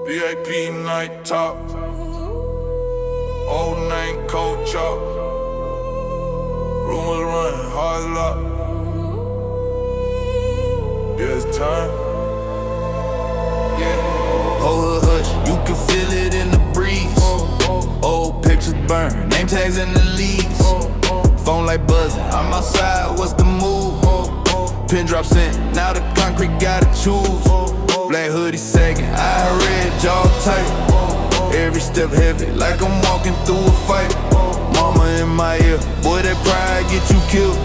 VIP night top, old name cold chop, rumors run hard lock. Yeah, it's time. Yeah. Hold a hush, you can feel it in the breeze. Old pictures burn, name tags in the leaves. Phone like buzzing, I'm outside, what's the move? Pin drops in, now the concrete gotta choose. Black hoodie sagging, I red jaw tight. Every step heavy, like I'm walking through a fight. Mama in my ear, boy that pride get you killed.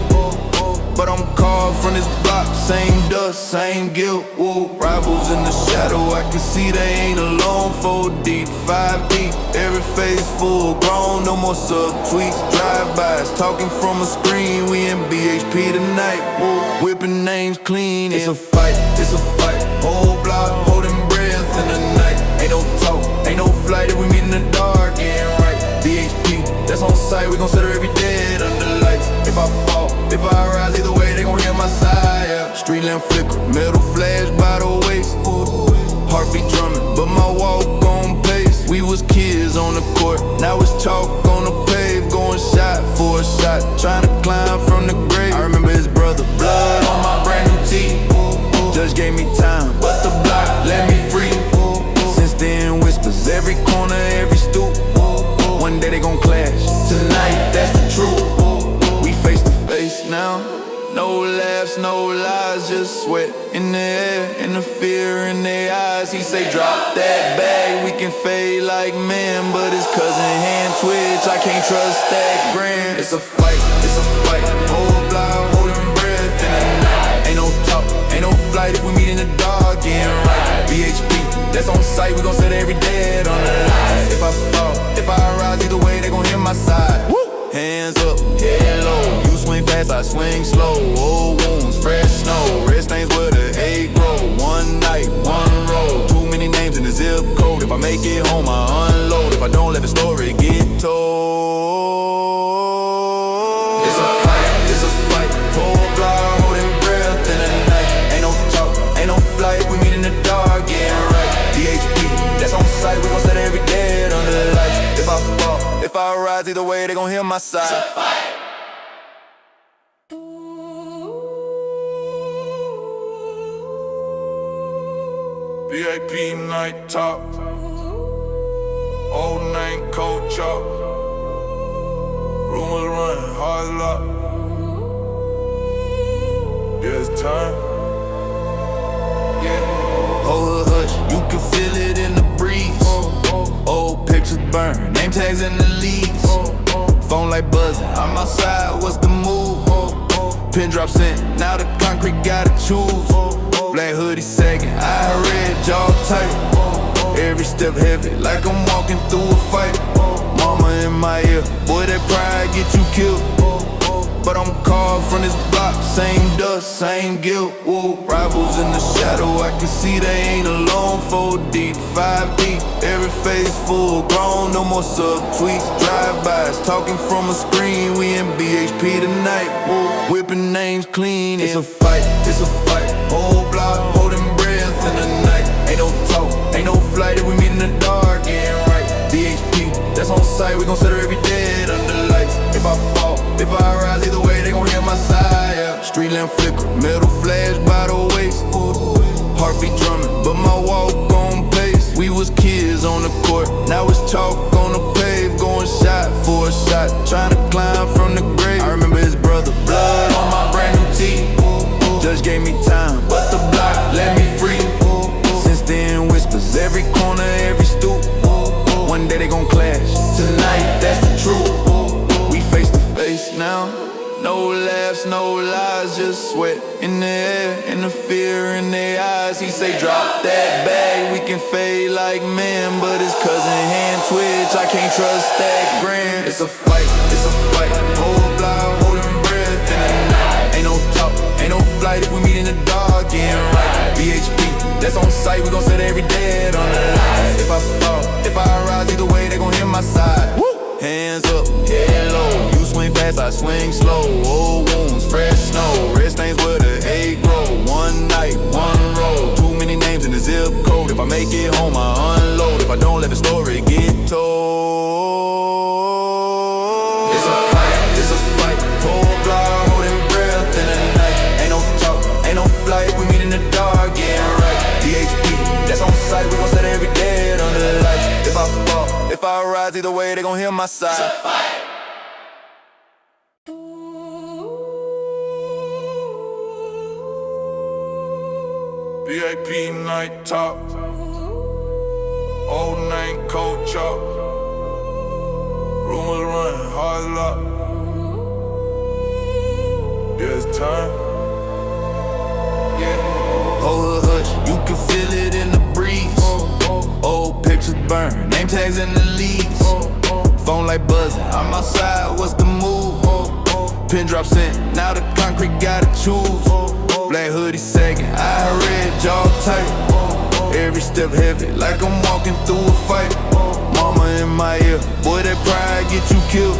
But I'm called from this block, same dust, same guilt. Woo. Rivals in the shadow, I can see they ain't alone. 4 deep, 5 deep, every face full grown. No more sub-tweets, drive-bys, talking from a screen. We in Bhp tonight, woo. Whipping names clean. It's a fight, it's a fight. Whole block holding breath in the night. Ain't no talk, ain't no flight if we meet in the dark, getting right. Bhp, that's on sight, we gon' set her every dead under lights. If I fall, if I rise, either way they gon' hear my sigh, yeah. Street lamp flicker, metal flash by the waist. Heartbeat drumming, but my walk on pace. We was kids on the court, now it's chalk on the pave. Going shot for a shot, trying to climb from the grave. I remember his brother, blood on my brand new tee. Judge gave me time, but the block let me free. Since then whispers, every corner, every stoop. One day they gon' clash, tonight that's the truth. We face to face now, no laughs, no lies, just sweat in the air and the fear in their eyes. He say drop that bag, we can fade like men, but his cousin hand twitch, I can't trust that grand. It's a fight, it's a fight, whole block holding breath in the night. Ain't no talk, ain't no flight if we meet in the dark, getting right. Bhp, that's on sight, we gon' set every dead on the line. If I fall, if I rise, either way they gon' hear my side. Woo! Hands up, head low. You swing fast, I swing slow. Old wounds, fresh snow. Red stains where the hate grow. One night, one road. Too many names in the zip code. If I make it home, I unload. If I don't, let the story get told. It's a fight, it's a fight. Whole block holding breath in the night. Ain't no talk, ain't no flight. We meet in the dark, getting right. Bhp, that's on sight. We gon' set every dead under the lights. If I fall, if I rise, either way they gon' hear my side. It's a fight. VIP night top, old name cold chop, rumors run hard lock. Yeah, it's time. Yeah. Hold a hush, you can feel it in the breeze. Old pictures burn, name tags in the leaves. Phone like buzzing, I'm outside, what's the move? Pin drops in, now the concrete gotta choose. Black hoodie sagging, I red jaw tight. Every step heavy, like I'm walking through a fight. Mama in my ear, boy that pride get you killed. But I'm called from this block, same dust, same guilt. Woo. Rivals in the shadow, I can see they ain't alone. 4 deep, 5 deep, every face full grown. No more sub-tweets, drive-bys, talking from a screen. We in Bhp tonight, woo. Whipping names clean. It's a fight, it's a fight. Whole block holding breath in the night. Ain't no talk, ain't no flight if we meet in the dark, getting right. Bhp, that's on sight, we gon' set her every dead under lights. If I fall, if I rise, either way they gon' hear my sigh, yeah. Street lamp flicker, metal flash by the waist. Heartbeat drumming, but my walk on pace. We was kids on the court, now it's chalk on the pave. Going shot for a shot, trying to climb from the grave. I remember his brother, blood on my brand new tee. Judge gave me time, but the block let me free. Since then whispers, every corner, every stoop. One day they gon' clash, tonight that's the truth. We face to face now, no laughs, no lies, just sweat in the air and the fear in their eyes. He say drop that bag, we can fade like men, but his cousin hand twitch, I can't trust that grand. It's a fight, it's a fight. Whole block holding breath in the night. Ain't no talk, ain't no flight if we meet in the dark, getting right. Bhp, that's on sight, we gon' set every dead on the line. If I fall, if I rise, either way they gon' hear my side. Woo! Hands up, head low. You swing fast, I swing slow. Old wounds, fresh snow. Red stains where the hate grow. One night, one road. Too many names in the zip code. If I make it home, I unload. I don't let the story get told. It's a fight, whole block holding breath in the night. Ain't no talk, ain't no flight, we meet in the dark, getting right. Bhp, that's on sight, we gon' set every dead under the lights. If I fall, if I rise, either way they gon' hear my side. It's a fight. VIP night top, old name cold chop, rumors running hard lock. Yeah, it's time. Yeah. Hold the hush, you can feel it in the breeze. Old pictures burn, name tags in the leaves. Phone like buzzing, I'm outside, what's the move? Pin drops in, now the concrete gotta choose. Black hoodie sagging, I red jaw tight. Every step heavy, like I'm walking through a fight. Mama in my ear, boy that pride get you killed.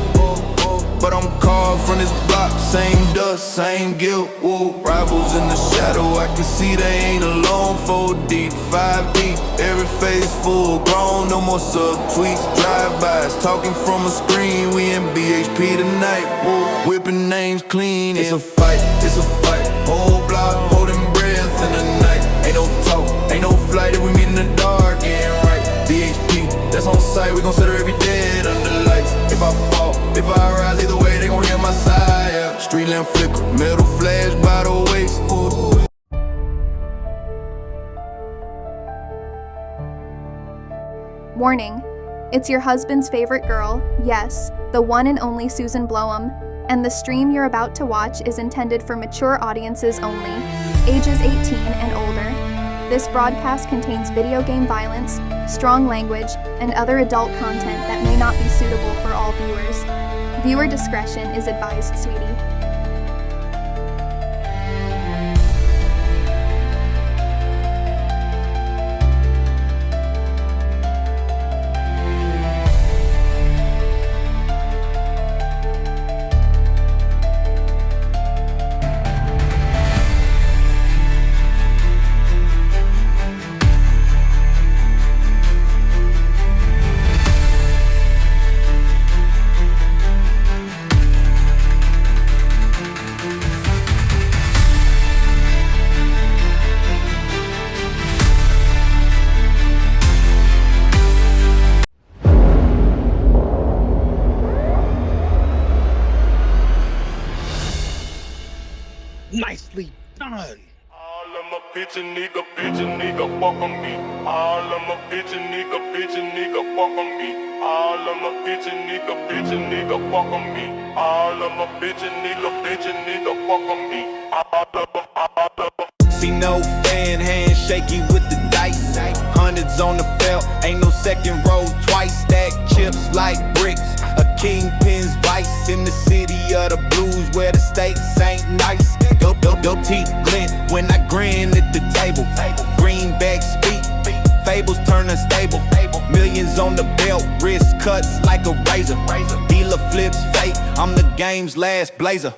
But I'm called from this block, same dust, same guilt. Whoa. Rivals in the shadow, I can see they ain't alone. 4 deep, 5 deep, every face full grown. No more sub-tweets, drive-bys, talking from a screen. We in BHP tonight, whoa. Whipping names clean. It's a fight, whole block holding breath in the night. Ain't no talk, ain't no flight if we meet in the dark, getting right. BHP, that's on sight, we gon' set her every dead under the lights. If I fall, if I rise, either way they gon' hear my side, yeah. Street lamp flicker, metal flash by the waist. Ooh. Warning, it's your husband's favorite girl, yes, the one and only Susan Blowham, and the stream you're about to watch is intended for mature audiences only, ages 18 and older. This broadcast contains video game violence, strong language, and other adult content that may not be suitable for all viewers. Viewer discretion is advised, sweetie. Nicely done. All of my bitch nigga, fuck on me. All of my bitch nigga, fuck on me. All of my bitch nigga, fuck on me. All of my bitch nigga, fuck on me. All of them. See no fan, hand shaky with the dice. Hundreds on the felt, ain't no second row twice. Stack chips like bricks, a kingpin's vice. In the city of the blues where the stakes ain't nice. Your teeth glint when I grin at the table. Greenback speak, fables turn unstable. Millions on the belt, wrist cuts like a razor. Dealer flips fake, I'm the game's last blazer.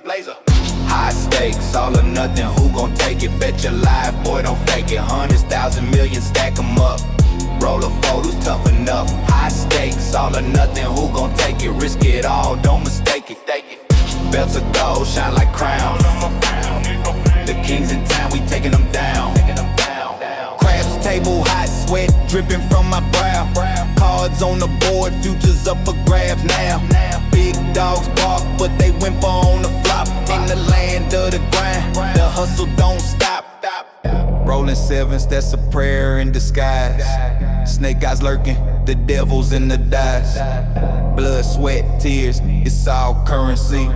High stakes, all or nothing, who gon' take it? Bet your life, boy, don't fake it. 100,000 million, stack 'em up. Roller photos, tough enough. High stakes, all or nothing, who gon' take it? Risk it all, don't mistake it. Belts of gold, shine like crowns. The kings in town, we taking them down. Crabs table hot, sweat dripping from my brow. Cards on the board, futures up for grabs now. Big dogs bark, but they whimper on the flop. In the land of the grind, the hustle don't stop. Rolling sevens, that's a prayer in disguise. Snake eyes lurking, the devil's in the dice. Blood, sweat, tears, it's all currency.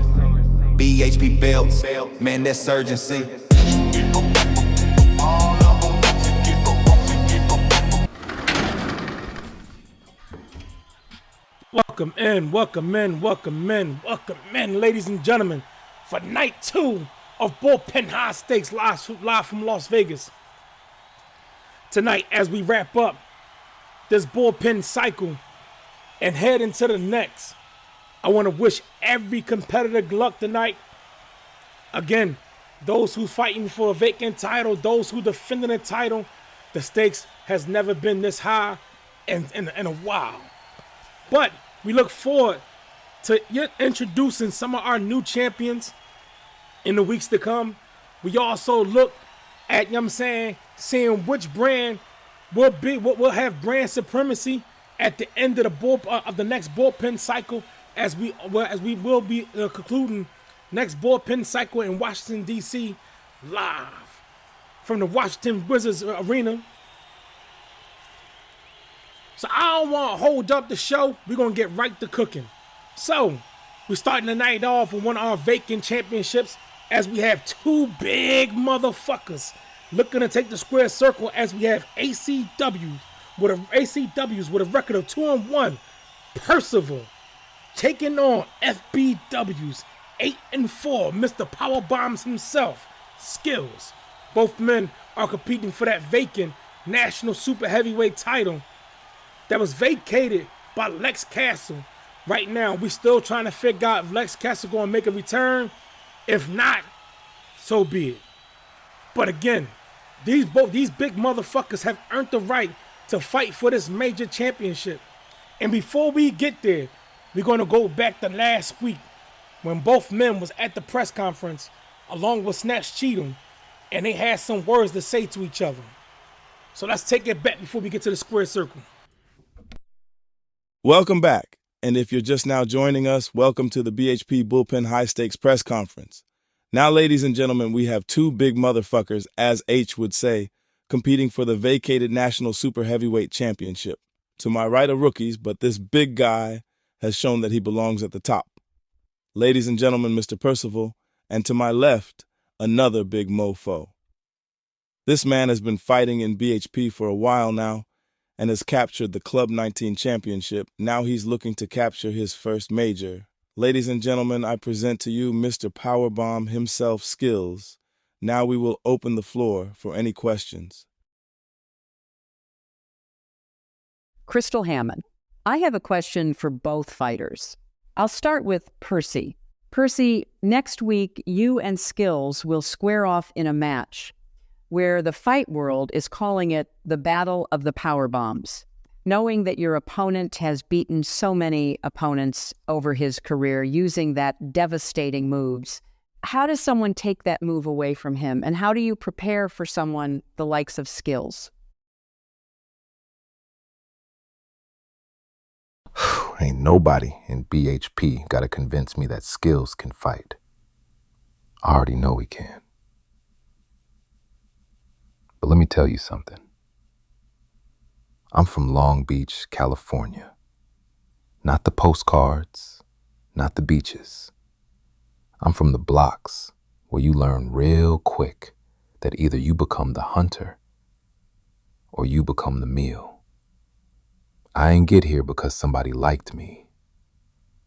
BHP belts, man, that's urgency. Welcome in, ladies and gentlemen, for night 2 of Bullpen High Stakes live from Las Vegas. Tonight, as we wrap up this bullpen cycle and head into the next, I want to wish every competitor good luck tonight. Again, those who fighting for a vacant title, those who defending a title, the stakes has never been this high. in a while. But we look forward to introducing some of our new champions in the weeks to come. We also look at, you know what I'm saying, seeing which brand will have brand supremacy at the end of the next bullpen cycle, as we will be concluding next bullpen cycle in Washington, D.C. live from the Washington Wizards arena. So I don't want to hold up the show. We're going to get right to cooking. So we're starting the night off with one of our vacant championships, as we have two big motherfuckers looking to take the square circle, as we have ACWs with a record of 2-1. Percival taking on FBWs 8-4. Mr. Power Bombs himself, Skills. Both men are competing for that vacant national super heavyweight title that was vacated by Lex Castle. Right now, we still trying to figure out if Lex Castle going to make a return. If not, so be it. But again, these big motherfuckers have earned the right to fight for this major championship. And before we get there, we're going to go back to last week when both men was at the press conference along with Snatch Cheatham, and they had some words to say to each other. So let's take it back before we get to the square circle. Welcome back. And if you're just now joining us, welcome to the BHP Bullpen High Stakes Press Conference. Now, ladies and gentlemen, we have two big motherfuckers, as H would say, competing for the vacated National Super Heavyweight Championship. To my right are rookies, but this big guy has shown that he belongs at the top. Ladies and gentlemen, Mr. Percival, and to my left, another big mofo. This man has been fighting in BHP for a while now, and has captured the Club 19 championship. Now he's looking to capture his first major. Ladies and gentlemen, I present to you Mr. Powerbomb himself, Skills. Now we will open the floor for any questions. Crystal Hammond, I have a question for both fighters. I'll start with Percy. Percy, next week you and Skills will square off in a match where the fight world is calling it the Battle of the Power Bombs. Knowing that your opponent has beaten so many opponents over his career using that devastating moves, how does someone take that move away from him? And how do you prepare for someone the likes of Skills? Ain't nobody in BHP got to convince me that Skills can fight. I already know he can. But let me tell you something. I'm from Long Beach, California. Not the postcards, not the beaches. I'm from the blocks where you learn real quick that either you become the hunter or you become the meal. I ain't get here because somebody liked me.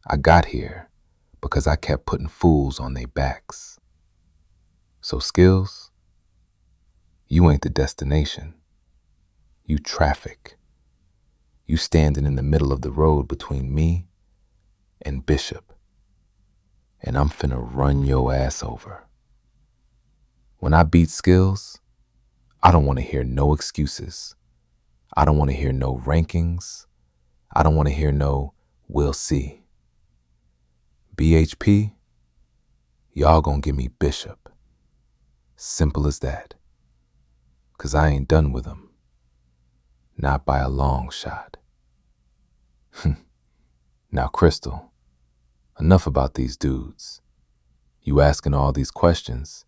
I got here because I kept putting fools on their backs. So Skills, you ain't the destination. You traffic. You standing in the middle of the road between me and Bishop. And I'm finna run your ass over. When I beat Skills, I don't want to hear no excuses. I don't want to hear no rankings. I don't want to hear no we'll see. BHP, y'all gonna give me Bishop. Simple as that. 'Cause I ain't done with him. Not by a long shot. Now, Crystal, enough about these dudes. You asking all these questions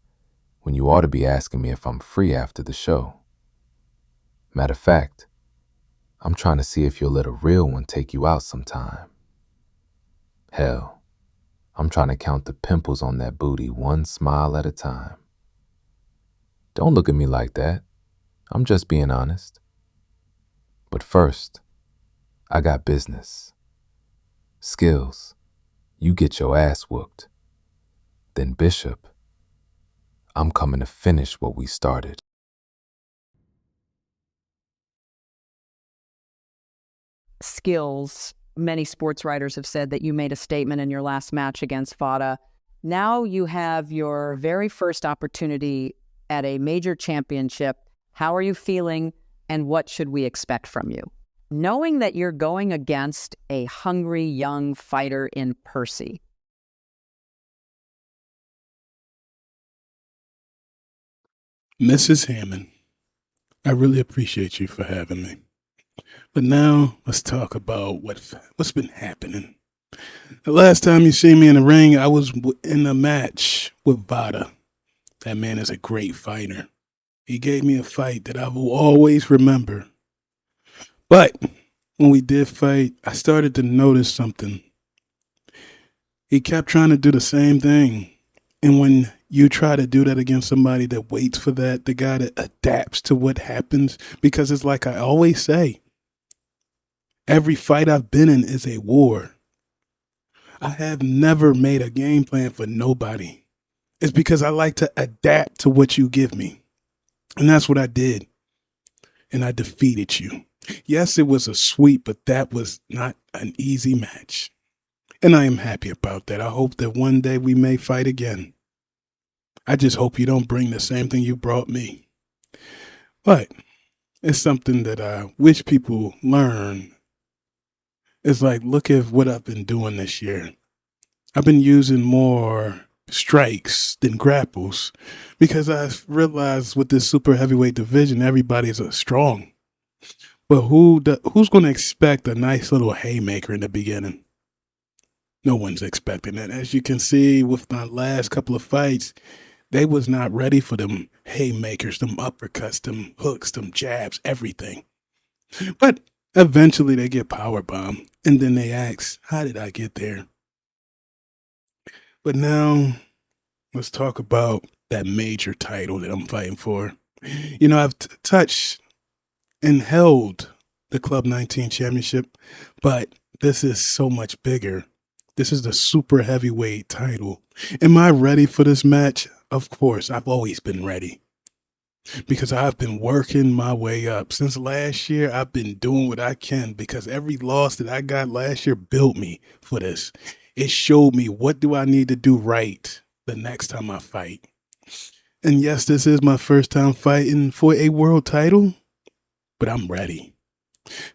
when you ought to be asking me if I'm free after the show. Matter of fact, I'm trying to see if you'll let a real one take you out sometime. Hell, I'm trying to count the pimples on that booty one smile at a time. Don't look at me like that. I'm just being honest. But first, I got business. Skills, you get your ass whooped. Then Bishop, I'm coming to finish what we started. Skills, many sports writers have said that you made a statement in your last match against Fada. Now you have your very first opportunity at a major championship. How are you feeling, and what should we expect from you? knowing that you're going against a hungry young fighter in Percy? Mrs. Hammond, I really appreciate you for having me. But now let's talk about what's been happening. The last time you see me in the ring, I was in a match with Vada. That man is a great fighter. He gave me a fight that I will always remember. But when we did fight, I started to notice something. He kept trying to do the same thing. And when you try to do that against somebody that waits for that, the guy that adapts to what happens, because it's like I always say, every fight I've been in is a war. I have never made a game plan for nobody. It's because I like to adapt to what you give me. And that's what I did. And I defeated you. Yes, it was a sweep, but that was not an easy match. And I am happy about that. I hope that one day we may fight again. I just hope you don't bring the same thing you brought me. But it's something that I wish people learn. It's like, look at what I've been doing this year. I've been using more strikes than grapples because I realized with this super heavyweight division, everybody's strong. But who's going to expect a nice little haymaker in the beginning? No one's expecting that. As you can see with my last couple of fights, they was not ready for them haymakers, them uppercuts, them hooks, them jabs, everything. But eventually they get powerbombed, and then they ask, how did I get there? But now let's talk about that major title that I'm fighting for. You know, I've touched and held the Club 19 championship, but this is so much bigger. This is the super heavyweight title. Am I ready for this match? Of course, I've always been ready because I've been working my way up. Since last year, I've been doing what I can because every loss that I got last year built me for this. It showed me what do I need to do right the next time I fight. And yes, this is my first time fighting for a world title, but I'm ready.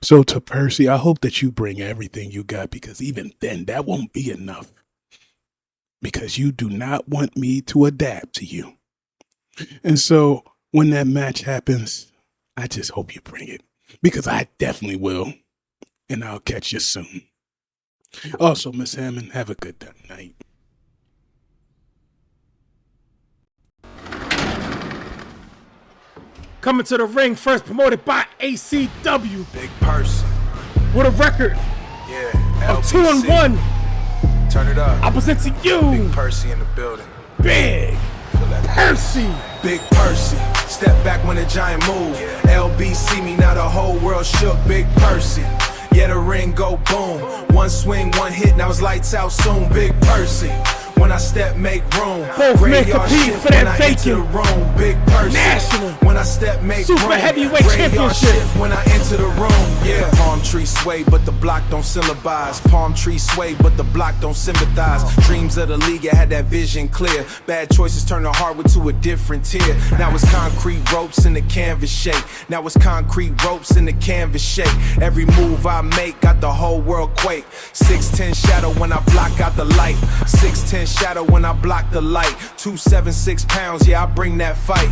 So to Percy, I hope that you bring everything you got because even then, that won't be enough. Because you do not want me to adapt to you. And so when that match happens, I just hope you bring it. Because I definitely will. And I'll catch you soon. Also, Miss Hammond, have a good night. Coming to the ring first, promoted by ACW. Big person. With a record of 2-1. Turn it up. I present to you Big Percy in the building. Big Percy. Big Percy. Step back when a giant move. LB see me, now the whole world shook. Big Percy. Yeah, the ring go boom. One swing, one hit, now it's lights out soon. Big Percy. When I step, make room. Both men compete for that vacant room. Big Percy. National When I step, make Super room. Heavyweight Championship. When I enter the room, yeah. Palm tree sway, but the block don't syllabize. Palm tree sway, but the block don't sympathize. Dreams of the league, I had that vision clear. Bad choices turn the hardwood to a different tier. Now it's concrete ropes in the canvas shake. Now it's concrete ropes in the canvas shake. Every move I make got the whole world quake. 6'10" shadow when I block out the light. 6'10" shadow when I block the light. 276 pounds, yeah, I bring that fight.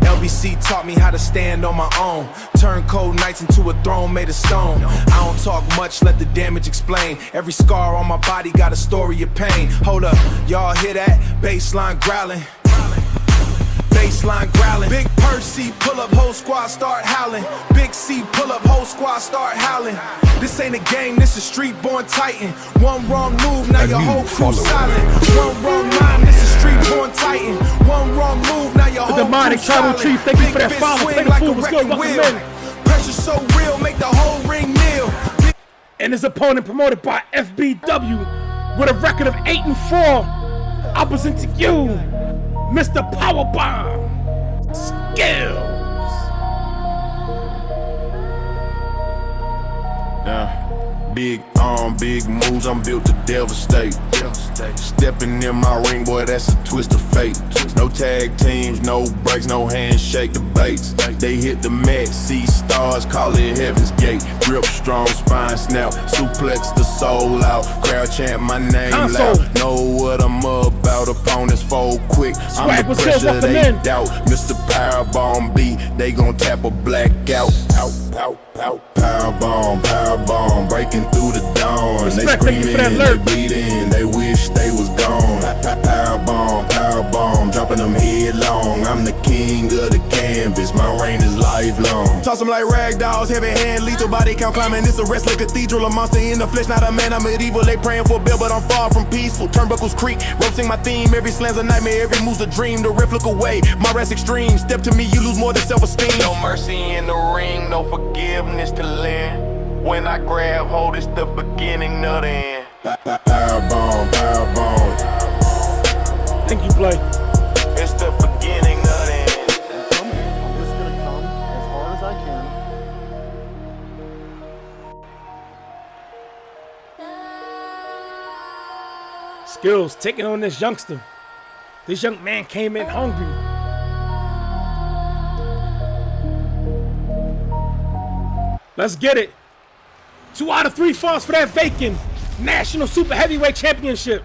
LBC taught me how to stand on my own. Turn cold nights into a throne made of stone. I don't talk much, let the damage explain. Every scar on my body got a story of pain. Hold up, y'all hear that? Baseline growling. Baseline growling. Big Percy, pull up, whole squad start howling. Big C, pull up, whole squad start howling. This ain't a game, this is street born titan. One wrong move, now your whole crew silent. One wrong line, this is street born titan. One wrong move, now your whole crew demonic tribal silent. chief, thank you Big for that fist follow. swing Play the like fool a was good, wrecking welcome wheel. in. Pressure so real, make the whole ring kneel. And his opponent promoted by FBW with a record of 8-4. I present to you Mr. Powerbomb Skills. Yeah. Big arm, big moves, I'm built to devastate. Stepping in my ring, boy, that's a twist of fate. No tag teams, no breaks, no handshake debates. They hit the mat, see stars, call it heaven's gate. Grip strong, spine snap, suplex the soul out. Crowd chant my name loud. Know what I'm about, opponents fold quick. I'm the pressure they doubt. Mr. Powerbomb beat, they gon' tap a blackout. Powerbomb, breaking through the dawn. They screaming, they bleeding, they wish they was gone. Powerbomb, dropping them headlong. I'm the king of the canvas, my reign is lifelong. Toss them like rag dolls, heavy hand, lethal body count climbing. It's a wrestling cathedral, a monster in the flesh, not a man, I'm medieval. They praying for a bill, but I'm far from peaceful. Turnbuckles creak, ropes sing my theme. Every slam's a nightmare, every move's a dream. The ref look away, my rest extreme. Step to me, you lose more than self-esteem. No mercy in the ring, no forgiveness to lend. When I grab hold, it's the beginning of the end. Powerbomb. Thank you, Blake. It's the beginning of the end. I'm just gonna come as hard as I can. Skills taking on this youngster. This young man came in hungry. Let's get it. 2 out of 3 falls for that vacant National Super Heavyweight Championship.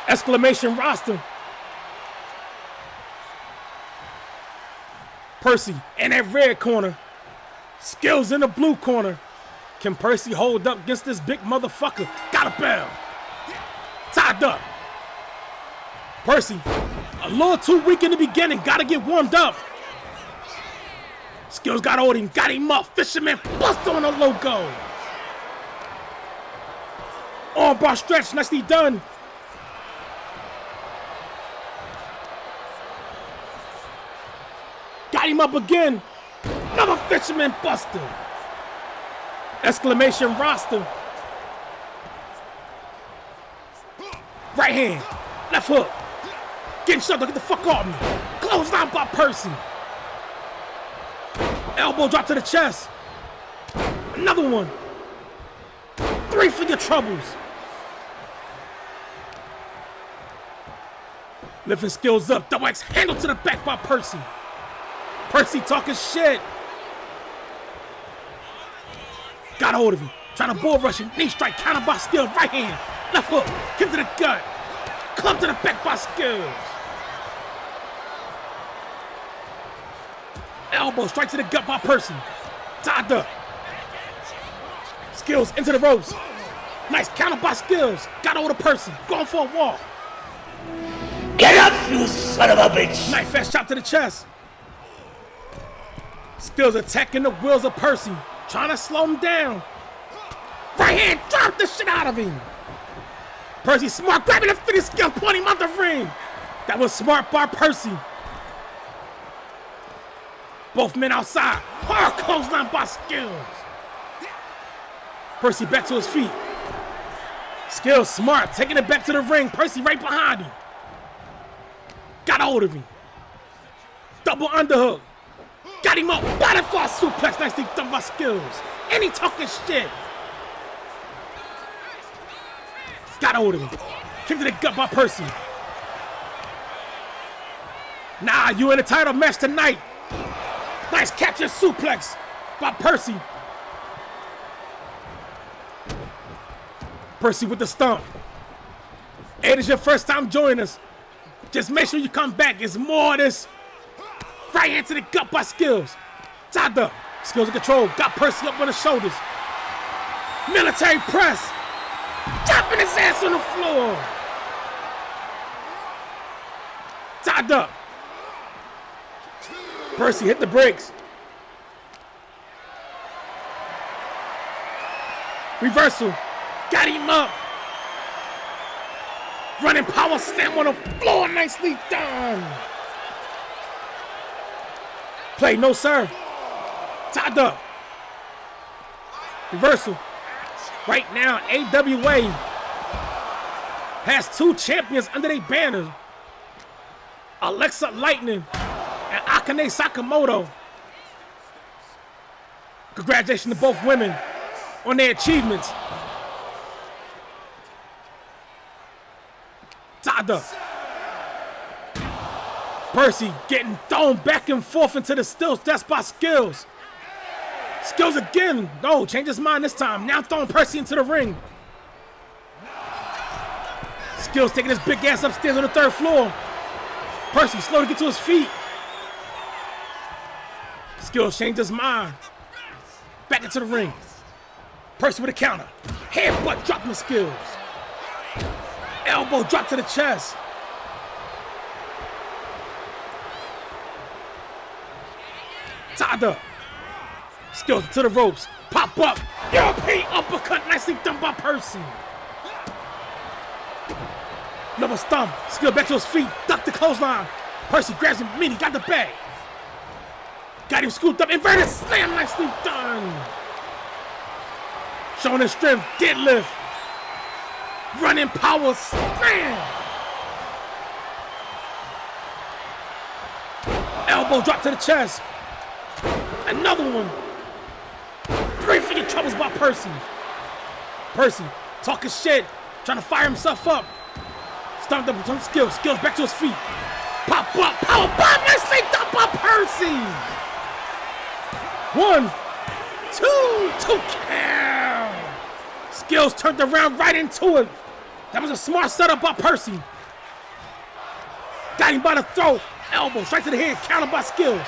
Exclamation roster. Percy in that red corner. Skills in the blue corner. Can Percy hold up against this big motherfucker? Got a bell. Tied up. Percy, a little too weak in the beginning. Gotta get warmed up. Skills got hold him. Got him up. Fisherman bust on the logo. Armbar stretch. Nicely done. Got him up again. Another fisherman buster. Exclamation roster. Right hand. Left hook. Getting shut. Don't get the fuck off me. Close down by Percy. Elbow drop to the chest. Another one. 3 for your troubles. Lifting Skills up. Double X handle to the back by Percy. Percy talking shit. Got hold of him. Trying to bull rush him. Knee strike. Counter by Skills. Right hand. Left hook. Kick to the gut. Club to the back by Skills. Elbow strike to the gut by Percy. Tied up. Skills into the ropes. Nice counter by Skills. Got hold of Percy. Going for a walk. Get up, you son of a bitch! Nice fast chop to the chest. Skills attacking the wheels of Percy. Trying to slow him down. Right hand, drop the shit out of him. Percy smart, grabbing the finish. Skills, pointing him out the ring. That was smart by Percy. Both men outside. Hard clothesline by Skills. Percy back to his feet. Skills smart, taking it back to the ring. Percy right behind him. Got hold of him. Double underhook. Got him up. Butterfly suplex. Nicely done by Skills. And he talking shit. Got hold of him. Kick to the gut by Percy. Nah, you in a title match tonight. Nice capture suplex by Percy. Percy with the stomp. Hey, this is your first time joining us. Just make sure you come back. It's more of this. Right hand to the gut by Skills. Tied up. Skills in control. Got Percy up on the shoulders. Military press. Dropping his ass on the floor. Tied up. Percy hit the brakes. Reversal. Got him up. Running power slam on the floor. Nicely done. Play, no sir. Tied up. Reversal. Right now, AWA has 2 champions under their banners. Alexa Lightning and Akane Sakamoto. Congratulations to both women on their achievements. Tied up. Percy getting thrown back and forth into the stills. That's by Skills. Skills again. No, change his mind this time. Now throwing Percy into the ring. Skills taking his big ass upstairs on the 3rd floor. Percy slow to get to his feet. Skills changed his mind. Back into the ring. Percy with a counter. Headbutt drop from Skills. Elbow drop to the chest. Tied up. Skills to the ropes. Pop up. European uppercut. Nicely done by Percy. Another stomp. Skills back to his feet. Duck the clothesline. Percy grabs him. Mini got the bag. Got him scooped up. Inverted slam. Nicely done. Showing his strength. Deadlift. Running power slam. Elbow drop to the chest. Another one. Pray for your troubles by Percy. Percy talking shit. Trying to fire himself up. Stomped up on Skills. Skills back to his feet. Pop up. Power bomb. Nicely done by Percy. 1, 2 count. Skills turned around right into it. That was a smart setup by Percy. Got him by the throat. Elbow straight to the head. Countered by Skills.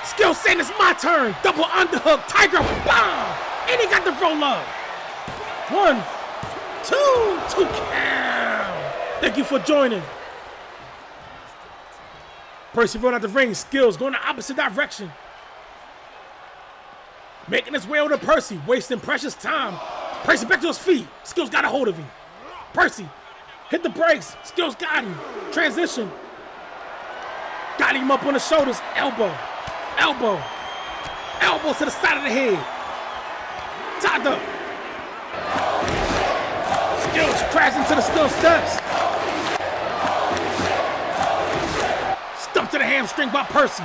Skills saying it's my turn. Double underhook. Tiger bomb. And he got the roll up. 1, 2 count. Thank you for joining. Percy running out the ring. Skills going the opposite direction. Making his way over to Percy. Wasting precious time. Percy back to his feet. Skills got a hold of him. Percy hit the brakes. Skills got him. Transition. Got him up on the shoulders. Elbow. Elbow. Elbow to the side of the head. Tied up. Skills crash into the steel steps. Stump to the hamstring by Percy.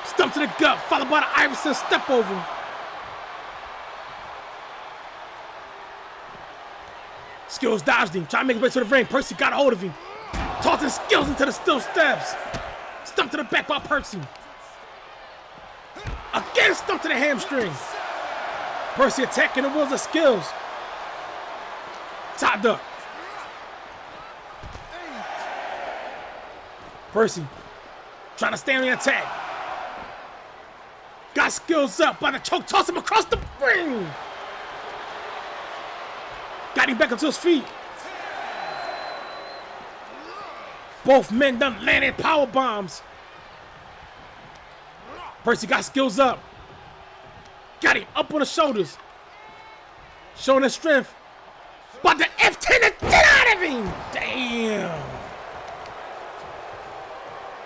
Stump to the gut, followed by the Iverson step over. Skills dodged him, trying to make his way to the ring. Percy got a hold of him. Tossing Skills into the steel steps. Stump to the back by Percy. Again, stump to the hamstring. Percy attacking the wheels of Skills. Tied up. Percy trying to stay on the attack. Got Skills up by the choke. Toss him across the ring. Got him back up to his feet. Both men done landed power bombs. Percy got Skills up. Got him up on the shoulders. Showing his strength. But the F10 to get out of him. Damn.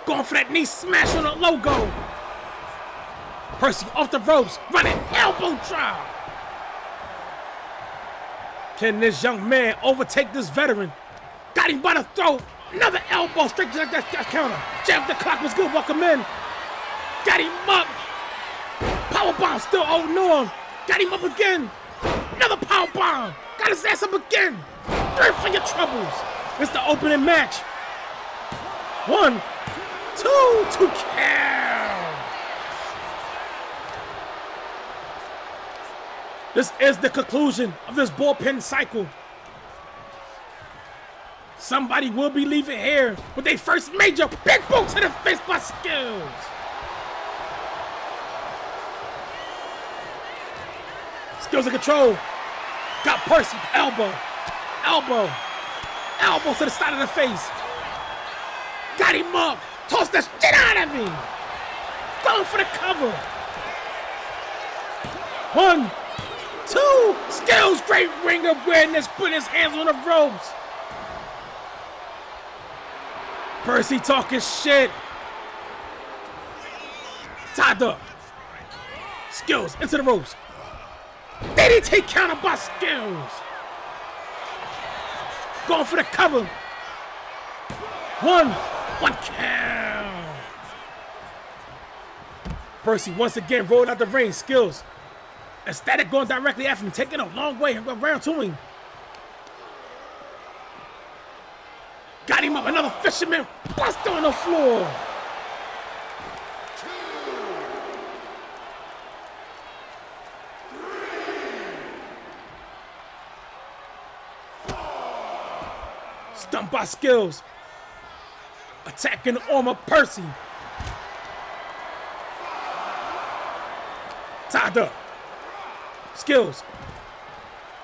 Going for that knee smash on the logo. Percy off the ropes. Running elbow drop. Can this young man overtake this veteran? Got him by the throat. Another elbow straight to that counter. Jeff, the clock was good. Welcome in. Got him up. Powerbomb still holding on. Got him up again. Another powerbomb. Got his ass up again. 3 for your troubles. It's the opening match. 1, 2 count. This is the conclusion of this bullpen cycle. Somebody will be leaving here with their first major big boot to the face by Skills. Skills in control. Got Percy. Elbow. Elbow. Elbow to the side of the face. Got him up. Toss the shit out of him. Going for the cover. 1, 2. Skills, great ring awareness. Putting his hands on the ropes. Percy talking shit. Tied up. Skills into the ropes. DDT counter by Skills. Going for the cover. 1 count. Percy once again rolled out the ring. Skills. Ecstatic going directly after him, taking a long way around to him. Got him up, another fisherman buster on the floor. Stumped by Skills. Attacking the arm of Percy. Tied up. Skills.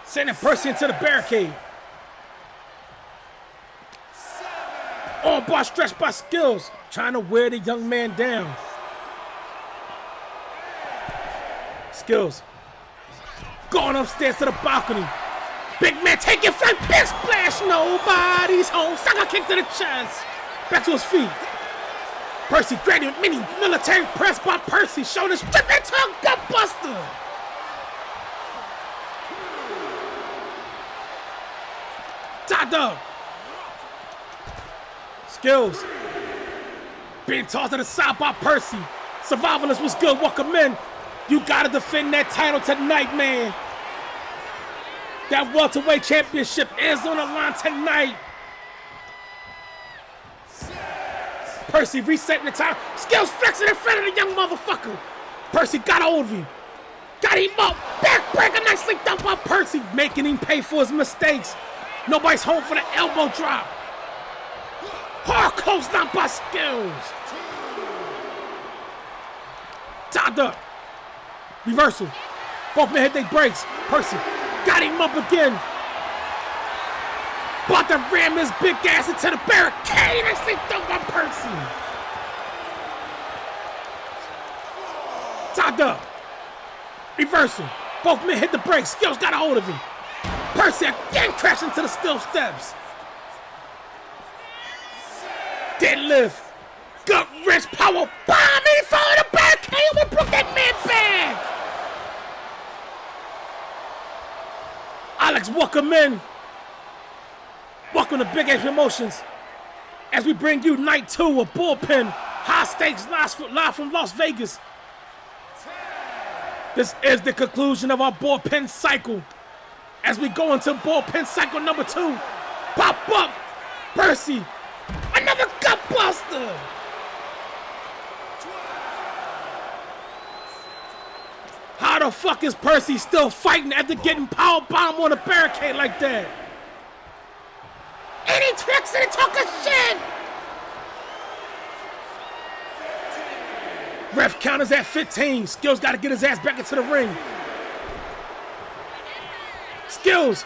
Sending Percy into the barricade. Arm bar stretched by Skills. Trying to wear the young man down. Skills. Going upstairs to the balcony. Big man taking flight. Big splash. Nobody's home. Sucker kick to the chest. Back to his feet. Percy grading mini military press by Percy. Showing his stripping tongue gut buster. Tied up. Skills. Being tossed to the side by Percy. Survivalist was good. Welcome in. You gotta defend that title tonight, man. That welterweight championship is on the line tonight. Percy resetting the time. Skills flexing in front of the young motherfucker. Percy got hold of him. Got him up. Backbreaker nicely dumped by Percy, making him pay for his mistakes. Nobody's home for the elbow drop. Hard close down by Skills. Tied up. Reversal. Both men hit their brakes. Percy got him up again. About to ram his big ass into the barricade. Nicely dumped by Percy. Tied up. Reversal. Both men hit the brakes. Skills got a hold of him. Percy again crashed into the steel steps. Deadlift. Gut wrench power bomb. He followed the barricade and broke that man back. Alex, welcome in. Welcome to Big H Promotions as we bring you night 2 of Bullpen, high stakes live from Las Vegas. This is the conclusion of our Bullpen cycle. As we go into Bullpen cycle number 2, pop up, Percy, another gut buster. How the fuck is Percy still fighting after getting power bomb on a barricade like that? And he tricks and he talking shit. Ref count is at 15. Skills got to get his ass back into the ring. Skills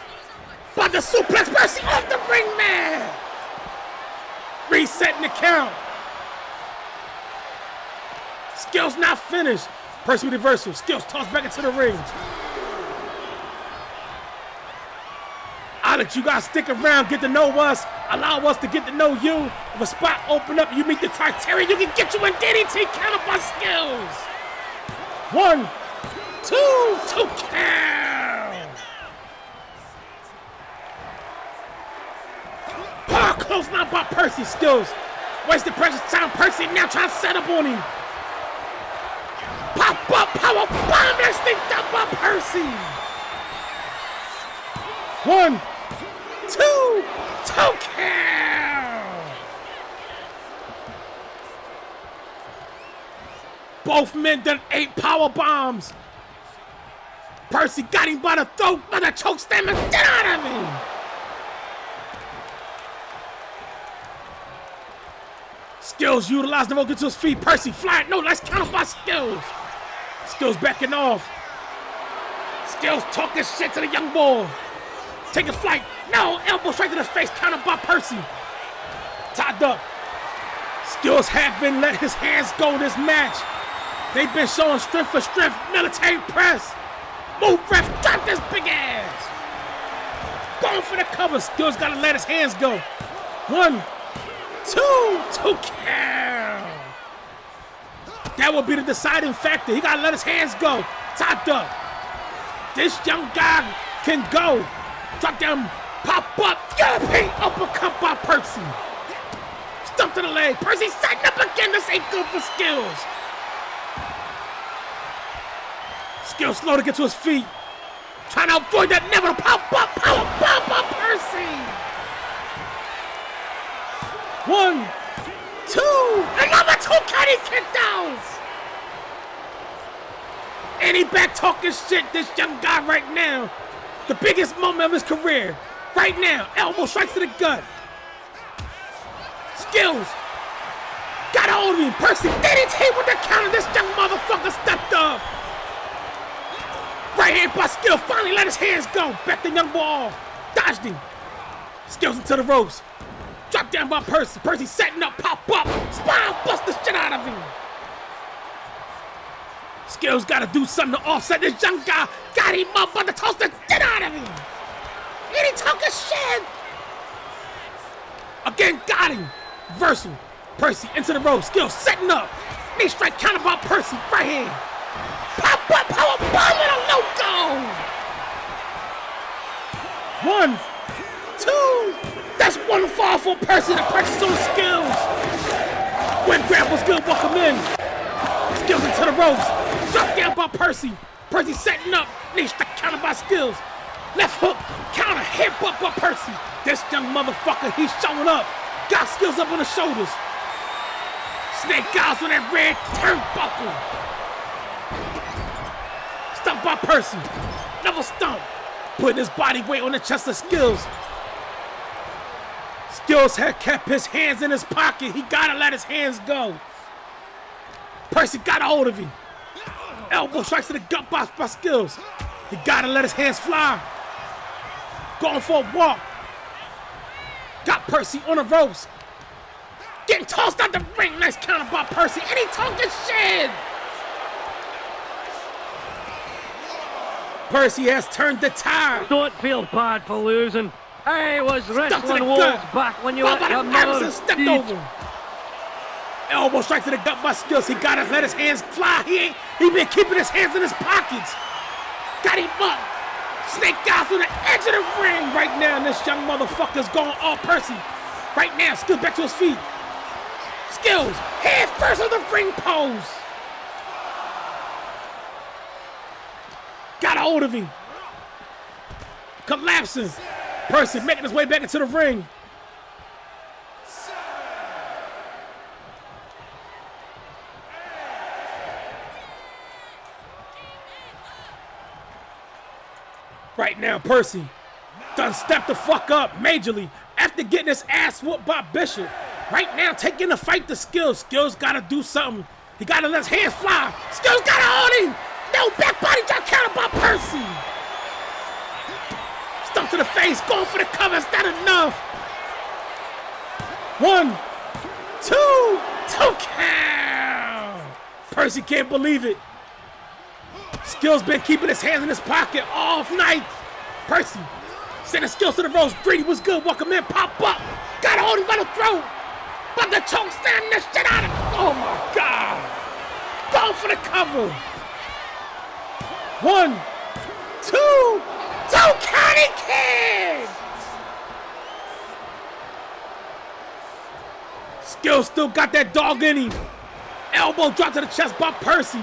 about to suplex Percy off the ring, man. Resetting the count. Skills not finished. Percy with reversal. Skills tossed back into the ring. Alex, you gotta stick around, get to know us, allow us to get to know you. If a spot open up, you meet the criteria, you can get you in DDT, counter by Skills. 1, 2 count. Oh, close now by Percy. Skills. Wasted precious time. Percy now trying to set up on him. Pop up, power bomb, that thing up by Percy. 1, 2 count. Both men done 8 power bombs. Percy got him by the throat, by the choke slam, and get out of him. Skills utilized the get to his feet. Percy flying, no, let's count by Skills. Skills backing off. Skills talking shit to the young boy. Taking flight. No, elbow straight to the face. Countered by Percy. Tied up. Skills have been letting his hands go this match. They've been showing strength for strength. Military press. Move, ref. Drop this big ass. Going for the cover. Skills got to let his hands go. 1, 2 count. That will be the deciding factor. He got to let his hands go. Tied up. This young guy can go. Drop down, pop up, European uppercut by Percy. Stump to the leg. Percy setting up again. This ain't good for Skills. Skills slow to get to his feet. Trying to avoid that never power bomb by Percy. 1, 2, another 2 count, he kicked out. And he back talking shit, this young guy right now. The biggest moment of his career. Right now, elbow strikes to the gut. Skills. Got a hold of him. Percy DDT with the counter. This young motherfucker stepped up. Right hand by Skills. Finally let his hands go. Back the young boy off. Dodged him. Skills into the ropes. Dropped down by Percy. Percy setting up. Pop up. Spine bust the shit out of him. Skills got to do something to offset this young guy. Got him up, but to toss the shit out of him. And he talking shit. Again, got him. Reversal. Percy into the ropes. Skills setting up. Knee strike counter by Percy. Right hand. Pop up, power bomb and a loco. 1, 2. That's one fall for Percy to practice on Skills. When grapple's good, welcome in. Skills into the ropes. Drop down by Percy. Percy setting up. Knee strike counter by Skills. Left hook. Counter. Headbutt by Percy. This young motherfucker, he's showing up. Got Skills up on the shoulders. Snake eyes on that red turnbuckle. Stomp by Percy. Another stomp. Putting his body weight on the chest of Skills. Skills had kept his hands in his pocket. He gotta let his hands go. Percy got a hold of him. Elbow strikes to the gut by Skills. He gotta let his hands fly. Going for a walk. Got Percy on the ropes. Getting tossed out the ring. Nice counter by Percy. And he talking shit. Percy has turned the tide. Don't feel bad for losing. I was wrestling wolves back when you were your mother. Stepped over. Elbow strike to the gut by Skills. He gotta let his hands fly. He been keeping his hands in his pockets. Got him up. Snake eyes on the edge of the ring right now. And this young motherfucker's going all Percy. Right now, Skills back to his feet. Skills, head first on the ring pose. Got a hold of him. Collapsing. Percy making his way back into the ring. Right now, Percy done stepped the fuck up majorly after getting his ass whooped by Bishop. Right now, taking the fight to Skills. Skills gotta do something. He gotta let his hands fly. Skills gotta hold him. No, back body drop counter by Percy. Stump to the face, going for the cover. Is that enough? 1, 2, 2 count. Percy can't believe it. Skills been keeping his hands in his pocket all night. Percy sending Skills to the ropes. Greedy was good. Welcome in. Pop up. Got a hold him by the throat. But the choke stand the shit out of him. Oh my God. Going for the cover. 1, 2, 2 county kick. Skills still got that dog in him. Elbow drop to the chest by Percy.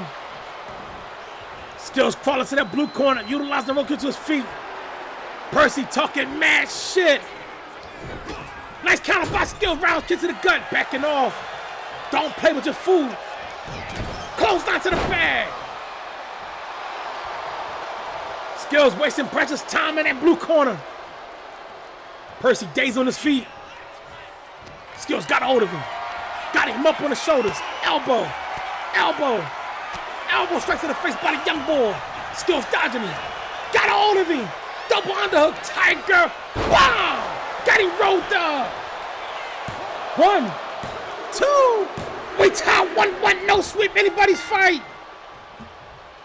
Skills crawling to that blue corner, utilizing the rope kick to his feet. Percy talking mad shit. Nice counter by Skills, round kick to the gut, backing off. Don't play with your food. Close down to the bag. Skills wasting precious time in that blue corner. Percy dazed on his feet. Skills got a hold of him. Got him up on the shoulders. Elbow. Elbow. Elbow strikes to the face by the young boy. Skills dodging him. Got a hold of him. Double underhook. Tiger. Wow. Got him rolled up. 1, 2. We tie 1-1. No sweep anybody's fight.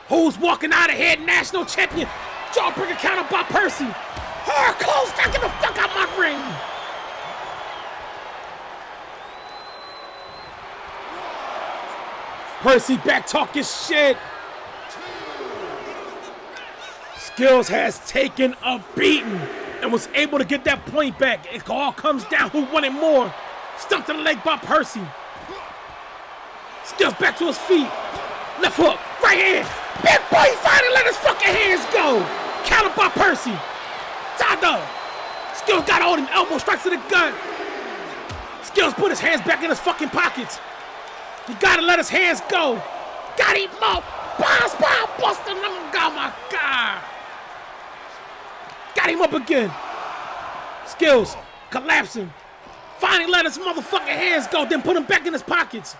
Who's walking out ahead? National champion. Jawbreaker counter by Percy. Hard close. Now get the fuck out my ring. Percy back talking shit. Skills has taken a beating and was able to get that point back. It all comes down who wanted more. Stumped to the leg by Percy. Skills back to his feet. Left hook, right hand. Big boy finally let his fucking hands go. Countered by Percy. Top dog. Skills got all them elbow strikes to the gut. Skills put his hands back in his fucking pockets. You gotta let his hands go. Got him up. Boss, busting him. Oh my God. Got him up again. Skills collapsing. Finally let his motherfucking hands go, then put him back in his pockets.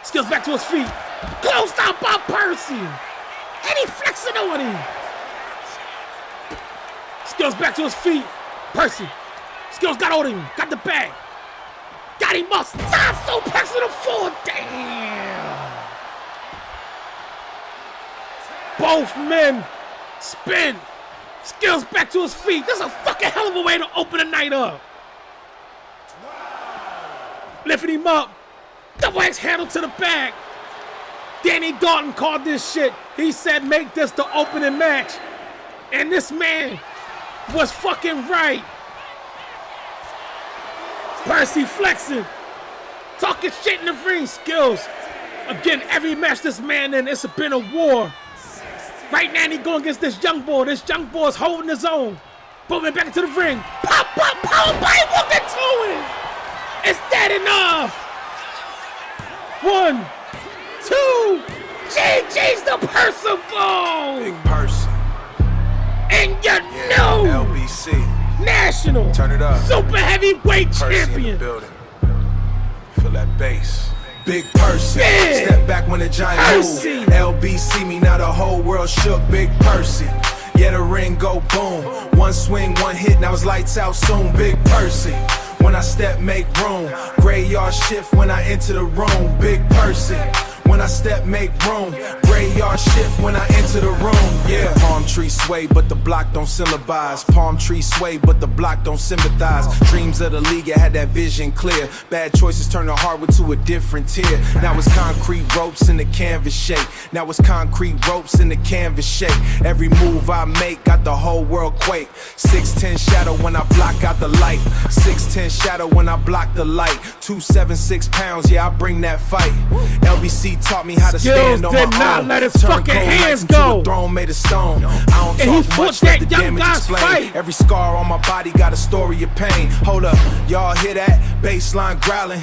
Skills back to his feet. Closed out by Percy. And he flexing on him. Skills back to his feet. Percy. Skills got hold of him. Got the bag. Got him up. Side suplex to the floor. Damn. Both men spin. Skills back to his feet. This is a fucking hell of a way to open the night up. Lifting him up. Double X handle to the back. Danny Dalton called this shit. He said make this the opening match. And this man was fucking right. Percy flexing. Talking shit in the ring. Skills. Again, every match this man in, it's been a war. Right now he going against this young boy. This young boy is holding his own. Moving back into the ring. Pop, power body, walk into it. Is that enough? 1, 2, GG's the Percival. Big Percy. And your new LBC. national Turn it up. super heavyweight Percy in the champion. building. Feel that bass. Big Percy. Big Step back when the giant Percy. move. LBC me, now the whole world shook. Big Percy. Yeah, the ring go boom. One swing, one hit, now it's lights out soon. Big Percy. When I step, make room. Graveyard shift when I enter the room. Big Percy. When I step, make room. Graveyard shift when I enter the room. Yeah. Palm tree sway, but the block don't syllabize. Palm tree sway, but the block don't sympathize. Dreams of the league, I had that vision clear. Bad choices turn the hardwood to a different tier. Now it's concrete ropes in the canvas shake. Now it's concrete ropes in the canvas shake. Every move I make got the whole world quake. 6'10" shadow when I block out the light. 6'10" shadow when I block the light. 276 pounds, yeah, I bring that fight. LBC taught me how to stand on my own. Did not let his Turn fucking cold hands nights into go. a throne made of stone. I don't And he talk fought much, that let the young damage guy's explain. fight. Every scar on my body got a story of pain. Hold up, y'all hear that? Baseline growling.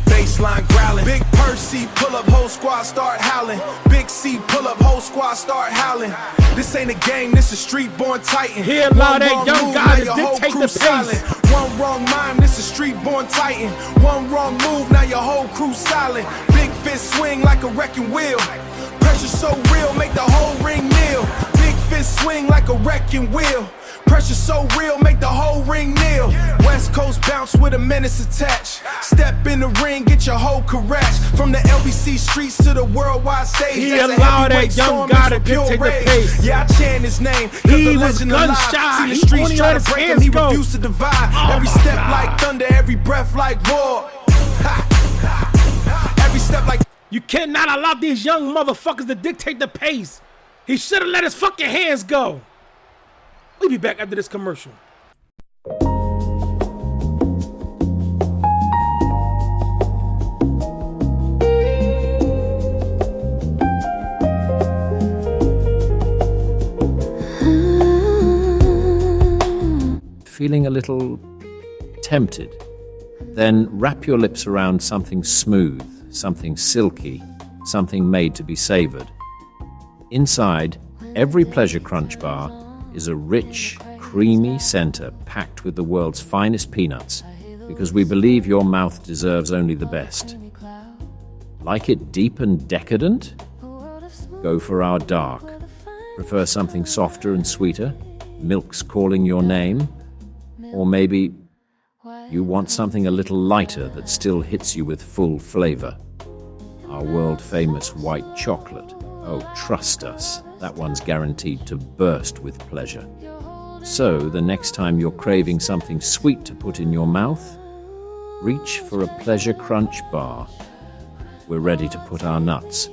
Baseline growling. Big Percy pull up, whole squad start howling. Big C pull up, whole squad start howling. This ain't a game, this is street born titan. He allowed that One wrong young move, guy now to your whole dictate crew the pace. silent. One wrong mime, this is street born titan. One wrong move, now your whole crew silent. Big fist swing like a wrecking wheel. Pressure so real, make the whole ring kneel. Big fist swing like a wrecking wheel. Pressure so real, make the whole ring kneel. West Coast bounce with a menace attached. Step in the ring, get your whole correct. From the LBC streets to the worldwide stage. He That's a allowed heavyweight that young storm guy mixed to with pure dictate the rage. pace. Yeah, I chant his name, cause He the was legend gun alive. shy. See the He streets only try let to his break him, hands he go. refused to divide. Oh Every my step God. like thunder, every breath like war. Every step like. You cannot allow these young motherfuckers to dictate the pace. He should have let his fucking hands go. We'll be back after this commercial. Feeling a little tempted? Then wrap your lips around something smooth, something silky, something made to be savored. Inside, every Pleasure Crunch bar is a rich, creamy center packed with the world's finest peanuts, because we believe your mouth deserves only the best. Like it deep and decadent? Go for our dark. Prefer something softer and sweeter? Milk's calling your name? Or maybe you want something a little lighter that still hits you with full flavor. Our world-famous white chocolate. Oh, trust us, that one's guaranteed to burst with pleasure. So, the next time you're craving something sweet to put in your mouth, reach for a Pleasure Crunch bar. We're ready to put our nuts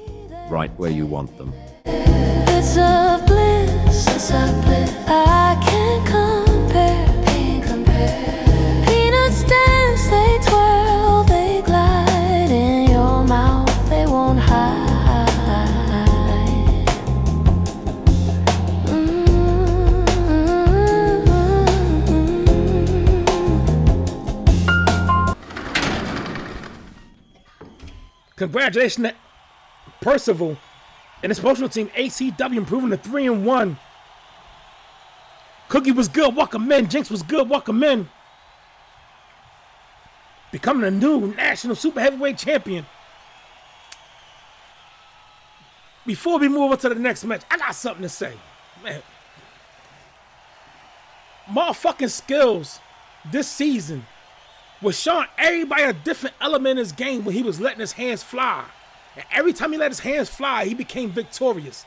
right where you want them. It's a bliss, I can't compare. Peanuts dance, they twirl, they glide in your mouth, they won't hide. Congratulations to Percival and his promotional team, ACW, improving to 3-1. Cookie was good, welcome in. Jinx was good, welcome in. Becoming a new national super heavyweight champion. Before we move on to the next match, I got something to say. Man. Motherfucking Skills this season was showing everybody a different element in his game when he was letting his hands fly. And every time he let his hands fly, he became victorious.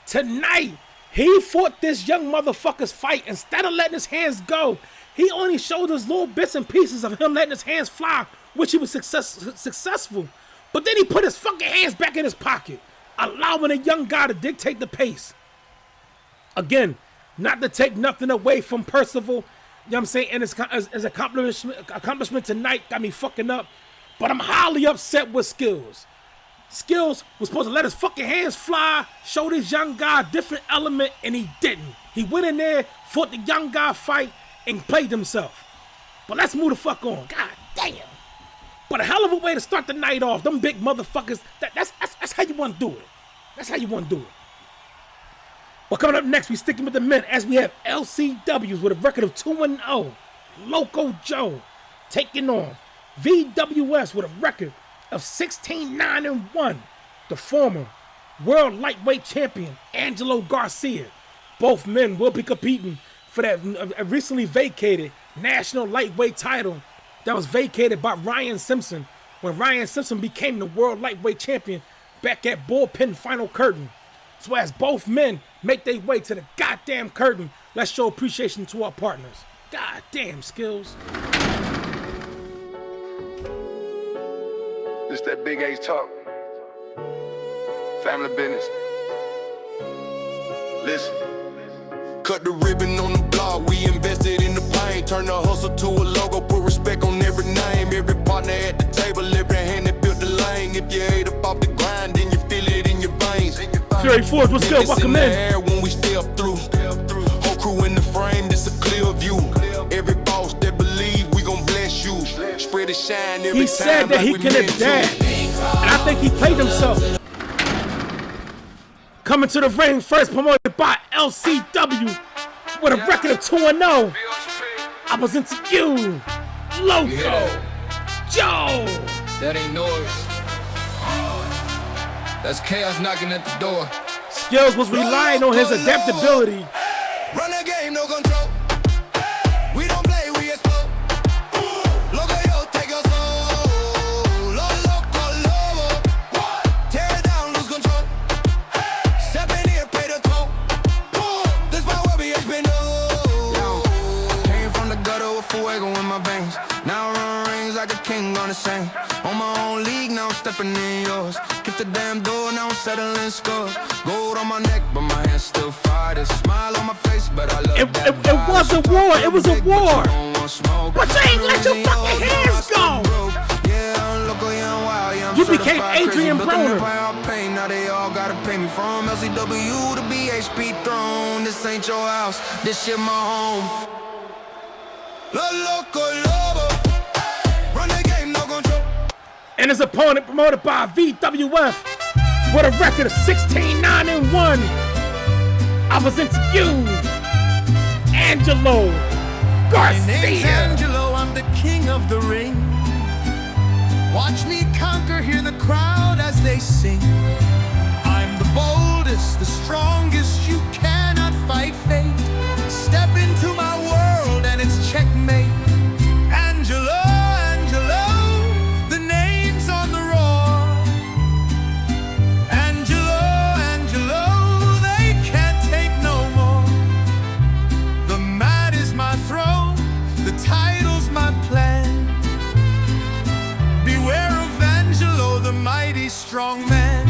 Tonight, he fought this young motherfucker's fight. Instead of letting his hands go, he only showed us little bits and pieces of him letting his hands fly, which he was successful. But then he put his fucking hands back in his pocket, allowing a young guy to dictate the pace. Again, not to take nothing away from Percival, you know what I'm saying, and his accomplishment tonight got me fucking up. But I'm highly upset with Skills. Skills was supposed to let his fucking hands fly, show this young guy a different element, and he didn't. He went in there, fought the young guy fight, and played himself. But let's move the fuck on. God damn. But a hell of a way to start the night off. Them big motherfuckers, that's how you want to do it. That's how you want to do it. Well, coming up next, we sticking with the men as we have LCWs with a record of 2-0. Loco Joe taking on VWS with a record of 16-9-1. The former world lightweight champion, Angelo Garcia. Both men will be competing for that recently vacated national lightweight title that was vacated by Ryan Simpson when Ryan Simpson became the world lightweight champion back at Bullpen Final Curtain. So as both men make their way to the goddamn curtain, let's show appreciation to our partners. Goddamn, Skills. This that big H talk. Family business. Listen. Cut the ribbon on the block, we invested in the pain. Turn the hustle to a logo, put respect on every name. Every partner at the table, every hand that built the lane. If you ate up off the grind, then you feel it in your veins. Fury Force, what's good? Welcome in. Air when we step through. Whole crew in the frame, this a clear view. Every boss that believe we gon' bless you. Spread the shine every time. He said that he can adapt, and I think he played himself. Coming to the ring first, promoted by LCW with a record of 2-0. I present to you, Loco Joe. That ain't noise. That's chaos knocking at the door. Skills was relying on his adaptability. Run the game, no control. We don't play, we explode. Loco, yo, take your soul. Loco, lobo. Tear it down, lose control. Step in here, pay the toll. This my world, BHP, no. Came from the gutter with fuego in my veins. Now I run rings like a king on the same. On my own league, now I'm stepping in yours. Kick the damn door, now I'm settling scores. Gold on my neck, but my hands still fire. There's a smile on my face, but I love it was a war, it was a war. But you ain't let your fucking hands go. You became Adrian Broner. Now they all gotta pay me from LCW to BHP throne. This ain't your house, this shit my home. Loco Lobo. Run the game, no control. And his opponent promoted by VWF with a record of 16-9-1. I present to you, Angelo Garcia. My name's Angelo, I'm the king of the ring. Watch me conquer, hear the crowd as they sing. I'm the boldest, the strongest, you cannot fight fate. Step into my world and it's checkmate. Angelo, Angelo, the name's on the roar. Angelo, Angelo, they can't take no more. The mat is my throne, the title's my plan. Beware of Angelo, the mighty strong man.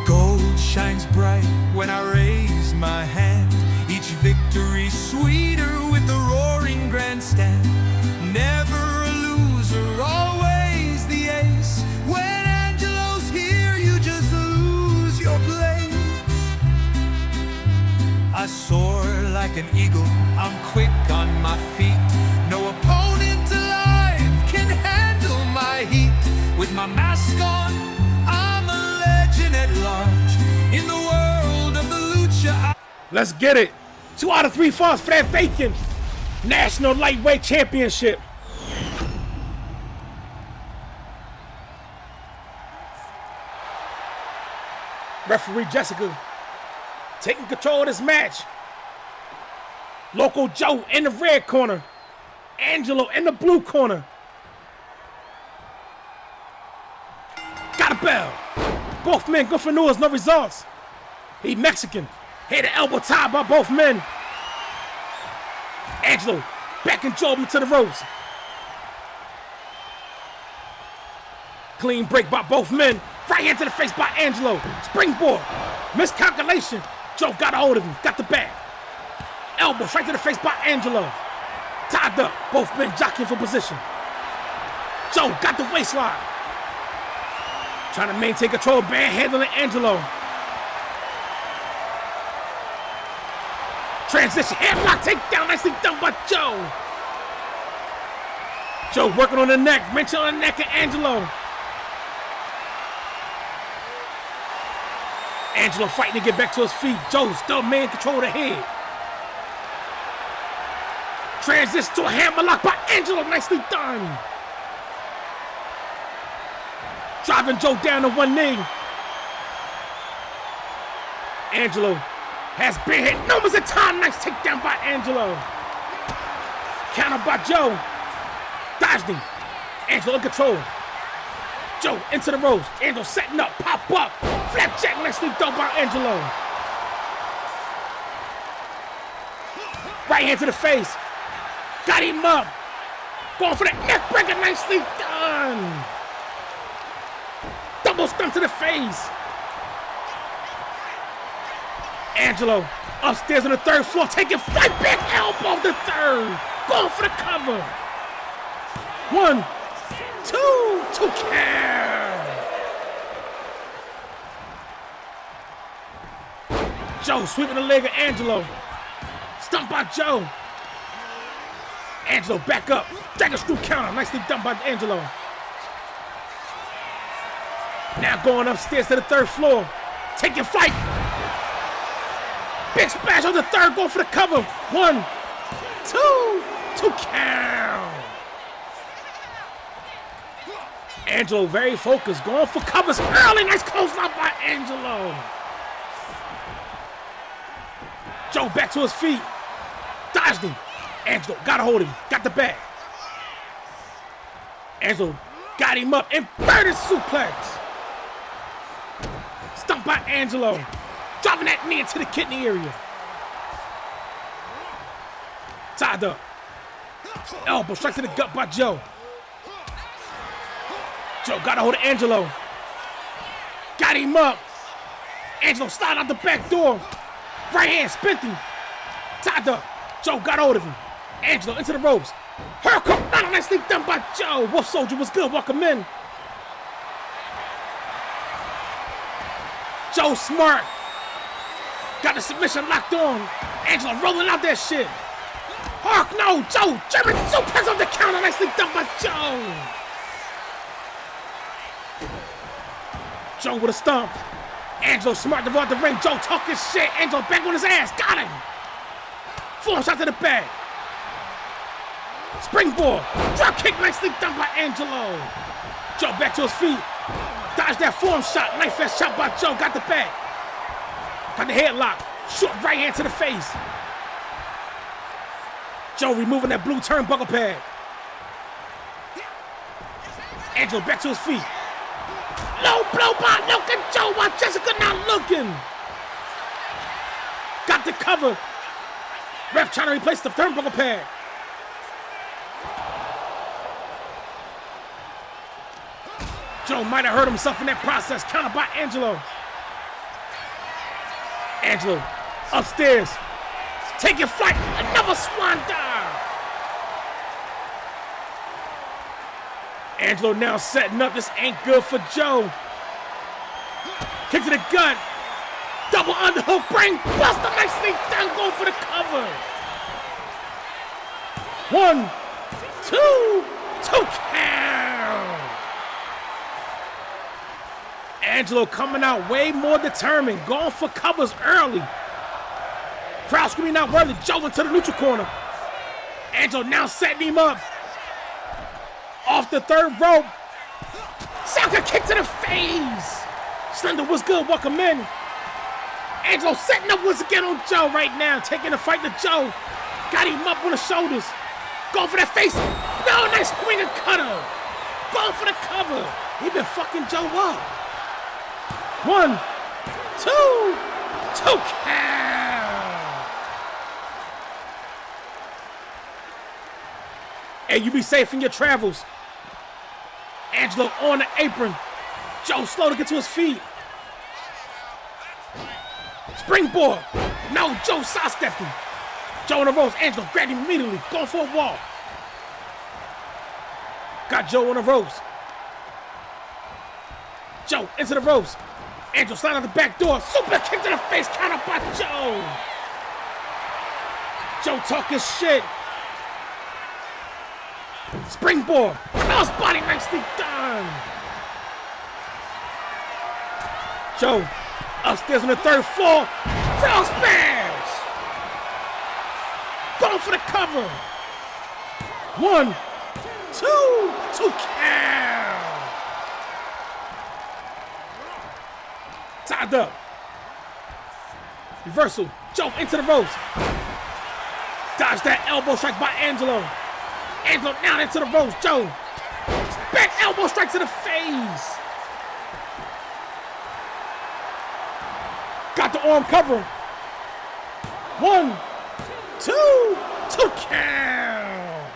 Gold shines bright when I raise my hand. Each victory sweeter with the roaring grandstand. Never a loser, always the ace. When Angelo's here, you just lose your place. I soar like an eagle, I'm quick on my feet. No opponent alive can handle Let's get it. 2 out of 3 falls for that vacant National Lightweight Championship. Referee Jessica taking control of this match. Local Joe in the red corner. Angelo in the blue corner. Got a bell. Both men go for news, no results. He Mexican. Hit the elbow tie by both men. Angelo backing Joe into the ropes. Clean break by both men. Right hand to the face by Angelo. Springboard. Miscalculation. Joe got a hold of him. Got the back. Elbow straight to the face by Angelo. Tied up. Both men jockeying for position. Joe got the waistline. Trying to maintain control. Bad handling Angelo. Transition. Headlock takedown. Nicely done by Joe. Joe working on the neck. Wrenching on the neck of Angelo. Angelo fighting to get back to his feet. Joe still man control of the head. Transition to a hammerlock by Angelo. Nicely done. Driving Joe down to one knee. Angelo has been hit numerous of times. Nice takedown by Angelo. Counter by Joe. Dodged him. Angelo in control. Joe into the ropes. Angelo setting up. Pop up. Flapjack nicely done by Angelo. Right hand to the face. Got him up. Going for the neck breaker. Nicely done. Double stomp to the face. Angelo upstairs on the 3rd floor. Taking flight back elbow the 3rd. Going for the cover. 1, 2, 2 count. Joe sweeping the leg of Angelo. Stomp by Joe. Angelo back up. Dragon screw counter. Nicely done by Angelo. Now going upstairs to the 3rd floor. Taking flight. Big splash on the 3rd. Going for the cover. 1, 2, 2 count. Angelo very focused. Going for covers early. Nice clothesline by Angelo. Joe back to his feet. Dodged him. Angelo got a hold of him. Got the back. Angelo got him up. Inverted suplex. Stomp by Angelo. Dropping that knee into the kidney area. Tied up. Elbow straight to the gut by Joe. Joe got a hold of Angelo. Got him up. Angelo sliding out the back door. Right hand spent him. Tied up. Joe got hold of him. Angelo into the ropes. Hurricane not nicely done by Joe. Wolf Soldier was good. Welcome in. Joe smart. Got the submission locked on. Angelo rolling out that shit. Hark no. Joe German suplex on the counter. Nicely done by Joe. Joe with a stomp. Angelo smart to run the ring. Joe talking shit. Angelo back on his ass. Got him. Forearm shot to the back. Springboard. Drop kick nicely done by Angelo. Joe back to his feet. Dodged that forearm shot. Knife fast shot by Joe. Got the back. Got the headlock. Short right hand to the face. Joe removing that blue turnbuckle pad. Angelo back to his feet. Low blow by look at Joe while Jessica not looking. Got the cover. Ref trying to replace the turnbuckle pad. Joe might have hurt himself in that process. Counter by Angelo. Angelo upstairs. Taking flight. Another swan dive. Angelo now setting up. This ain't good for Joe. Kick to the gut. Double underhook. Brain buster. Nicely done. Going for the cover. 1, 2, 2 count. Angelo coming out way more determined. Going for covers early. Crowd screaming not worthy. Joe into the neutral corner. Angelo now setting him up. Off the third rope. Soccer kick to the face. Slender was good. Welcome in. Angelo setting up once again on Joe right now. Taking the fight to Joe. Got him up on the shoulders. Going for that face. No, nice swing and cutter. Going for the cover. He been fucking Joe up. 1, 2 count. Hey, you be safe in your travels. Angelo on the apron. Joe slow to get to his feet. Springboard. No, Joe sidestepped him. Joe on the ropes. Angelo grabbed him immediately. Going for a wall. Got Joe on the ropes. Joe into the ropes. Angelo slide out the back door. Super kick to the face. Counter by Joe. Joe talking shit. Springboard. Cross body nicely done. Joe upstairs on the third floor. Frog smash. Going for the cover. 1, 2 count. Tied up. Reversal. Joe into the ropes. Dodge that elbow strike by Angelo. Angelo now into the ropes. Joe. Back elbow strike to the face. Got the arm cover. 1, 2 count.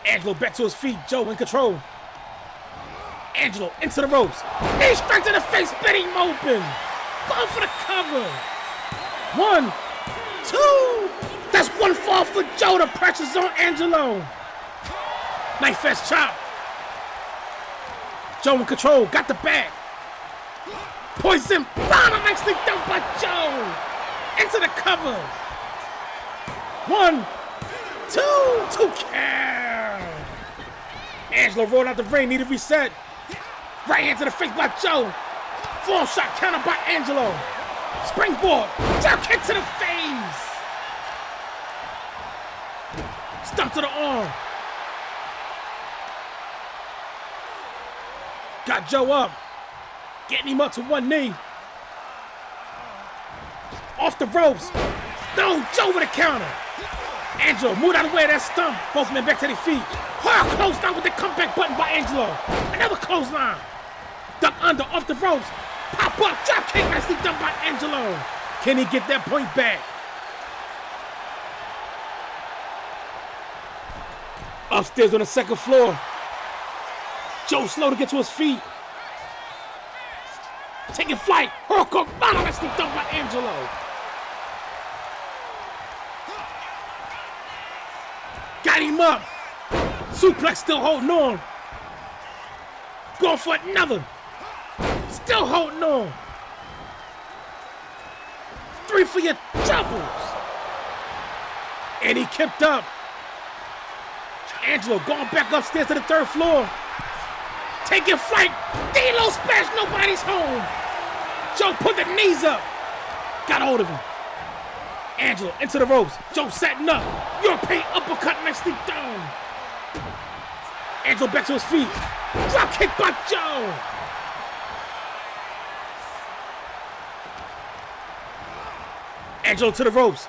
Angelo back to his feet. Joe in control. Angelo into the ropes. Knee straight to the face. Split him open. Going for the cover. 1, 2. That's one fall for Joe. The pressure's on Angelo. Knife fast chop. Joe in control. Got the back. Poison. Bomber nicely done by Joe. Into the cover. 1, 2 count. Angelo rolled out the ring. Need to reset. Right hand to the face by Joe. Full shot counter by Angelo. Springboard. Jab kick to the face. Stomp to the arm. Got Joe up. Getting him up to one knee. Off the ropes. No, Joe with a counter. Angelo moved out of the way of that stump. Both men back to their feet. Hard clothesline with the comeback button by Angelo. Another clothesline. Duck under off the ropes. Pop up. Drop kick nicely done by Angelo. Can he get that point back? Upstairs on the second floor. Joe slow to get to his feet. Taking flight. Hurricane Rana nicely done by Angelo. Got him up. Suplex still holding on. Going for another. Still holding on. 3 for your troubles. And he kept up. Angelo going back upstairs to the third floor. Taking flight. D-Lo splash. Nobody's home. Joe put the knees up. Got hold of him. Angelo into the ropes. Joe setting up. European uppercut nicely done. Angelo back to his feet. Drop kick by Joe. Angelo to the ropes.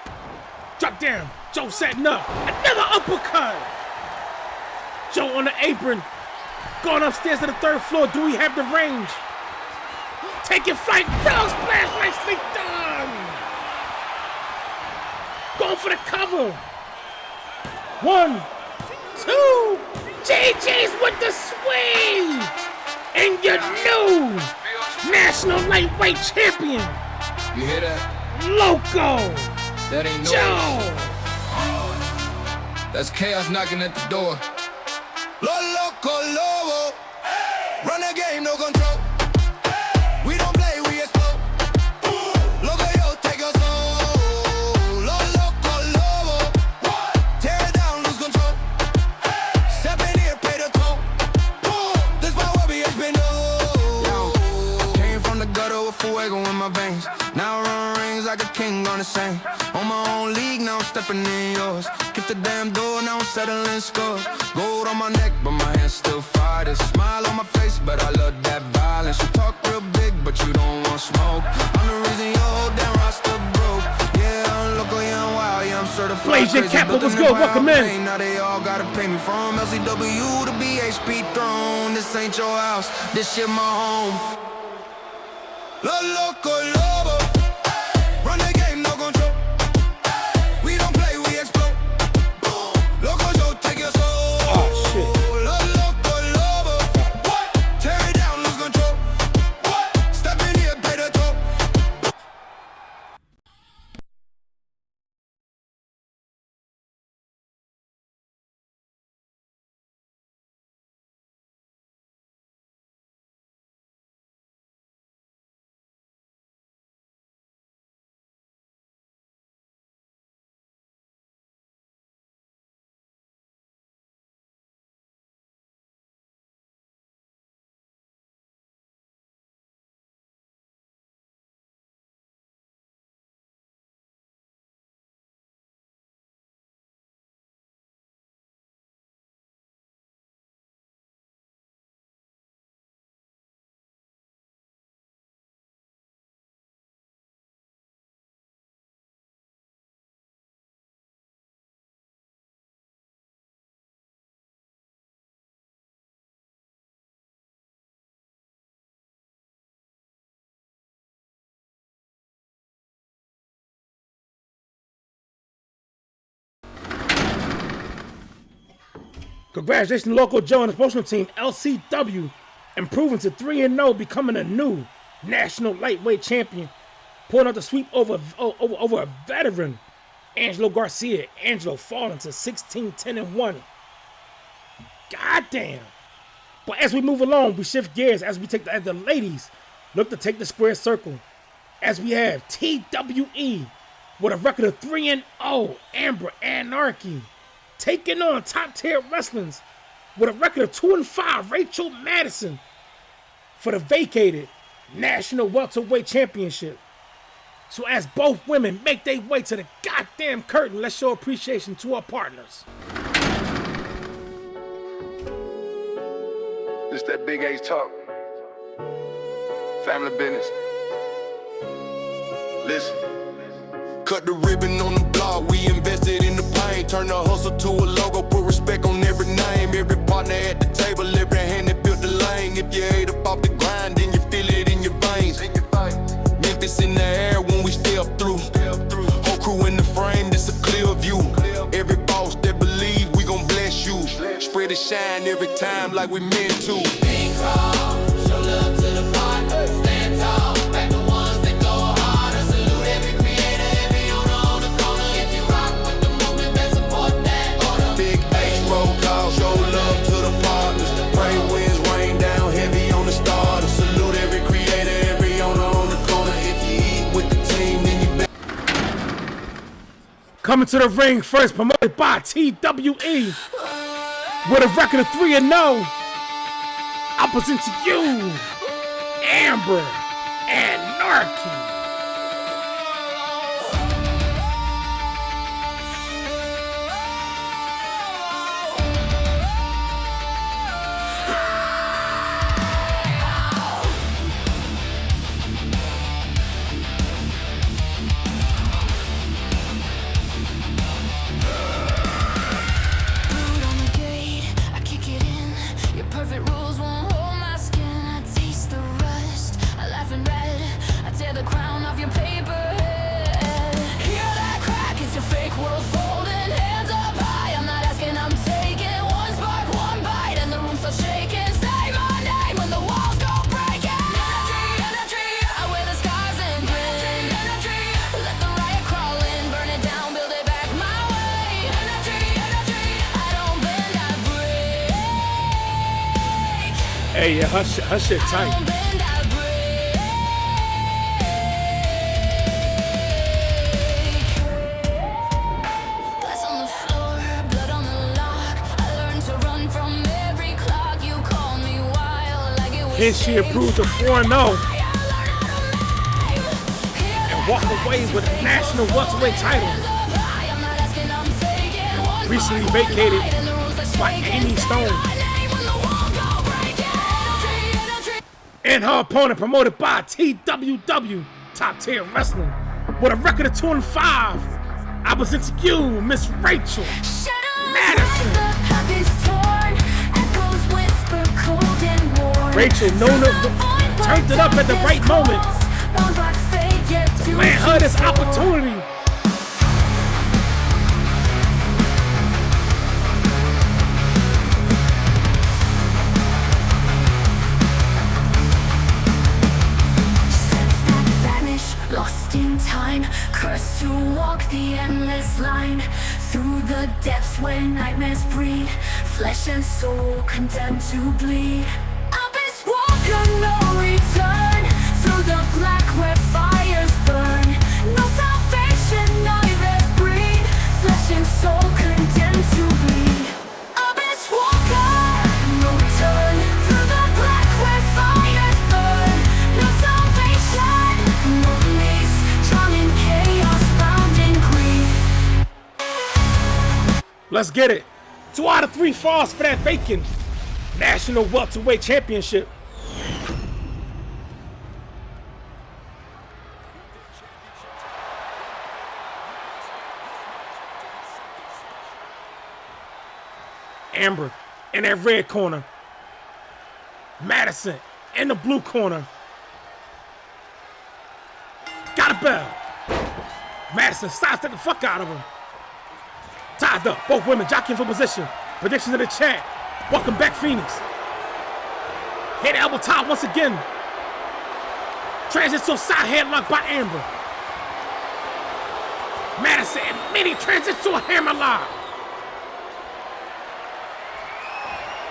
Drop down. Joe setting up. Another uppercut. Joe on the apron. Going upstairs to the third floor. Do we have the range? Taking flight. Frog splash. Nicely done. Going for the cover. 1, 2. GG's with the swing. And your new national lightweight champion. You hear that? Loco. That ain't no Joe. That's chaos knocking at the door. Loco Lobo. Run the game, no control. We don't play, we explode. Loco yo, take us home. Loco Lobo. Tear it down, lose control. Step in here, pay the toll. This my hobby has been known. one the same. On my own league, now I'm stepping in yours. Keep the damn door, now I'm settling scores. Gold on my neck, but my hands still fire. There's a smile on my face, but I love that violence. You talk real big, but you don't want smoke. I'm the reason your whole damn roster broke. Yeah, I'm local, yeah, I'm wild, yeah, I'm certified. Flasian Kappa, what's good? Welcome in. Now they all gotta pay me from LCW to BHP throne. This ain't your house, this shit my home. Lo loco lobo, run the game, no control. We don't play, we explode. Loco Joe, take your soul. Oh shit. Lo loco lobo, tear it down, lose control. Step in here, pay the toll. Congratulations, Local Joe and his promotional team, LCW, improving to 3-0, becoming a new national lightweight champion, pulling out the sweep over a veteran, Angelo Garcia. Angelo falling to 16-10-1. Goddamn. But as we move along, we shift gears as the ladies look to take the square circle. As we have TWE with a record of 3-0, Amber Anarchy, taking on top tier wrestlers with a record of 2-5, Rachel Madison, for the vacated National Welterweight Championship. So as both women make their way to the goddamn curtain, let's show appreciation to our partners. This that big H talk. Family business. Listen. Cut the ribbon on the block, we invested in the paint. Turn the hustle to a logo, put respect on every name. Every partner at the table, every hand that built the lane. If you ate up off the grind, then you feel it in your veins. Memphis in the air when we step through. Whole crew in the frame, this a clear view. Every boss that believe we gon' bless you. Spread the shine every time like we meant to. Big crowd, show love to the partners. Stand tall, back the ones that go harder. Salute every creator, every owner on the corner. If you rock with the movement, then support that order. Big H roll call, show love to the partners. Pray winds rain down heavy on the starters. Salute every creator, every owner on the corner. If you eat with the team, then you bet. Coming to the ring first, promoted by TWE with a record of 3-0. I present to you Amber Anarchy. Hey, yeah, her shit tight. Can she improve to 4-0? And walk away with a national welterweight title. Recently vacated by Amy Stone. And her opponent, promoted by TWW, Top Tier Wrestling, with a record of 2-5. I present to you, Miss Rachel Madison. Rachel turned it up at the right moment to land her this opportunity. Lost in time, cursed to walk the endless line through the depths where nightmares breed, flesh and soul condemned to bleed. Abyss walker, no return, through the black where fires burn. No salvation, nightmares breed, flesh and soul condemned to bleed. Abyss walker, no return, through the black where fires burn. No salvation, no release, drowned in chaos, bound in grief. Let's get it. 2 out of 3 falls for that vacant National Welterweight Championship. Amber in that red corner. Madison in the blue corner. Got a bell. Madison sidestepped the fuck out of him. Tied up. Both women jockeying for position. Predictions in the chat. Welcome back, Phoenix. Head elbow tie once again. Transition to a side headlock by Amber. Madison immediately transition to a hammerlock.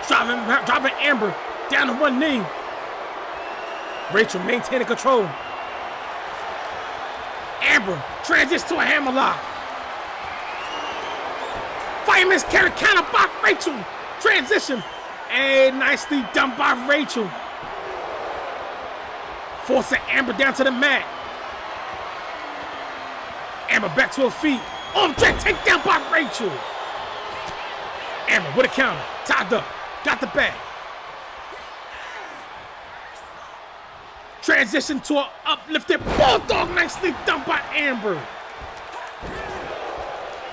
Driving Amber down to one knee. Rachel maintaining control. Amber transitions to a hammerlock. Fireman's carry counter by Rachel. Transition. And nicely done by Rachel. Forcing Amber down to the mat. Amber back to her feet. Arm drag takedown by Rachel. Amber with a counter. Tied up. Got the bag. Transition to an uplifted bulldog. Nicely done by Amber.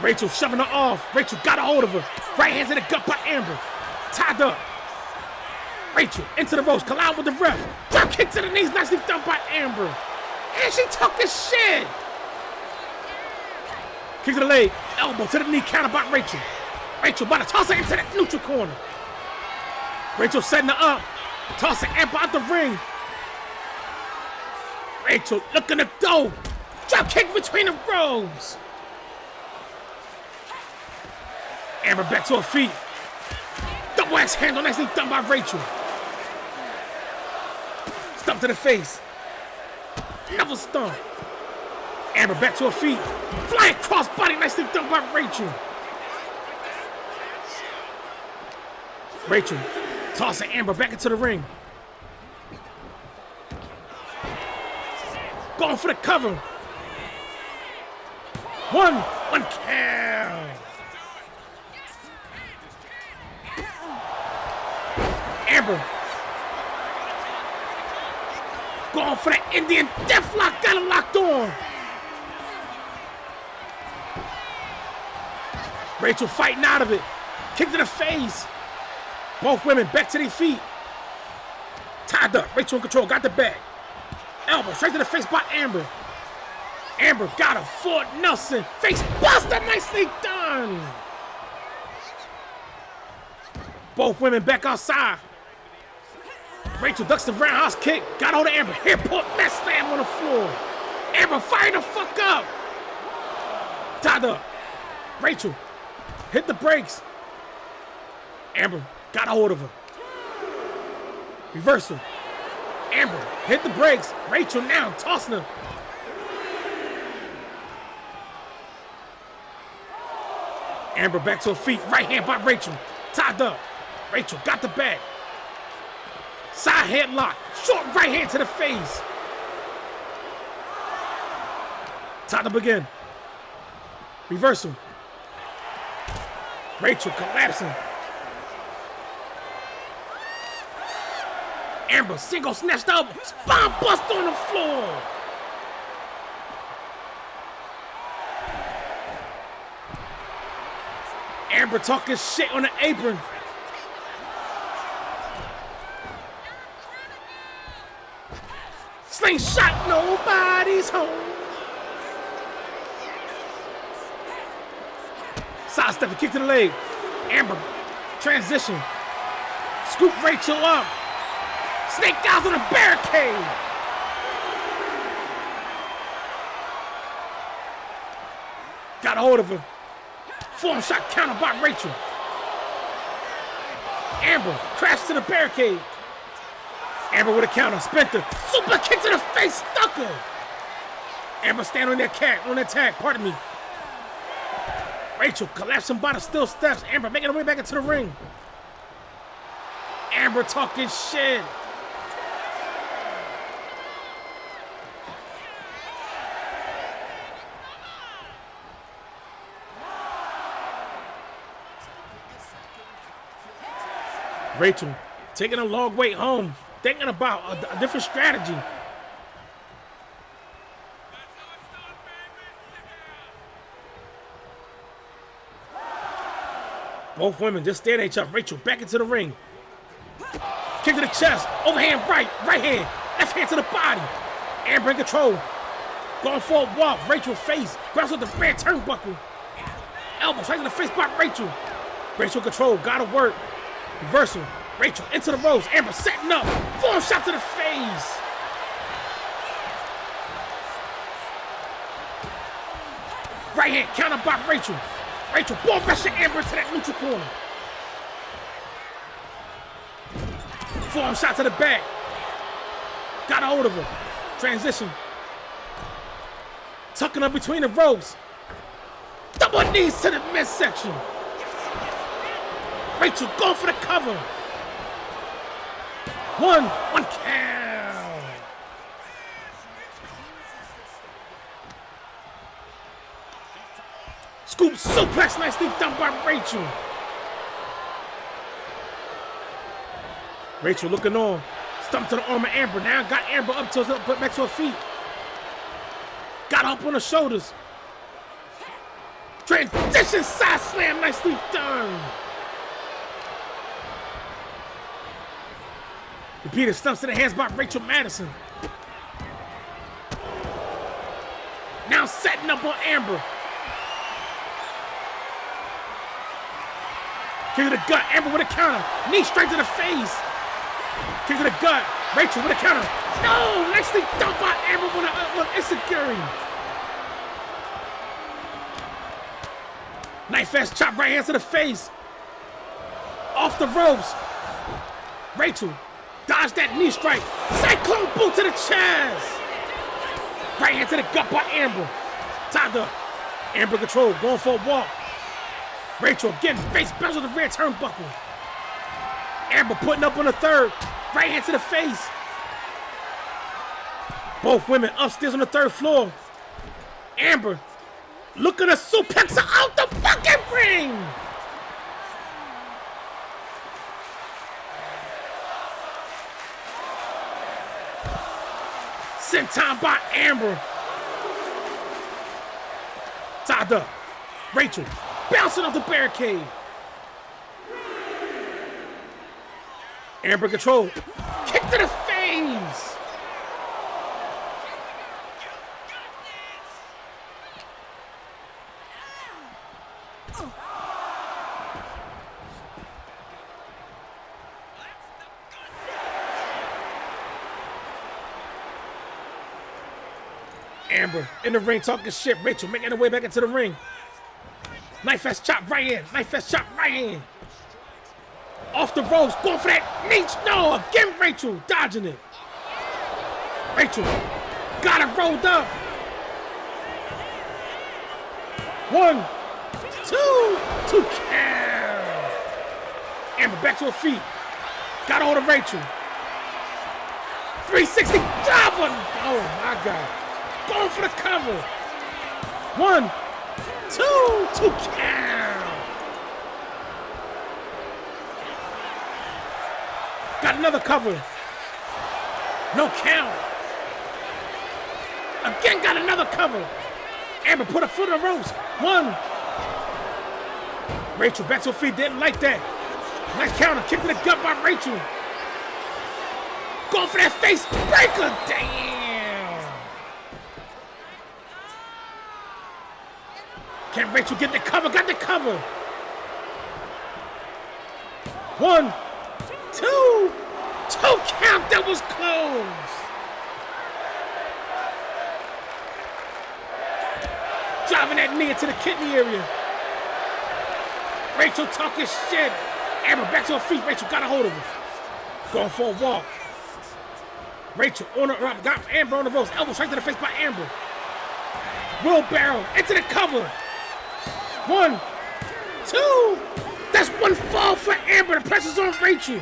Rachel shoving her off. Rachel got a hold of her. Right hand to the gut by Amber. Tied up. Rachel into the ropes. Collide with the ref. Drop kick to the knees. Nicely done by Amber. And she took the shit. Kick to the leg. Elbow to the knee. Counter by Rachel. Rachel about to toss her into that neutral corner. Rachel setting her up. Tossing Amber out the ring. Rachel looking to go. Drop kick between the ropes. Amber back to her feet. Double axe handle nicely done by Rachel. Stomp to the face. Another stomp. Amber back to her feet. Flying crossbody nicely done by Rachel. Rachel tossing Amber back into the ring. Going for the cover. One count. Amber going for the Indian Deathlock. Got it locked on. Rachel fighting out of it. Kick to the face. Both women back to their feet. Tied up. Rachel in control. Got the bag. Elbow straight to the face by Amber. Amber got a Fort Nelson face buster. Nicely done. Both women back outside. Rachel ducks the roundhouse kick. Got hold of Amber. Here, put mess slam on the floor. Amber fired the fuck up. Tied up. Rachel hit the brakes. Amber got a hold of her. Reversal. Amber hit the brakes. Rachel now tossing her. Amber back to her feet. Right hand by Rachel. Tied up. Rachel got the bag. Side headlock. Short right hand to the face. Time to begin. Reversal. Rachel collapsing. Amber single snatched up. Spine bust on the floor. Amber talking shit on the apron. Slingshot, nobody's home. Sidestep and kick to the leg. Amber, transition. Scoop Rachel up. Snake eyes on the barricade. Got a hold of her. Form shot counter by Rachel. Amber crashed to the barricade. Amber with a counter, Splinter, super kick to the face, stuck her. Amber stand on that tag, pardon me. Rachel collapsing by the steel steps. Amber making her way back into the ring. Amber talking shit. Rachel taking a long way home, thinking about a different strategy. Both women just staring at each other. Rachel back into the ring. Kick to the chest, overhand right hand, left hand to the body. Amber in control. Going for a walk, Rachel face, grabs with the red turnbuckle. Elbow straight to the face by Rachel. Rachel control, gotta work. Reversal, Rachel into the ropes. Amber setting up, form shot to the face. Right hand counter by Rachel. Rachel ball rushing Amber to that neutral corner. Form shot to the back. Got a hold of her. Transition. Tucking up between the ropes. Double knees to the midsection. Rachel going for the cover. One count. Scoop suplex, nicely done by Rachel. Rachel looking on. Stump to the arm of Amber. Now got Amber up back to her feet. Got up on her shoulders. Transition side slam, nicely done. Repeated stumps to the hands by Rachel Madison. Now setting up on Amber. Kick to the gut, Amber with a counter. Knee straight to the face. Kick to the gut, Rachel with a counter. No, nicely done by Amber with an insecurity. Knife fast chop, right hands to the face. Off the ropes. Rachel, dodge that knee strike. Cyclone boot to the chest. Right hand to the gut by Amber. Tied up. Amber control, going for a walk. Rachel again, face bounce with the rear turnbuckle. Amber putting up on the third. Right hand to the face. Both women upstairs on the third floor. Amber looking to suplex her out the fucking ring. Senton by Amber. Tied up. Rachel bouncing off the barricade. Amber control. Kick to the face. Amber in the ring talking shit. Rachel making her way back into the ring. Knife fast chop right in. Knife fast chop right in. Off the ropes, going for that niche. No, again Rachel dodging it. Rachel got it rolled up. 1, 2 count. Amber back to her feet. Got a hold of Rachel. 360 driver. Oh my God. Going for the cover. 1, 2, 2 count. Got another cover. No count. Again, got another cover. Amber put her foot on the ropes. 1. Rachel back to her feet, didn't like that. Nice counter, kick to the gut by Rachel. Going for that face breaker, damn. Can Rachel get the cover? Got the cover. 1, 2, 2 count, that was close. Driving that knee into the kidney area. Rachel talking shit. Amber back to her feet. Rachel got a hold of her. Going for a walk. Rachel on her up. Got Amber on the ropes. Elbow straight to the face by Amber. Wheelbarrow into the cover. 1, 2. That's 1 fall for Amber. The pressure's on Rachel.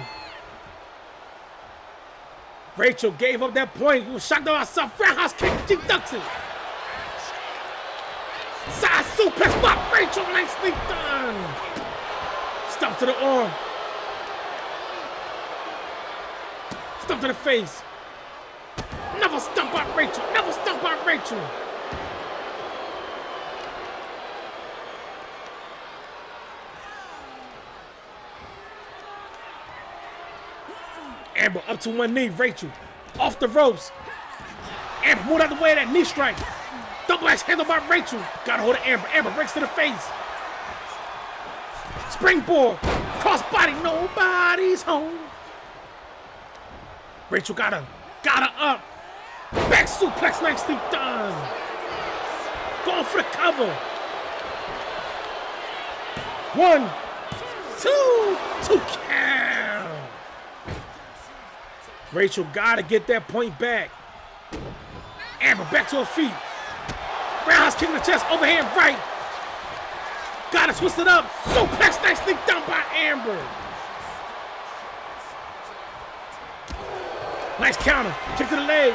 Rachel gave up that point. She was shocked about herself. Roundhouse kick. She ducks it. Side suplex by Rachel. Nicely done. Stomp to the arm. Stomp to the face. Never stomp by Rachel. Never stomp by Rachel. Amber up to one knee. Rachel off the ropes. Amber moved out the way of that knee strike. Double axe handle by Rachel. Got a hold of Amber. Amber breaks to the face. Springboard. Crossbody. Nobody's home. Rachel got her up. Back suplex. Nicely done. Going for the cover. 1, 2, 2 count. Rachel gotta get that point back. Amber back to her feet. Roundhouse kick in the chest, overhand right. Got it twisted up. Suplex nicely done by Amber. Nice counter. Kick to the leg.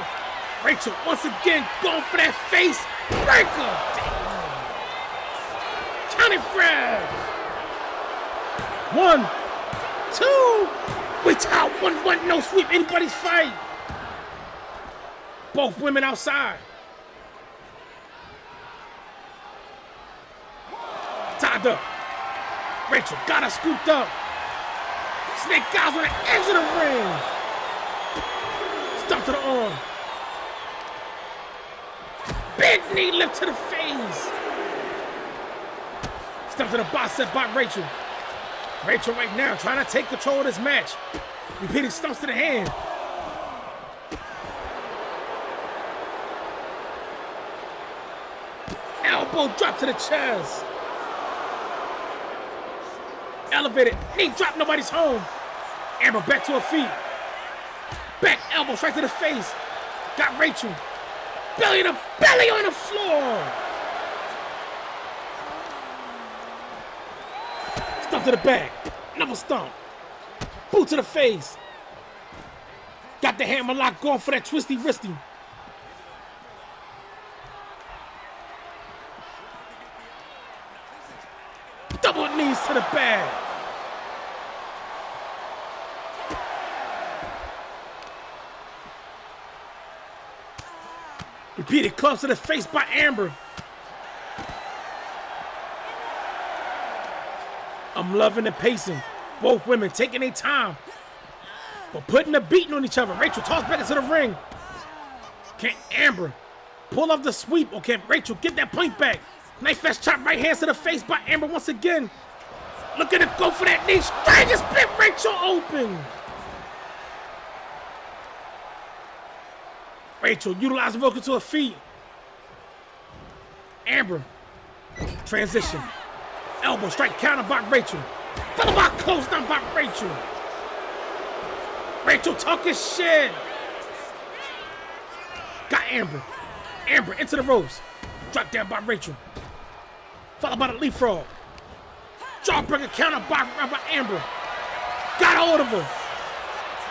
Rachel once again going for that face breaker. Damn. Counting grab. 1, 2. We tied 1-1. No sweep. Anybody's fight. Both women outside. Tied up. Rachel got her scooped up. Snake guys on the edge of the ring. Stomp to the arm. Big knee lift to the face. Stomp to the bicep by Rachel. Rachel right now trying to take control of this match. Repeating stumps to the hand. Elbow drop to the chest. Elevated, knee drop, nobody's home. Amber back to her feet. Back elbow straight to the face. Got Rachel. Belly on the floor. Stomp to the back. Another stomp. Boot to the face. Got the hammer lock going for that twisty wristy. Double knees to the back. Repeated clubs to the face by Amber. I'm loving the pacing. Both women taking their time, but putting a beating on each other. Rachel tossed back into the ring. Can Amber pull off the sweep, or can Rachel get that point back? Knife fast chop, right hands to the face by Amber once again. Look at it go for that knee. Straight and split Rachel open. Rachel utilizing Wilkins to her feet. Amber. Transition. Elbow strike counter by Rachel. Followed by close down by Rachel. Rachel talking shit. Got Amber. Amber into the ropes. Dropped down by Rachel. Followed by the leapfrog. Jawbreaker counter by Amber. Got hold of her.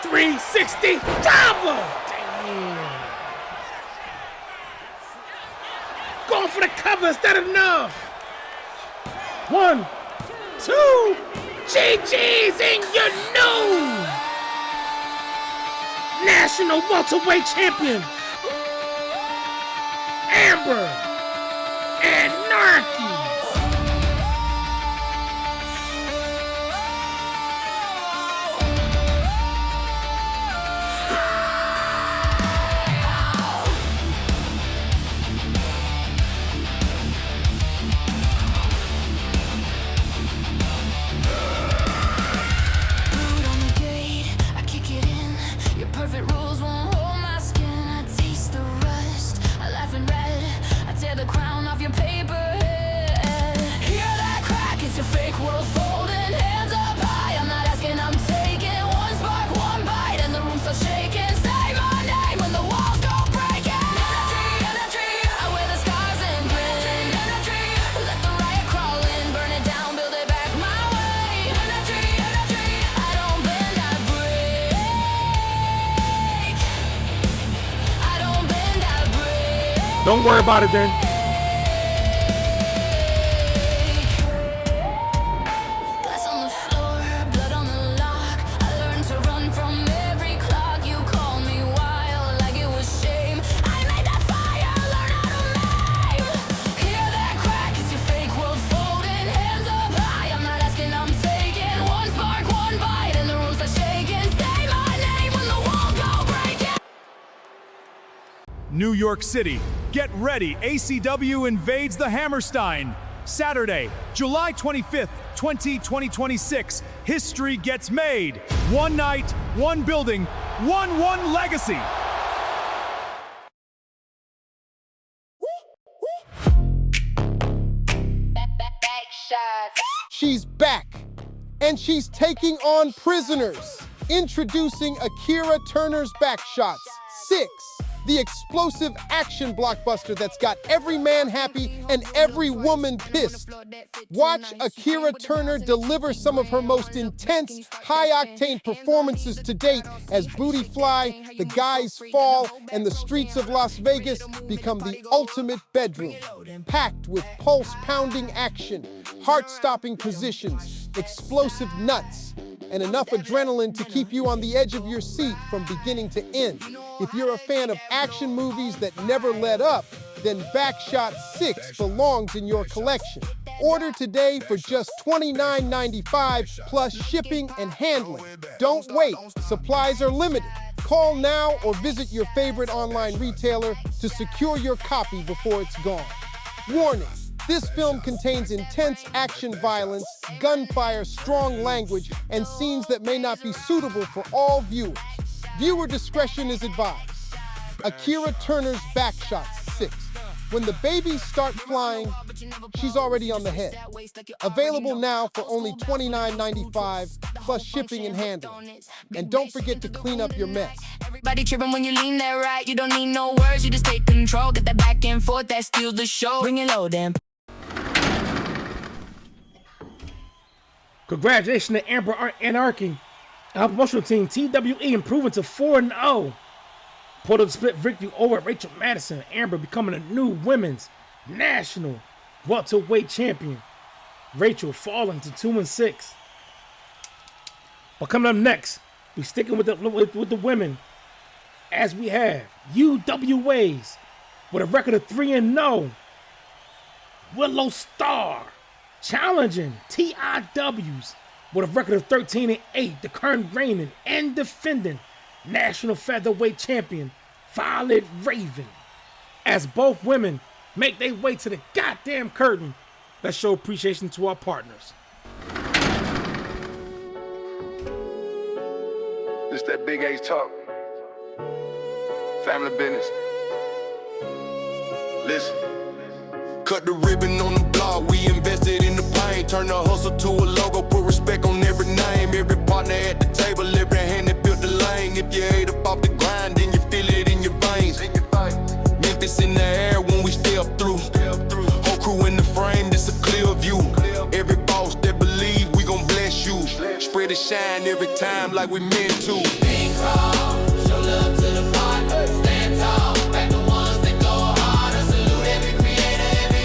360 driver. Damn. Going for for the cover. Is that enough? 1, 2. GG's in your new national welterweight champion, Amber and Narky. Perfect rules won't hold my skin. I taste the rust. I laugh in red. I tear the crown off your paper head. Hear that crack? It's your fake world folding. Hands up high. I'm not asking, I'm taking. One spark, one bite, and the room starts shaking. Say my name when the walls go breaking. Energy, I wear the scars and grin. Energy, let the riot crawl in, burn it down, build it back my way. Energy, I don't bend, I break. Don't worry about it then. Glass on the floor, blood on the lock. I learned to run from every clock. You called me wild like it was shame. I made that fire, learn how to maim. Hear that crack? It's your fake world folding. Hands up high, I'm not asking, I'm taking. One spark, one bite, and the rooms are shaking. Say my name when the walls go breaking. New York City. Get ready, ACW invades the Hammerstein. Saturday, July 25th, 2026. History gets made. One night, one building, one legacy. She's back, and she's taking on prisoners. Introducing Akira Turner's Backshots 6. The explosive action blockbuster that's got every man happy and every woman pissed. Watch Akira Turner deliver some of her most intense, high-octane performances to date as Booty Fly, The Guys Fall, and the streets of Las Vegas become the ultimate bedroom. Packed with pulse-pounding action, heart-stopping positions, explosive nuts, and enough adrenaline to keep you on the edge of your seat from beginning to end. If you're a fan of action movies that never let up, then Backshot 6 belongs in your collection. Order today for just $29.95 plus shipping and handling. Don't wait, supplies are limited. Call now or visit your favorite online retailer to secure your copy before it's gone. Warning. This film contains intense action violence, gunfire, strong language, and scenes that may not be suitable for all viewers. Viewer discretion is advised. Akira Turner's Backshots 6. When the babies start flying, she's already on the head. Available now for only $29.95 plus shipping and handling. And don't forget to clean up your mess. Everybody tripping when you lean there right. You don't need no words, you just take control. Get that back and forth, that steals the show. Bring it low, damn. Congratulations to Amber and Arkin. Our promotional team, TWE, improving to 4-0. Pulled up the split victory over Rachel Madison. Amber becoming a new women's national welterweight champion. Rachel falling to 2-6. But coming up next, we sticking with the women, as we have UWAs with a record of 3-0. Willow Star challenging TIWs with a record of 13-8. The current reigning and defending national featherweight champion Violet Raven. As both women make their way to the goddamn curtain, let's show appreciation to our partners. This that big H talk. Family business. Listen. Cut the ribbon on the block, we invested in the pain. Turn the hustle to a logo, put respect on every name. Every partner at the table, every hand that built the lane. If you ate up off the grind, then you feel it in your veins. Memphis in the air when we step through. Whole crew in the frame, this a clear view. Every boss that believe we gon' bless you. Spread the shine every time like we meant to. Big crowd, show love to the partners. Stand tall, back the ones that go harder. Salute every creator, every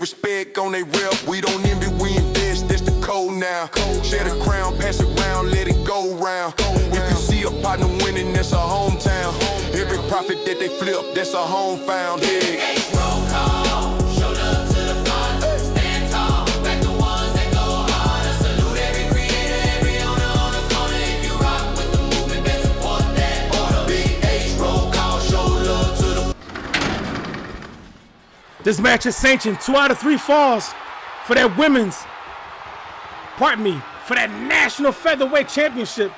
respect on they rep. We don't envy, we invest, that's the code now. Share the crown, pass it round, let it go round. If you see a partner winning, that's a hometown. Every profit that they flip, that's a home found. Yeah. Roll call, show love to the partners, stand tall, back the ones that go harder. Salute every creator, every owner on the corner. If you rock with the movement, then support that order. Big H, roll call, show love to the. This match is sanctioned 2 out of 3 falls for that women's, pardon me, for that National Featherweight Championship.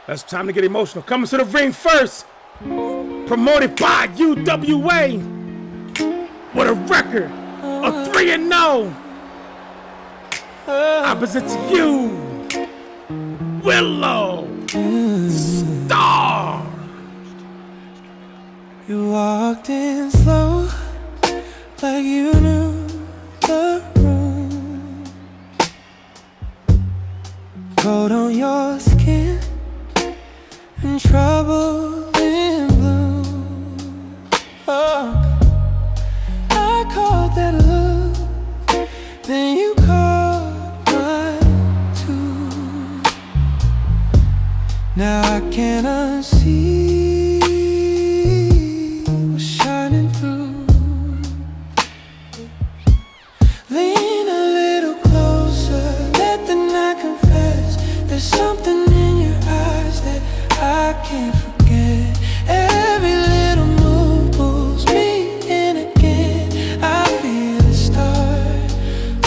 That's time to get emotional. Coming to the ring first, promoted by UWA with a record of 3-0. I present to you Willow Star. You walked in slow, like you knew the room. Cold on your skin and trouble in bloom. Oh, I caught that look, then you caught mine too. Now I can unsee what's shining through. Lean a little closer, let the night confess. There's something in your eyes that I can't forget. Every little move pulls me in again. I feel it start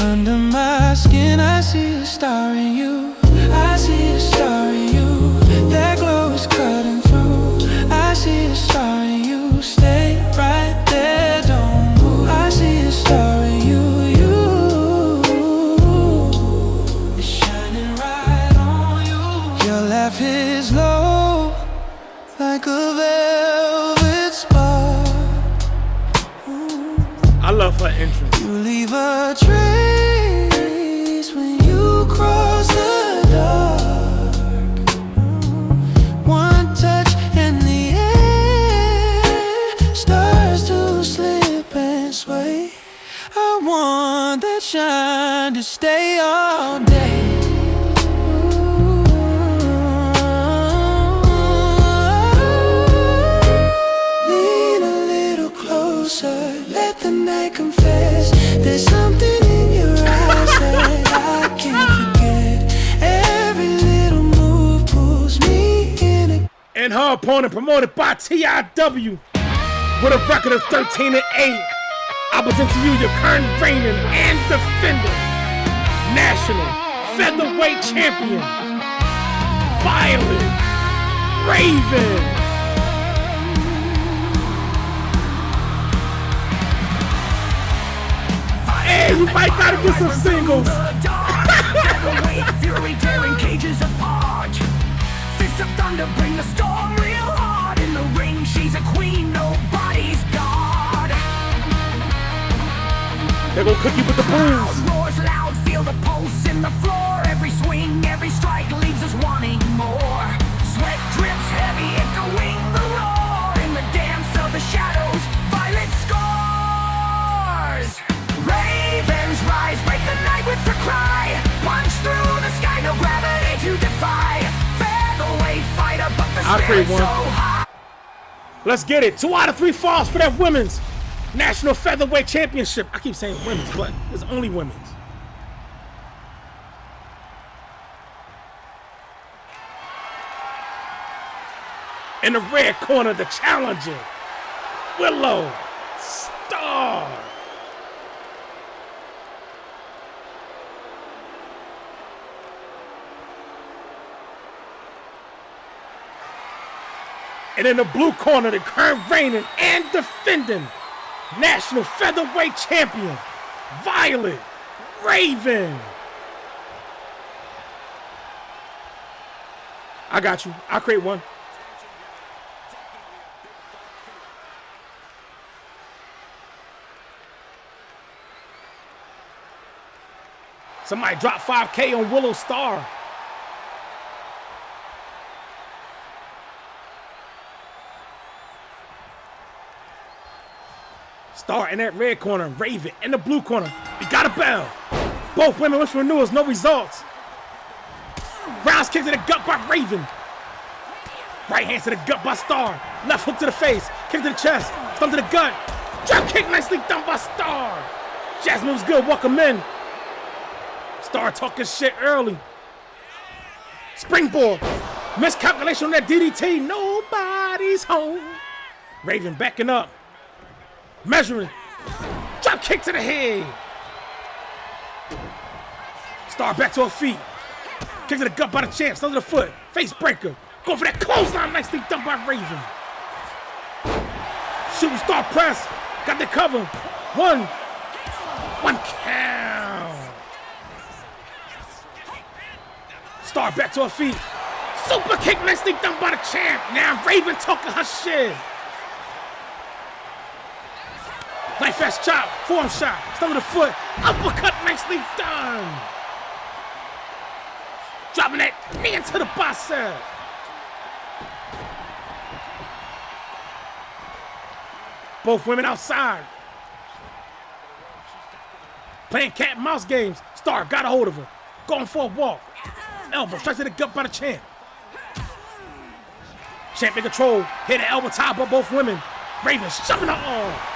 under my skin. I see a star in you. I see a star in you. That glow is cutting through. I see a star in you. Stay right there, don't move. I see a star in you. It's shining right on you. Your laugh is low, like a velvet spark. I love her entrance. You leave a trace when you cross the dark. One touch and the air starts to slip and sway. I want that shine to stay all day. Let the night confess. There's something in your eyes that I can't forget. Every little move pulls me in. And her opponent, promoted by TIW with a record of 13-8. I present to you your current reigning and defending National Featherweight Champion, Violet Raven. Hey, you might gotta get some singles. Featherweight fury tearing cages apart. Fists of thunder bring the storm real hard. In the ring, she's a queen, nobody's god. They're gonna cook you with the Crowd blues. roars loud, feel the pulse in the floor. Every swing, every strike leaves us wanting more. Sweat drips heavy, echoing the roar. In the dance of the shadows, Violet scores. Ravens rise, break the night with her cry. Punch through the sky, no gravity to defy. Featherweight fighter, but the spirit so high. Let's get it. 2 out of 3 falls for that women's National Featherweight Championship. I keep saying women's, but it's only women's. In the red corner, the challenger, Willow Star. And in the blue corner, the current reigning and defending National Featherweight Champion, Violet Raven. I got you. I'll create one. Somebody drop 5K on Willow Star. Star in that red corner, Raven in the blue corner. We got a bell. Both women went for renewals, no results. Rouse kick to the gut by Raven. Right hand to the gut by Star. Left hook to the face. Kick to the chest. Thumb to the gut. Drop kick nicely done by Star. Jasmine was good. Welcome in. Star talking shit early. Springboard. Miscalculation on that DDT. Nobody's home. Raven backing up. Measuring. Drop kick to the head. Star back to her feet. Kick to the gut by the champ. Thumb to the foot. Face breaker. Go for that clothesline, nicely done by Raven. Shooting star press. Got the cover. One count. Star back to her feet. Super kick, nicely done by the champ. Now Raven talking her shit. Knife fast chop, forearm shot, stomach to foot, uppercut, nicely done. Dropping that knee into the bicep. Both women outside. Playing cat and mouse games. Star got a hold of her. Going for a walk. Elbow straight to the gut by the champ. Champ in control. Hit an elbow tie by both women. Raven shoving her off.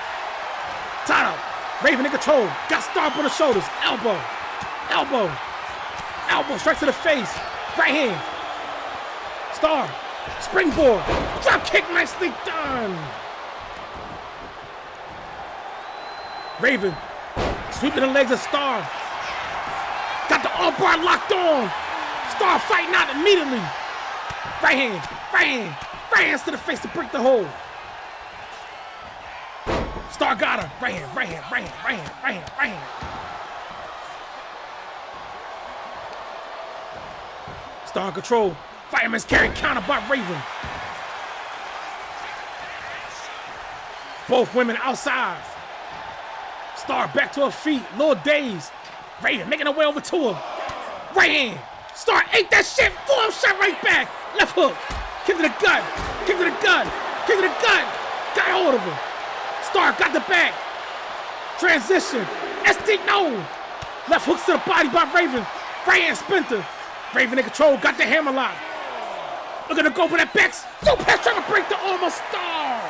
Tied up. Raven in control. Got Star up on the shoulders. Elbow. Elbow. Elbow straight to the face. Right hand. Star. Springboard. Drop kick nicely done. Raven sweeping the legs of Star. Got the armbar locked on. Star fighting out immediately. Right hand, right hand, right hands to the face to break the hold. Star got her. Right hand, right hand, right hand, right hand, right hand, right hand. Star in control. Fireman's carry counter by Raven. Both women outside. Star back to her feet, little dazed. Raven making her way over to her. Right hand. Star ate that shit. Forearm shot right back. Left hook. Kick to the gut. Kick to the gut. Kick to the gut. Got hold of her. Star got the back. Transition. SD no. Left hooks to the body by Raven. Right hand splinter. Raven in control. Got the hammer lock. Looking to go for that back. Super trying to break the arm of Star.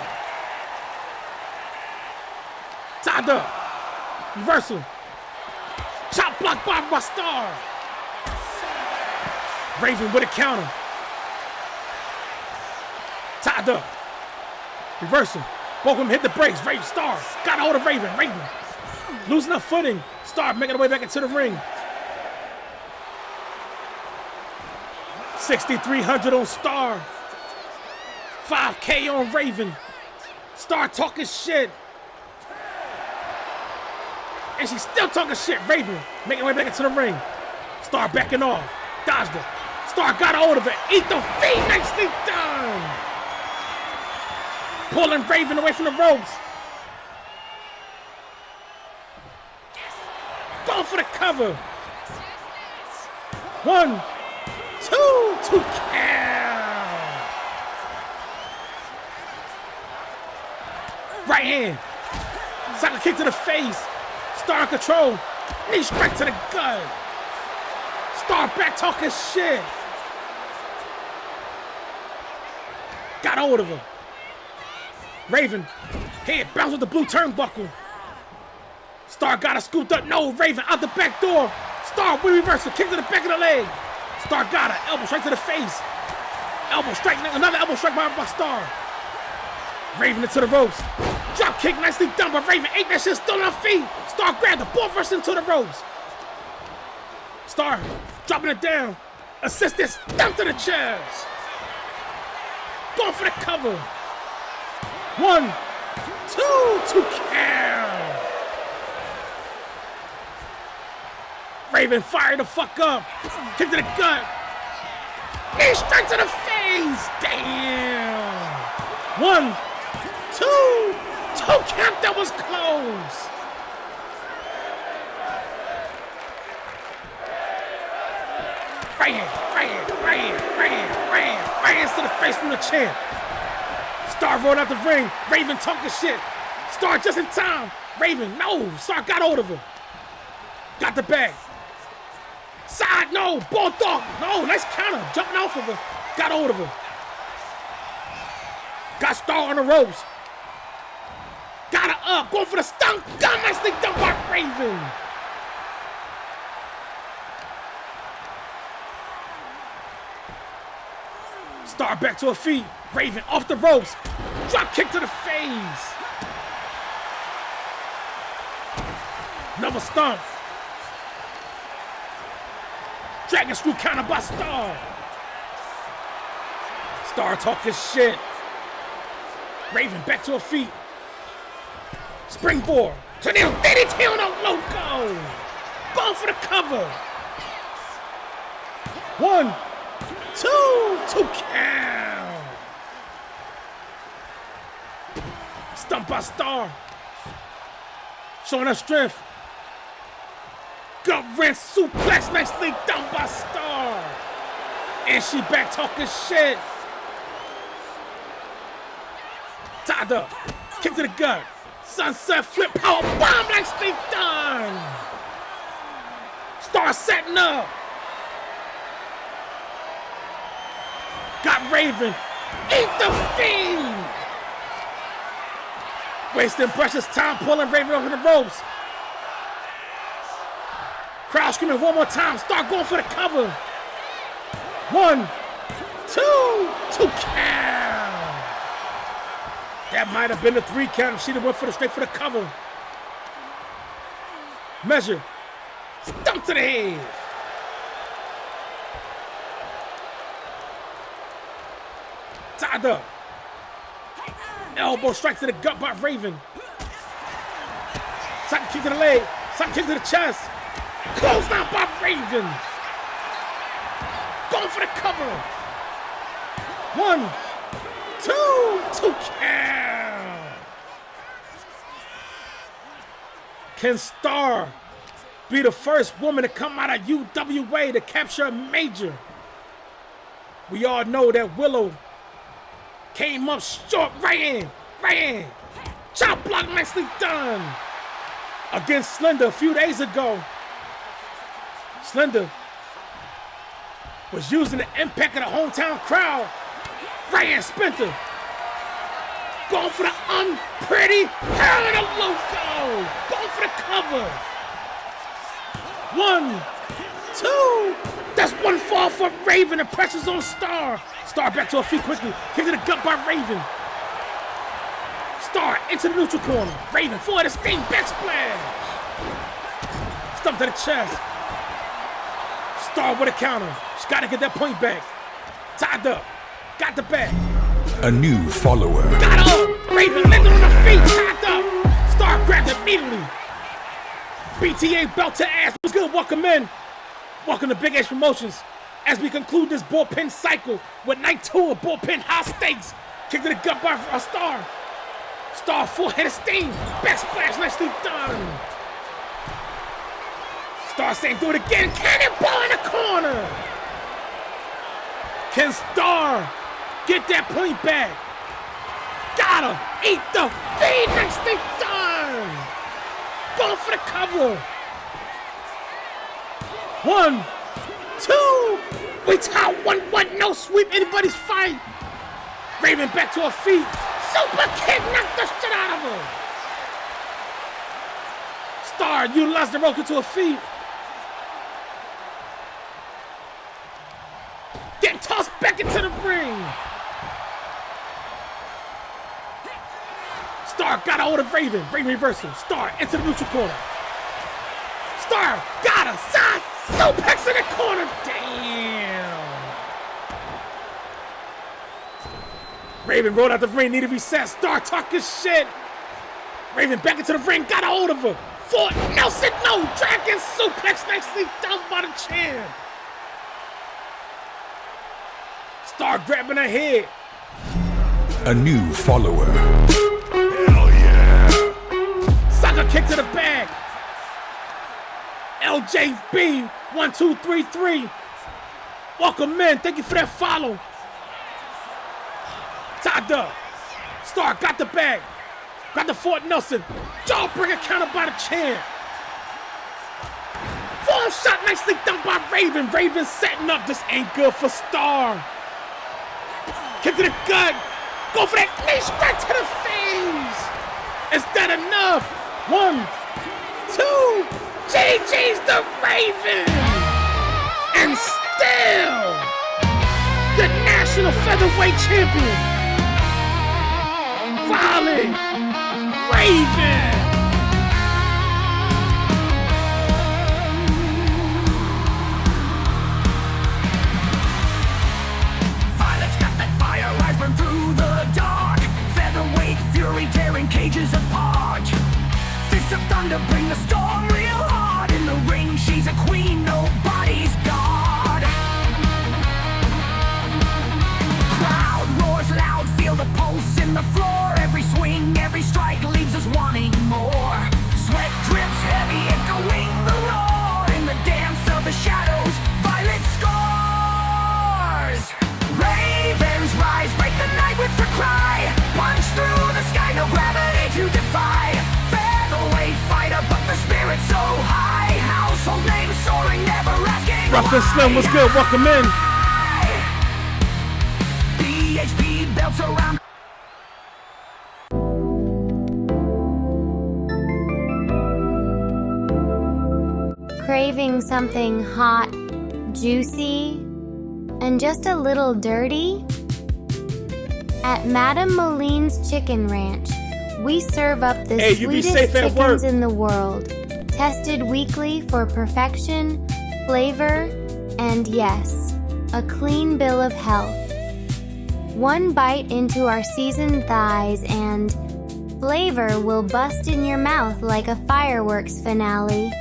Tied up. Reversal. Chop block by Star. Raven with a counter. Tied up. Reversal. Both of them hit the brakes. Raven, Star. Got a hold of Raven. Raven. Losing her footing. Star making her way back into the ring. 6,300 on Star. 5K on Raven. Star talking shit. And she's still talking shit. Raven making her way back into the ring. Star backing off. Dodged her. Star got a hold of it. Eat the feet. Nicely done. Pulling Raven away from the ropes. Going for the cover. 1, 2 count. Right hand. Cycle kick to the face. Star in control. Knee strike to the gut. Star back talking shit. Got hold of her. Raven. Head bounce with the blue turnbuckle. Star got her scooped up. No, Raven out the back door. Star with reversal. Kick to the back of the leg. Star got her. Elbow straight to the face. Elbow strike. Another elbow strike by Star. Raven into the ropes. Drop kick nicely done by Raven. Ate that shit still on her feet. Star grabbed the ball first into the ropes. Star dropping it down. Assisted stump to the chest. Going for the cover. 1, 2 count. Raven fired the fuck up. Kick to the gut. Knee straight to the face. Damn. 1, 2 count. That was close. Right hand, right hand, right hand, right hand, right hand, right hands to the face from the champ. Star rolled out the ring. Raven talking shit. Star just in time. Raven, no. Star got hold of her. Got the bag. Side, no. Bulldog, no. Nice counter. Jumping off of her. Got hold of her. Got Star on the ropes. Got her up. Going for the stunk. Gun nicely done by Raven. Star back to her feet. Raven off the ropes. Drop kick to the face. Another stomp. Dragon screw counter by Star. Star talking shit. Raven back to her feet. Springboard. Tornado DDT on the loco. Going for the cover. 1, 2 count. Stump by Star. Showing her strength. Gut wrench suplex nicely done by Star. And she back talking shit. Tied up. Kick to the gut. Sunset flip power bomb nicely done. Star setting up. Got Raven. Eat the Fiend. Wasting precious time pulling Raven over the ropes. Crowd screaming one more time. Start going for the cover. 1, 2 count. That might have been the 3 count if she'd have went straight for the cover. Measure. Stump to the head. Tied up. Elbow strike to the gut by Raven. Side kick to the leg. Side kick to the chest. Close down by Raven. Going for the cover. 1, 2 count. Can Star be the first woman to come out of UWA to capture a major? We all know that Willow came up short, right in. Chop block nicely done. Against Slender a few days ago. Slender was using the impact of the hometown crowd. Right in Splinter. Going for the unpretty hell in a loco. Going for the cover. 1, 2. That's one fall for Raven. The pressure's on Star. Star back to her feet quickly. Kick to the gut by Raven. Star into the neutral corner. Raven for the sting. Back splash. Stump to the chest. Star with a counter. She's got to get that point back. Tied up. Got the back. A new follower. Got up. Raven landed on her feet. Tied up. Star grabbed it immediately. BTA belt to ass. What's good? Welcome in. Welcome to Big H Promotions. As we conclude this bullpen cycle with night 2 of bullpen high stakes. Kick to the gut by Star. Star full head of steam. Back splash nicely done. Star saying do it again. Cannonball in the corner. Can Star get that point back? Gotta eat the feed. Nicely done. Going for the cover. 1, 2. We tie 1-1. No sweep anybody's fight. Raven back to her feet. Super kick. Knocked the shit out of her. Star utilized the rope to her feet. Getting tossed back into the ring. Star got a hold of Raven. Raven reversal. Star into the neutral corner. Star got a side suplex in the corner. Damn. Raven rolled out the ring. Need to reset. Star talking shit. Raven back into the ring. Got a hold of her. Fort Nelson. No. Dragon suplex nicely done by the champ. Star grabbing her head. A new follower. Hell yeah. Sucker kick to the back. LJB 1, 2, 3, 3. Welcome in. Thank you for that follow. Tied up. Star got the bag. Got the Fort Nelson. Jawbreaker counter by the champ. Full shot nicely done by Raven. Raven setting up. This ain't good for Star. Kick to the gut. Go for that knee straight to the face. Is that enough? 1, 2. GG's the Raven. And still the national featherweight champion. Violent Raven. Violet's got that fire rise from through the dark. Featherweight fury tearing cages apart. Fists of thunder bring the storm real hard. In the ring she's a queen, nobody's god. Crowd roars loud, feel the pulse in the floor. Every swing, every strike leaves us wanting more. Sweat drips heavy, echoing the roar. In the dance of the shadows, Violet scores. Ravens rise, break the night with a cry. Punch through the sky, no gravity to defy. Featherweight fighter, but the spirit's so high. Household name soaring, never asking Rough and why. Slim, what's good? Welcome in. BHP belts around. Craving something hot, juicy, and just a little dirty? At Madame Moline's Chicken Ranch, we serve up the Hey, you be sweetest safe at work. chickens in the world, tested weekly for perfection, flavor, and yes, a clean bill of health. One bite into our seasoned thighs and flavor will bust in your mouth like a fireworks finale.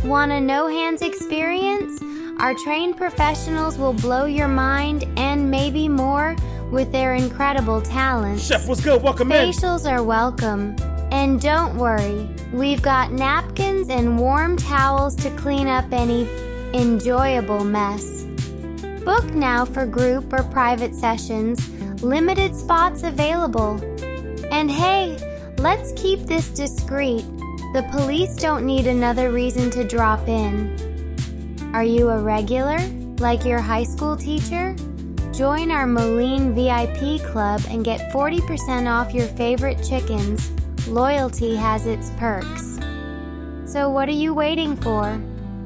Want a no-hands experience? Our trained professionals will blow your mind and maybe more with their incredible talents. Chef, what's good? Welcome in. Facials are welcome. And don't worry, we've got napkins and warm towels to clean up any enjoyable mess. Book now for group or private sessions. Limited spots available. And hey, let's keep this discreet. The police don't need another reason to drop in. Are you a regular, like your high school teacher? Join our Moline VIP club and get 40% off your favorite chickens. Loyalty has its perks. So what are you waiting for?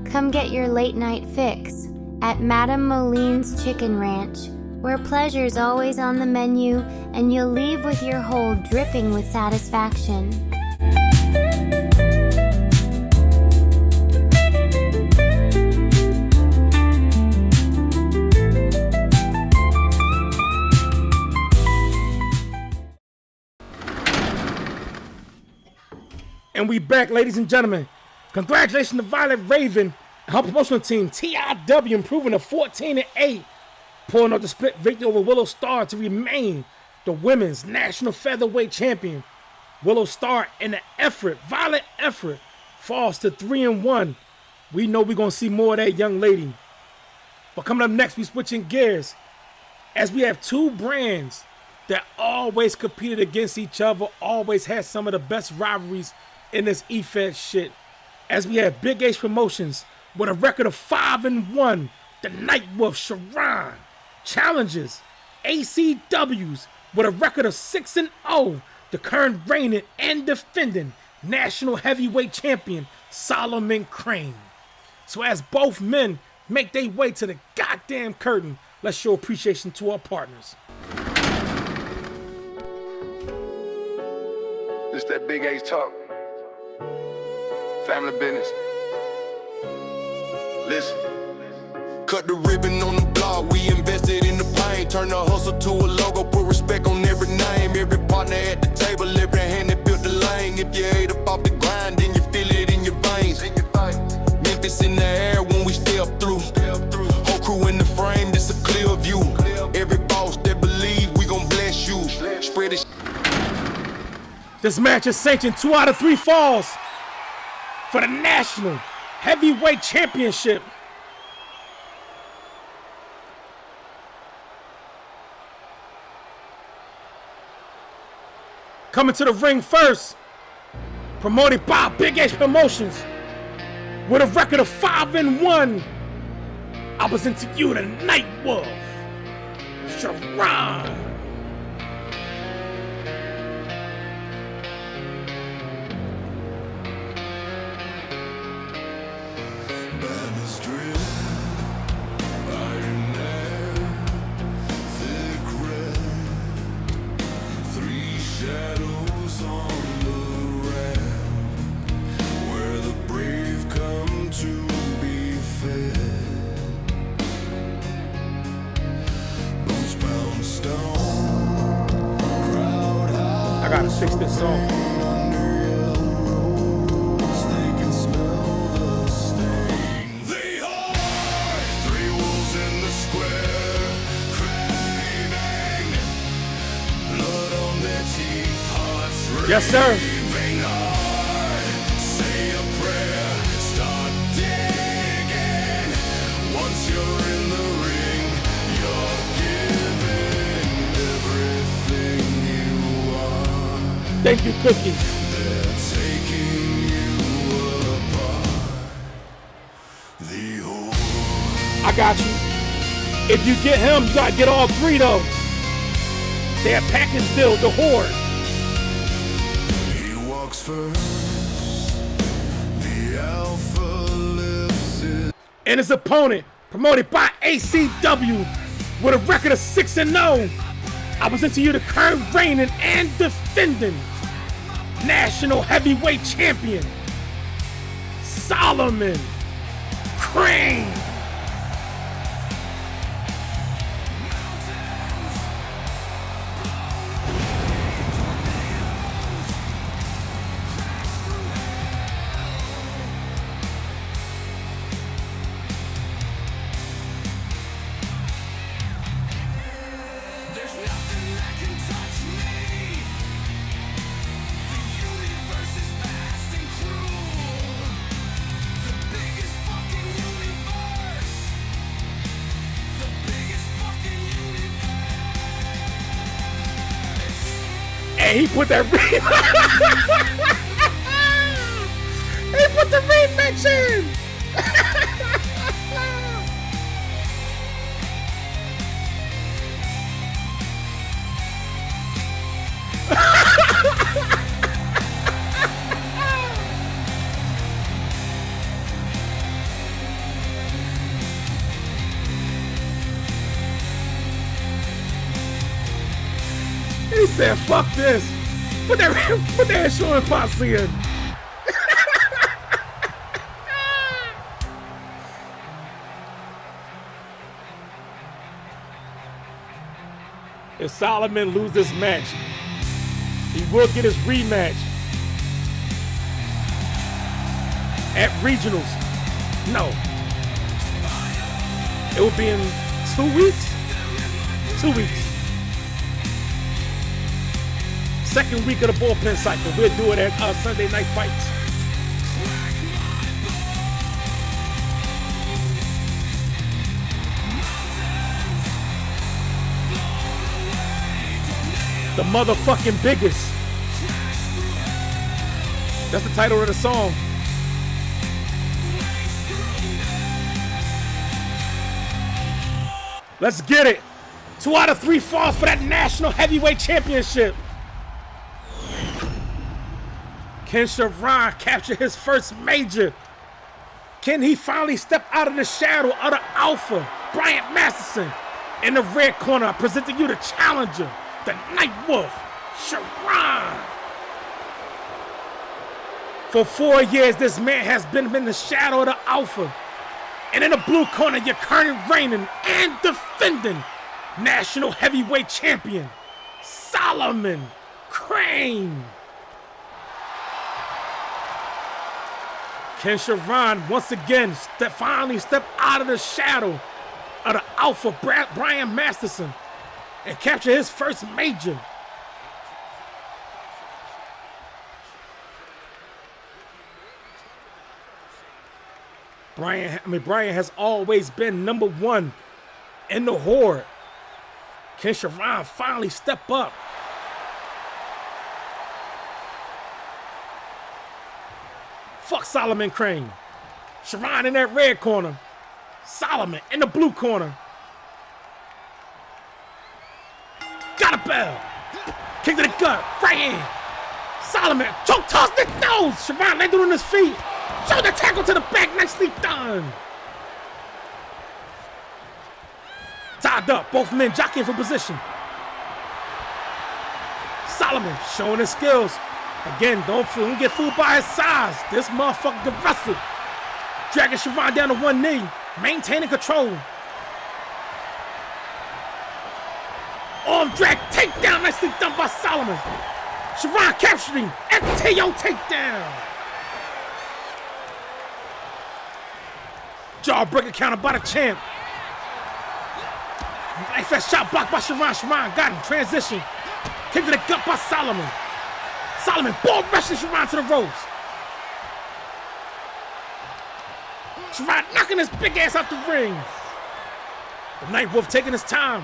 Come get your late night fix at Madame Moline's Chicken Ranch, where pleasure's always on the menu and you'll leave with your hold dripping with satisfaction. And we back, ladies and gentlemen. Congratulations to Violet Raven and her promotional team, TIW, improving to 14-8, pulling out the split victory over Willow Star to remain the women's national featherweight champion. Willow Star, in the effort, violent effort, falls to 3-1. We know we're going to see more of that young lady. But coming up next, we switching gears as we have two brands that always competed against each other, always had some of the best rivalries in this E-Fed shit. As we have Big H Promotions with a record of 5-1, the Nightwolf Sharon challenges ACWs with a record of 6-0, the current reigning and defending national heavyweight champion Solomon Crane. So as both men make their way to the goddamn curtain, let's show appreciation to our partners. This that big H talk. Family business. Listen. Cut the ribbon on the block, we invested in the pain. Turn the hustle to a logo, put respect on every name. Every partner at the table, every hand that built the lane. If you ate up off the grind, then you feel it in your veins. Memphis in the air when we step through. Whole crew in the frame, this a clear view. Every boss that believe we gon' bless you. Spread it. This match is sanctioned 2 out of 3 falls for the National Heavyweight Championship. Coming to the ring first, promoted by Big H Promotions, with a record of 5-1. I present to you the Night Wolf, Sharon. I gotta fix this song. Yes, sir. Thank you, Cookie. I got you. If you get him, you gotta get all three though. They're package deal, the Horde. He walks first, the alpha lifts it. And his opponent, promoted by ACW, with a record of 6-0. I present to you the current reigning and defending National Heavyweight Champion, Solomon Crane. And he put that he put the remix in. He said, fuck this. Put that insurance policy in. If Solomon loses this match, he will get his rematch at regionals. No. It will be in 2 weeks. 2 weeks. Second week of the Bullpen cycle. We'll do it at Sunday Night Fights. The motherfucking biggest. That's the title of the song. Let's get it. 2 out of 3 falls for that National Heavyweight Championship. Can Sharon capture his first major? Can he finally step out of the shadow of the Alpha? Bryant Masterson in the red corner, presenting you the challenger, the Night Wolf, Sharon. For 4 years, this man has been in the shadow of the Alpha. And in the blue corner, your current reigning and defending National Heavyweight Champion, Solomon Crane. Can Sharon once again finally step out of the shadow of the Alpha, Brian Masterson, and capture his first major? Brian has always been number 1 in the Horde. Can Sharon finally step up Fuck Solomon Crane. Sharon in that red corner. Solomon in the blue corner. Got a bell. Kick to the gut. Right hand. Solomon. Choke toss the nose. Sharon landed on his feet. Shoulder tackle to the back. Nicely done. Tied up. Both men jockeying for position. Solomon showing his skills. Again, don't get fooled by his size. This motherfucker can wrestle. Dragging Sharon down to one knee. Maintaining control. Arm drag, takedown, nicely done by Solomon. Sharon capturing, FTO takedown. Jawbreaker counter by the champ. Knife fast shot blocked by Sharon. Sharon got him, transition. Kick to the gut by Solomon. Solomon ball rushing Sharon to the ropes. Sharon knocking his big ass out the ring. The Night Wolf taking his time.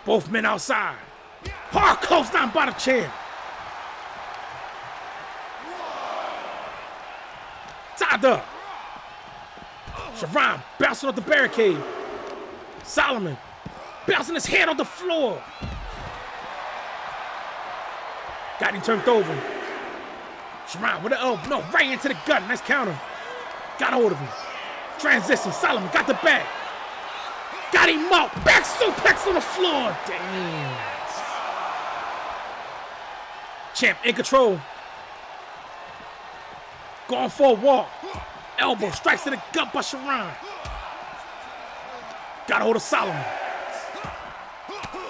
Both men outside. Hard close down by the champ. Tied up. Sharon bouncing off the barricade. Solomon bouncing his head on the floor. Got him turned over. Sharon with the elbow. No, right into the gut. Nice counter. Got hold of him. Transition. Solomon got the back. Got him up. Back suplex on the floor. Damn. Champ in control. Going for a walk. Elbow strikes to the gut by Sharon. Got hold of Solomon.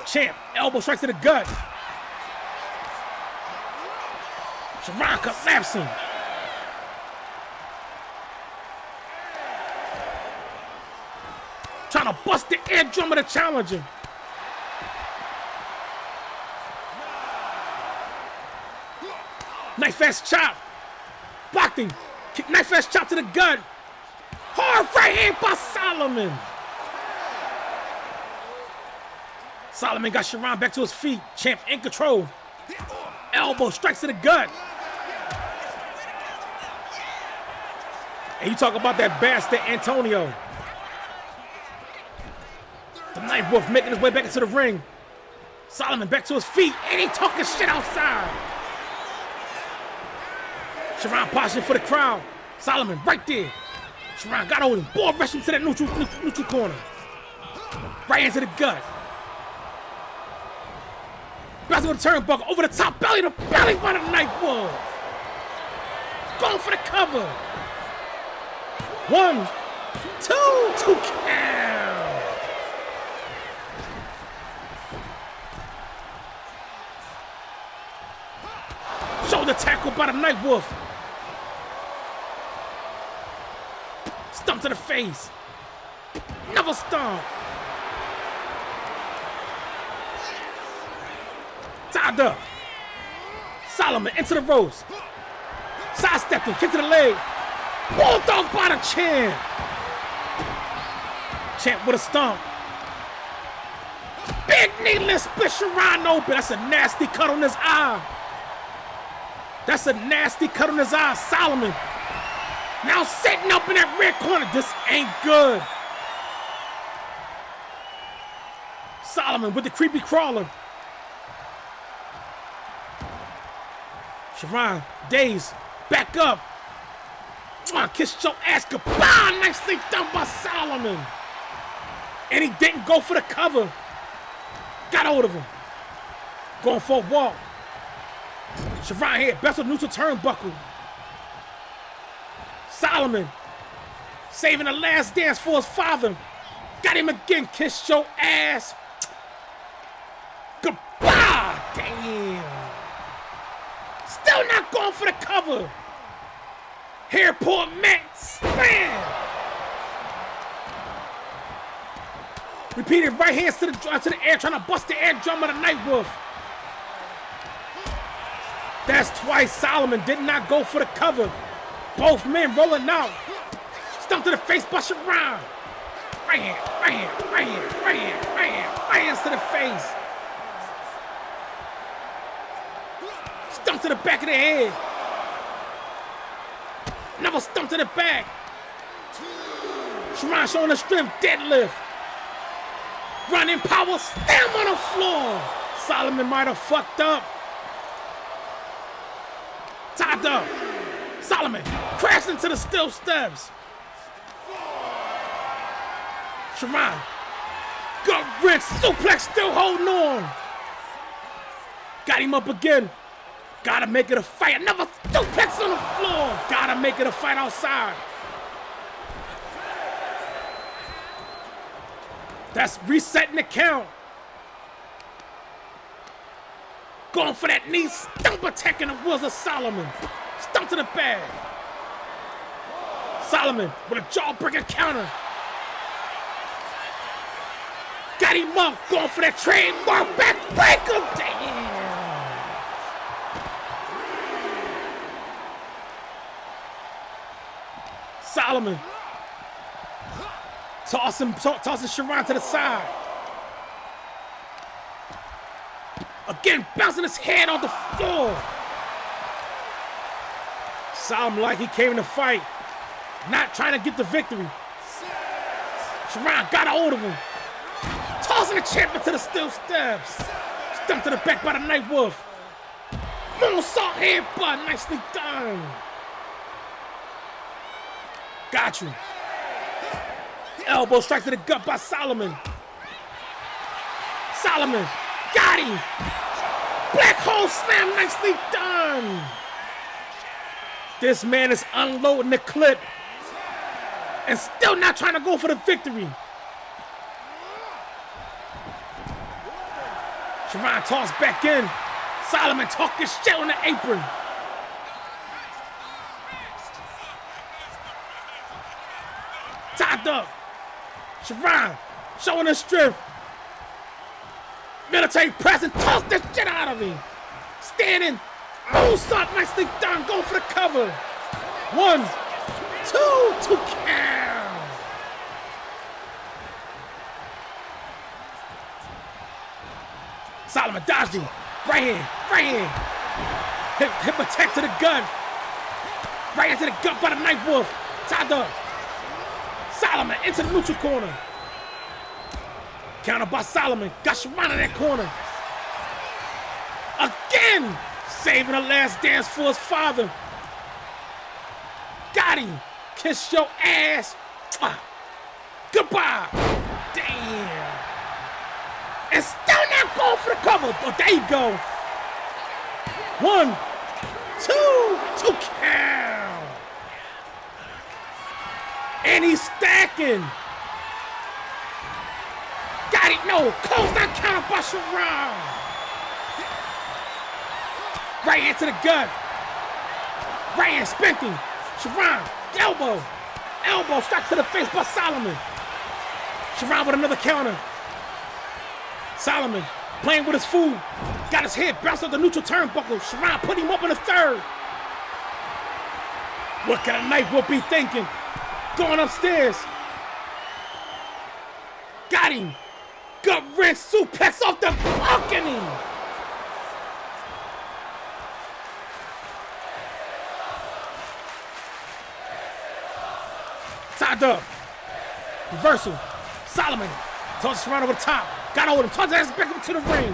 Champ. Elbow strikes to the gut. Sharon collapsing. Trying to bust the eardrum of the challenger. Knife fast chop. Blocked him. Knife fast chop to the gut. Hard right hand by Solomon. Solomon got Sharon back to his feet. Champ in control. Elbow strikes to the gut. And you talk about that bastard Antonio. The Night Wolf making his way back into the ring. Solomon back to his feet, and he talking shit outside. Sharon posturing for the crowd. Solomon right there. Sharon got hold of him. Ball rushing to that neutral corner. Right into the gut. Bouncing with the turnbuckle over the top belly to belly by the Night Wolf. Going for the cover. 1, 2 count. Shoulder tackle by the Night Wolf. Stomp to the face. Another stomp. Tied up. Solomon into the ropes. Sidestepping, kick to the leg. Bulldog by the champ. Champ with a stomp. Big knee, split Sharon open. That's a nasty cut on his eye. That's a nasty cut on his eye. Solomon now sitting up in that red corner. This ain't good. Solomon with the creepy crawler. Sharon, dazed, back up. Kiss your ass goodbye. Nicely done by Solomon. And he didn't go for the cover. Got hold of him. Going for a walk. Sharon here, best of neutral turnbuckle. Solomon saving the last dance for his father. Got him again. Kiss your ass goodbye. Damn. Still not going for the cover. Airport Mets. Bam. Repeated right hands to the air, trying to bust the air drum of the Night Wolf. That's twice. Solomon did not go for the cover. Both men rolling out. Stomp to the face by Sharon. Right hand, right hand, right hand, right hand, right hand, right hands to the face. Stump to the back of the head. Another stump to the back. Sharon showing the strength, deadlift. Running power, slam on the floor. Solomon might have fucked up. Tied up. Solomon crashed into the steel steps. Sharon, gut wrench, suplex, still holding on. Got him up again. Gotta make it a fight. Another suplex on the floor. Gotta make it a fight outside. That's resetting the count. Going for that knee, stump attacking the wheels of Solomon. Stump to the bag. Solomon with a jawbreaker counter. Got him up, going for that trademark backbreaker. Damn. Solomon tossing Sharon to the side. Again, bouncing his head on the floor. Solomon like he came to fight, not trying to get the victory. Sharon got a hold of him. Tossing the champion to the steel steps. Stumped to the back by the Night Wolf. Moonsault headbutt, nicely done. Got you. Elbow strike to the gut by Solomon. Solomon got him. Black hole slam, nicely done. This man is unloading the clip and still not trying to go for the victory. Sharon tossed back in. Solomon talking shit on the apron. Tied up. Sharon showing her strength. Military press and toss the shit out of him. Standing. Moonsault, nicely done. Going for the cover. 1, 2 count. Solomon dodged him. Right hand. Hip attack to the gut. Right into the gut by the Night Wolf. Tied up. Solomon into the neutral corner. Counter by Solomon. Got Sharon in that corner. Again! Saving the last dance for his father. Got him. Kiss your ass. Goodbye. Damn. And still not going for the cover. Oh, there you go. 1, 2 count. And he's stacking. Got it. No. Close that counter by Sharon. Right into the gut. Right hand spent him. Sharon. Elbow strike to the face by Solomon. Sharon with another counter. Solomon playing with his food. Got his head bounced off the neutral turnbuckle. Sharon put him up in the third. What kind of Night Wolf be thinking? Going upstairs. Got him. Gut wrench suplex off the balcony. Tied up. Reversal. Solomon tosses Sharon over the top. Got hold of him. Tosses his ass back up to the ring.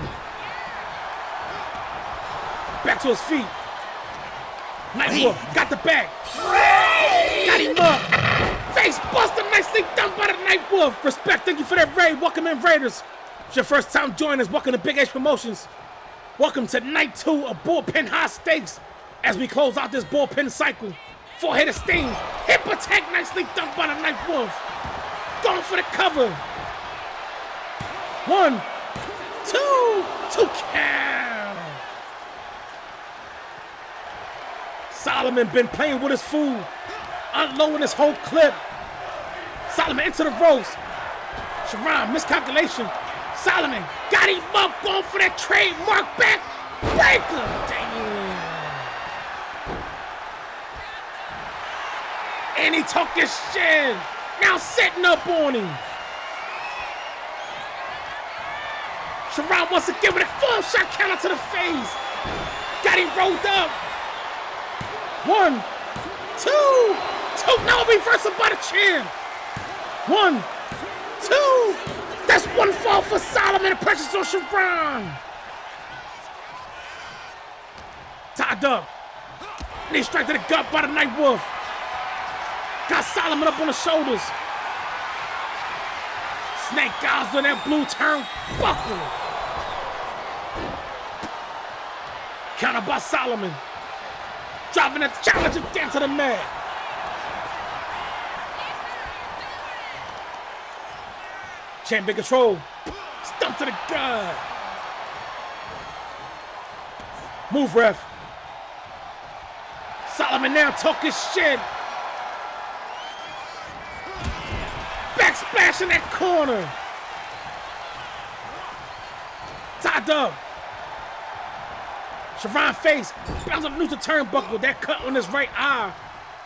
Back to his feet. Night Wolf got the back. Got him up. Face buster, nicely done by the Night Wolf. Respect, thank you for that raid. Welcome in, Raiders. If it's your first time joining us, welcome to Big H Promotions. Welcome to night 2 of Bullpen High Stakes as we close out this bullpen cycle. 4-headed Sting. Hip attack, nicely done by the Night Wolf. Going for the cover. 1, 2 count. Solomon been playing with his food, unloading his whole clip. Solomon into the ropes. Sharon, miscalculation. Solomon got him up, going for that trademark back breaker. Damn. And he took his shit. Now setting up on him. Sharon once again with a full shot counter to the face. Got Body rolled up. 1, 2. No, reversal by the champ. 1, 2. That's one fall for Solomon. Pressure on Sharon. Tied up. Knee strike to the gut by the Night Wolf. Got Solomon up on the shoulders. Snake eyes on that blue turnbuckle. Counter by Solomon. Driving that challenger down to the mat. Champ in control. Stump to the gut. Move, ref. Solomon now talking shit. Backsplash in that corner. Tied up. Sharon face bounce up neutral turnbuckle. That cut on his right eye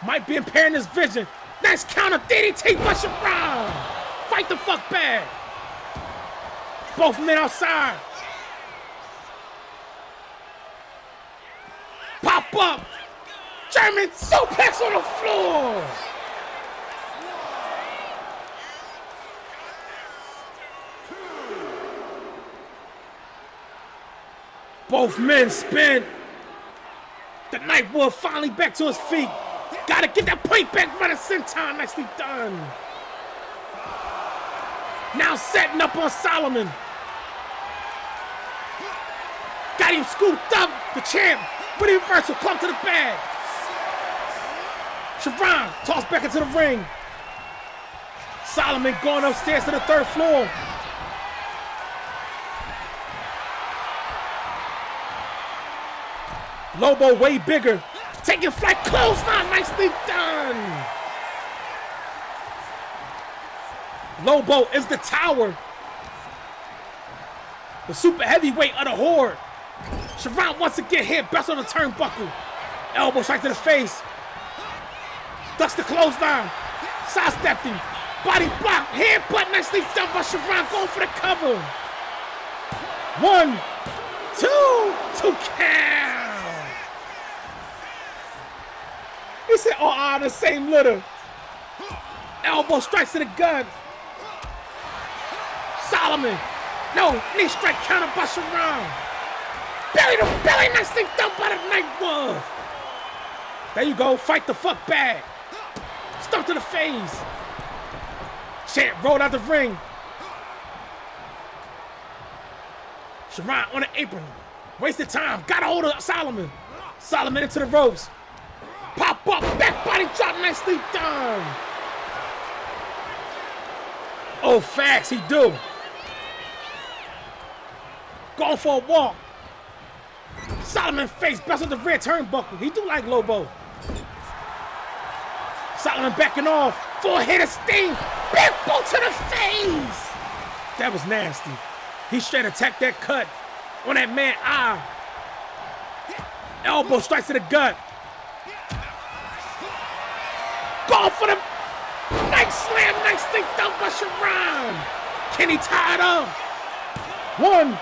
might be impairing his vision. Nice counter DDT by Sharon. Fight the fuck back. Both men outside. Pop up. German suplex on the floor. Both men spin. The Night Wolf finally back to his feet. Gotta get that point back by the senton. Nicely done. Now setting up on Solomon. Got him scooped up. The champ with a reversal. Clump to the bag. Sharon tossed back into the ring. Solomon going upstairs to the 3rd floor. Lobo way bigger. Taking flight close now. Nicely done. Lobo is the tower. The super heavyweight of the Horde. Sharon wants to get hit. Best on the turnbuckle. Elbow strike to the face. Ducks the clothesline. Sidestepped him. Body block. Headbutt nicely done by Sharon. Going for the cover. 1, 2 count. He said, all out of the same litter. Elbow strikes to the gut. Solomon. No, knee strike counter by Sharon. Belly to belly, nicely done by the Night Wolf. There you go, fight the fuck back. Stump to the face. Champ rolled out the ring. Sharon on the apron. Wasted time, got a hold of Solomon. Solomon into the ropes. Pop up, back body drop, nicely done. Oh, facts, he do. Going for a walk. Solomon face, best of the red turnbuckle. He do like Lobo. Solomon backing off. 4-hitter sting. Big boot to the face. That was nasty. He straight attacked that cut on that man's eye. Elbow strikes to the gut. Going for the night slam. Nicely done by Sharon. Can he tie it up? 1,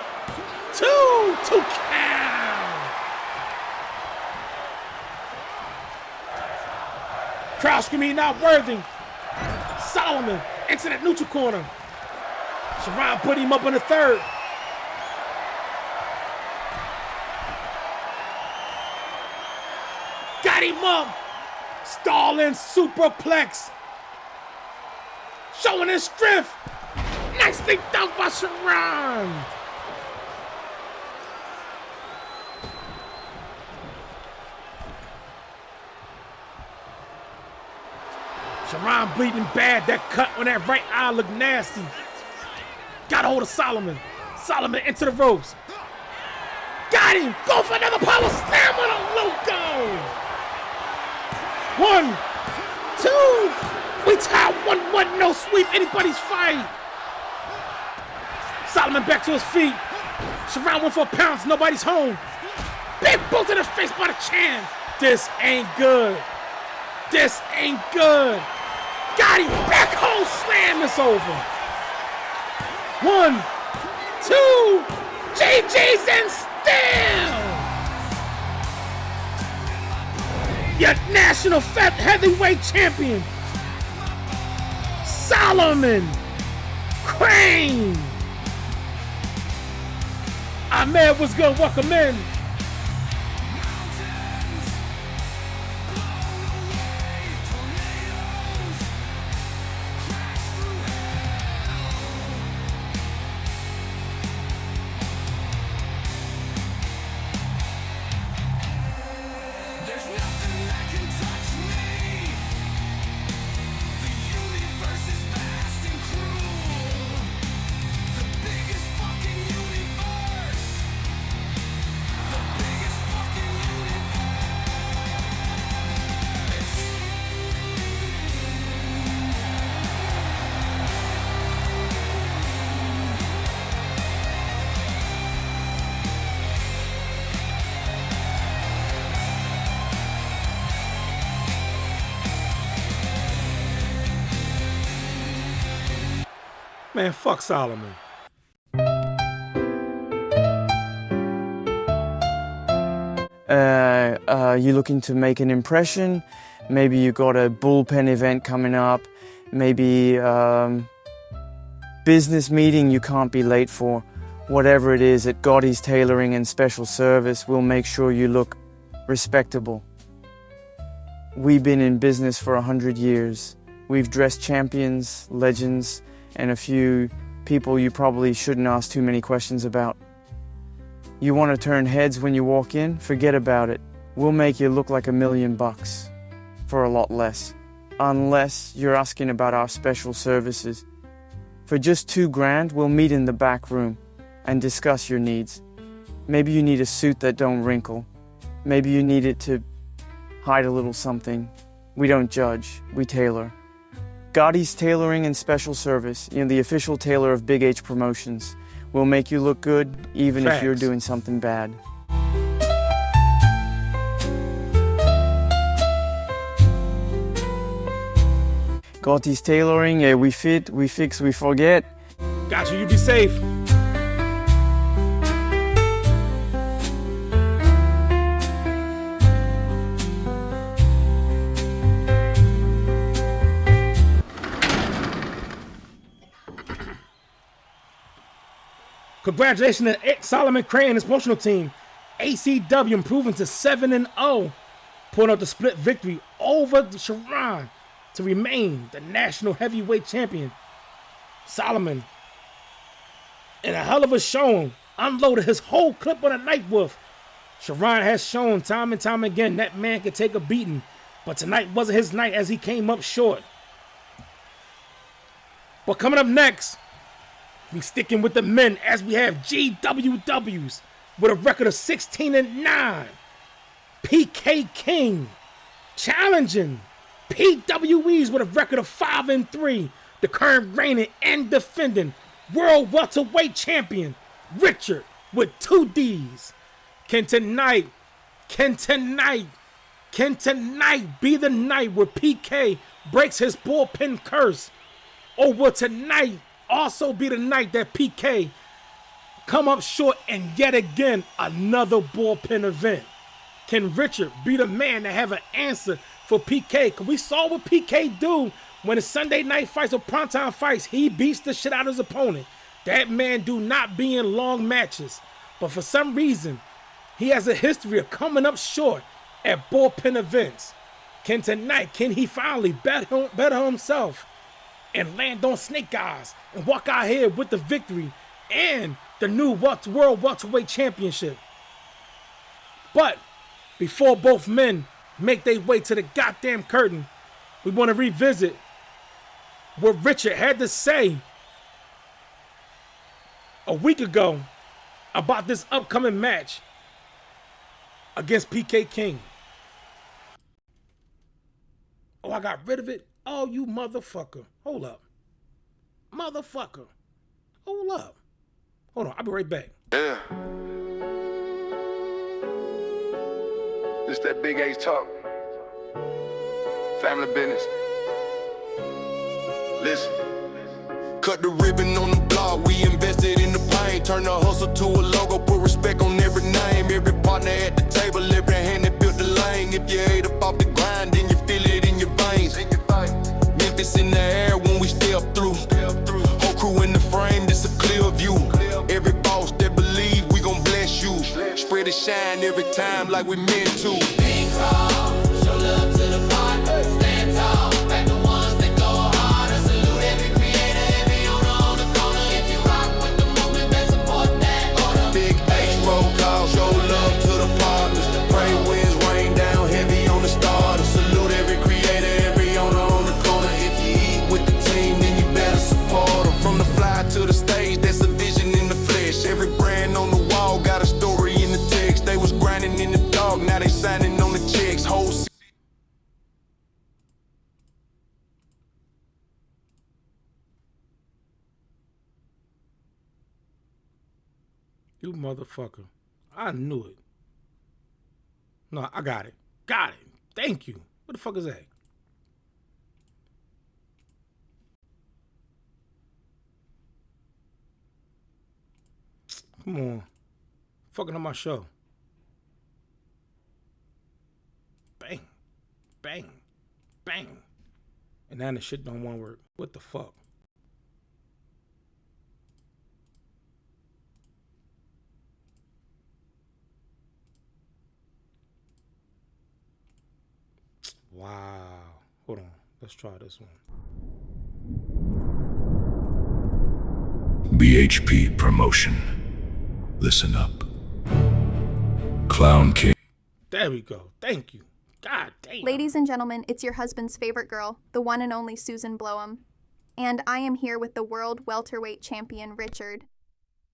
2 count. Crowd screaming not worthy. Solomon into that neutral corner. Sharon put him up in the 3rd. Got him up. Stalling superplex. Showing his strength. Nicely done by Sharon. Sharon bleeding bad. That cut on that right eye looked nasty. Got a hold of Solomon. Solomon into the ropes. Got him. Go for another power slam on a logo. 1, 2. We tied 1-1. No sweep anybody's fight. Solomon back to his feet. Sharon went for a pounce. Nobody's home. Big boot to the face by the champ. This ain't good. This ain't good. Got him. Back home slam. It's over. 1, 2. GG's and still. your national heavyweight champion, Solomon Crane. Ahmed was good. Welcome in. Man, fuck Solomon. You looking to make an impression? Maybe you got a Bullpen event coming up. Maybe business meeting you can't be late for. Whatever it is, at Gotti's Tailoring and Special Service, we'll make sure you look respectable. We've been in business for 100 years. We've dressed champions, legends, and a few people you probably shouldn't ask too many questions about. You want to turn heads when you walk in? Forget about it. We'll make you look like $1 million for a lot less. Unless you're asking about our special services. For just $2,000, we'll meet in the back room and discuss your needs. Maybe you need a suit that don't wrinkle. Maybe you need it to hide a little something. We don't judge, we tailor. Gotti's Tailoring and Special Service, the official tailor of Big H Promotions. We'll make you look good, even if you're doing something bad. Gotti's Tailoring, we fit, we fix, we forget. Got you, you be safe. Congratulations to Solomon Crane and his promotional team. ACW improving to 7-0, pulling out the split victory over Sharon to remain the national heavyweight champion. Solomon, in a hell of a showing, unloaded his whole clip on a night wolf. Sharon has shown time and time again that man could take a beating, but tonight wasn't his night as he came up short. But coming up next, we sticking with the men as we have GWWs with a record of 16-9. PK King challenging PWEs with a record of 5-3. The current reigning and defending world welterweight champion Richard with 2 D's. Can tonight be the night where PK breaks his bullpen curse? Or will tonight also be the night that PK come up short and yet again another bullpen event? Can Richard be the man to have an answer for PK? Because we saw what PK do when the Sunday night fights or primetime fights. He beats the shit out of his opponent. That man do not be in long matches. But for some reason, he has a history of coming up short at bullpen events. Can he finally better himself and land on snake eyes and walk out here with the victory and the new World Welterweight Championship? But before both men make their way to the goddamn curtain, we want to revisit what Richard had to say a week ago about this upcoming match against PK King. Oh, I got rid of it? Oh, you motherfucker. Hold up. Motherfucker. Hold up. Hold on, I'll be right back. Yeah. This that Big H talk. Family business. Listen. Cut the ribbon on the block, we invested in the pain. Turn the hustle to a logo, put respect on every name. Every partner at the table, every hand that built the lane. If you ate up off the grind, then you feel it in your veins. Memphis in the air when we step through. Whole crew in the frame, this a clear view. Every boss that believe we gon' bless you. Spread the shine every time like we meant to. Big crowd, show love to the part. Stand tall, back the ones that go harder. Salute every creator, every owner on the corner. If you rock with the movement, then support that order. Big H roll call, show love to the partners. Pray winds rain down heavy on the starters. Salute every creator, every owner on the corner. If you eat with the team, then you better support them. From the fly to the stage, that's a vision in the flesh. Every brand on the wall got a story in the text. They was grinding in the dog, now they signing on the checks. Whole You motherfucker. I knew it. No, I got it. Got it. Thank you. What the fuck is that? Come on. Fucking on my show. Bang. Bang. Bang. And now the shit don't want to work. What the fuck? Wow. Hold on. Let's try this one. BHP Promotion. Listen up. Clown King. There we go. Thank you. God damn. Ladies and gentlemen, it's your husband's favorite girl, the one and only Susan Blowham. And I am here with the world welterweight champion, Richard.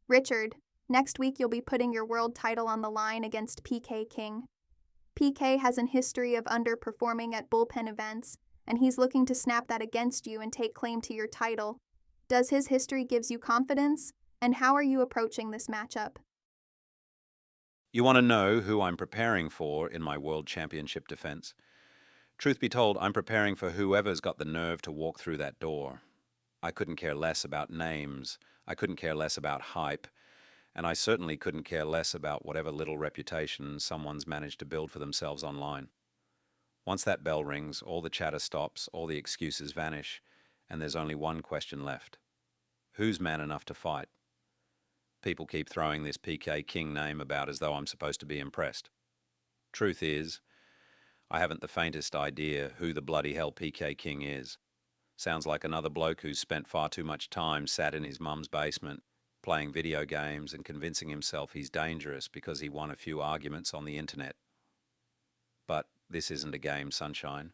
Richard, next week you'll be putting your world title on the line against PK King. PK has an history of underperforming at Bullpen events, and he's looking to snap that against you and take claim to your title. Does his history gives you confidence? And how are you approaching this matchup? You want to know who I'm preparing for in my World Championship defense? Truth be told, I'm preparing for whoever's got the nerve to walk through that door. I couldn't care less about names. I couldn't care less about hype. And I certainly couldn't care less about whatever little reputation someone's managed to build for themselves online. Once that bell rings, all the chatter stops, all the excuses vanish, and there's only one question left. Who's man enough to fight? People keep throwing this PK King name about as though I'm supposed to be impressed. Truth is, I haven't the faintest idea who the bloody hell PK King is. Sounds like another bloke who's spent far too much time sat in his mum's basement, playing video games and convincing himself he's dangerous because he won a few arguments on the internet. But this isn't a game, sunshine.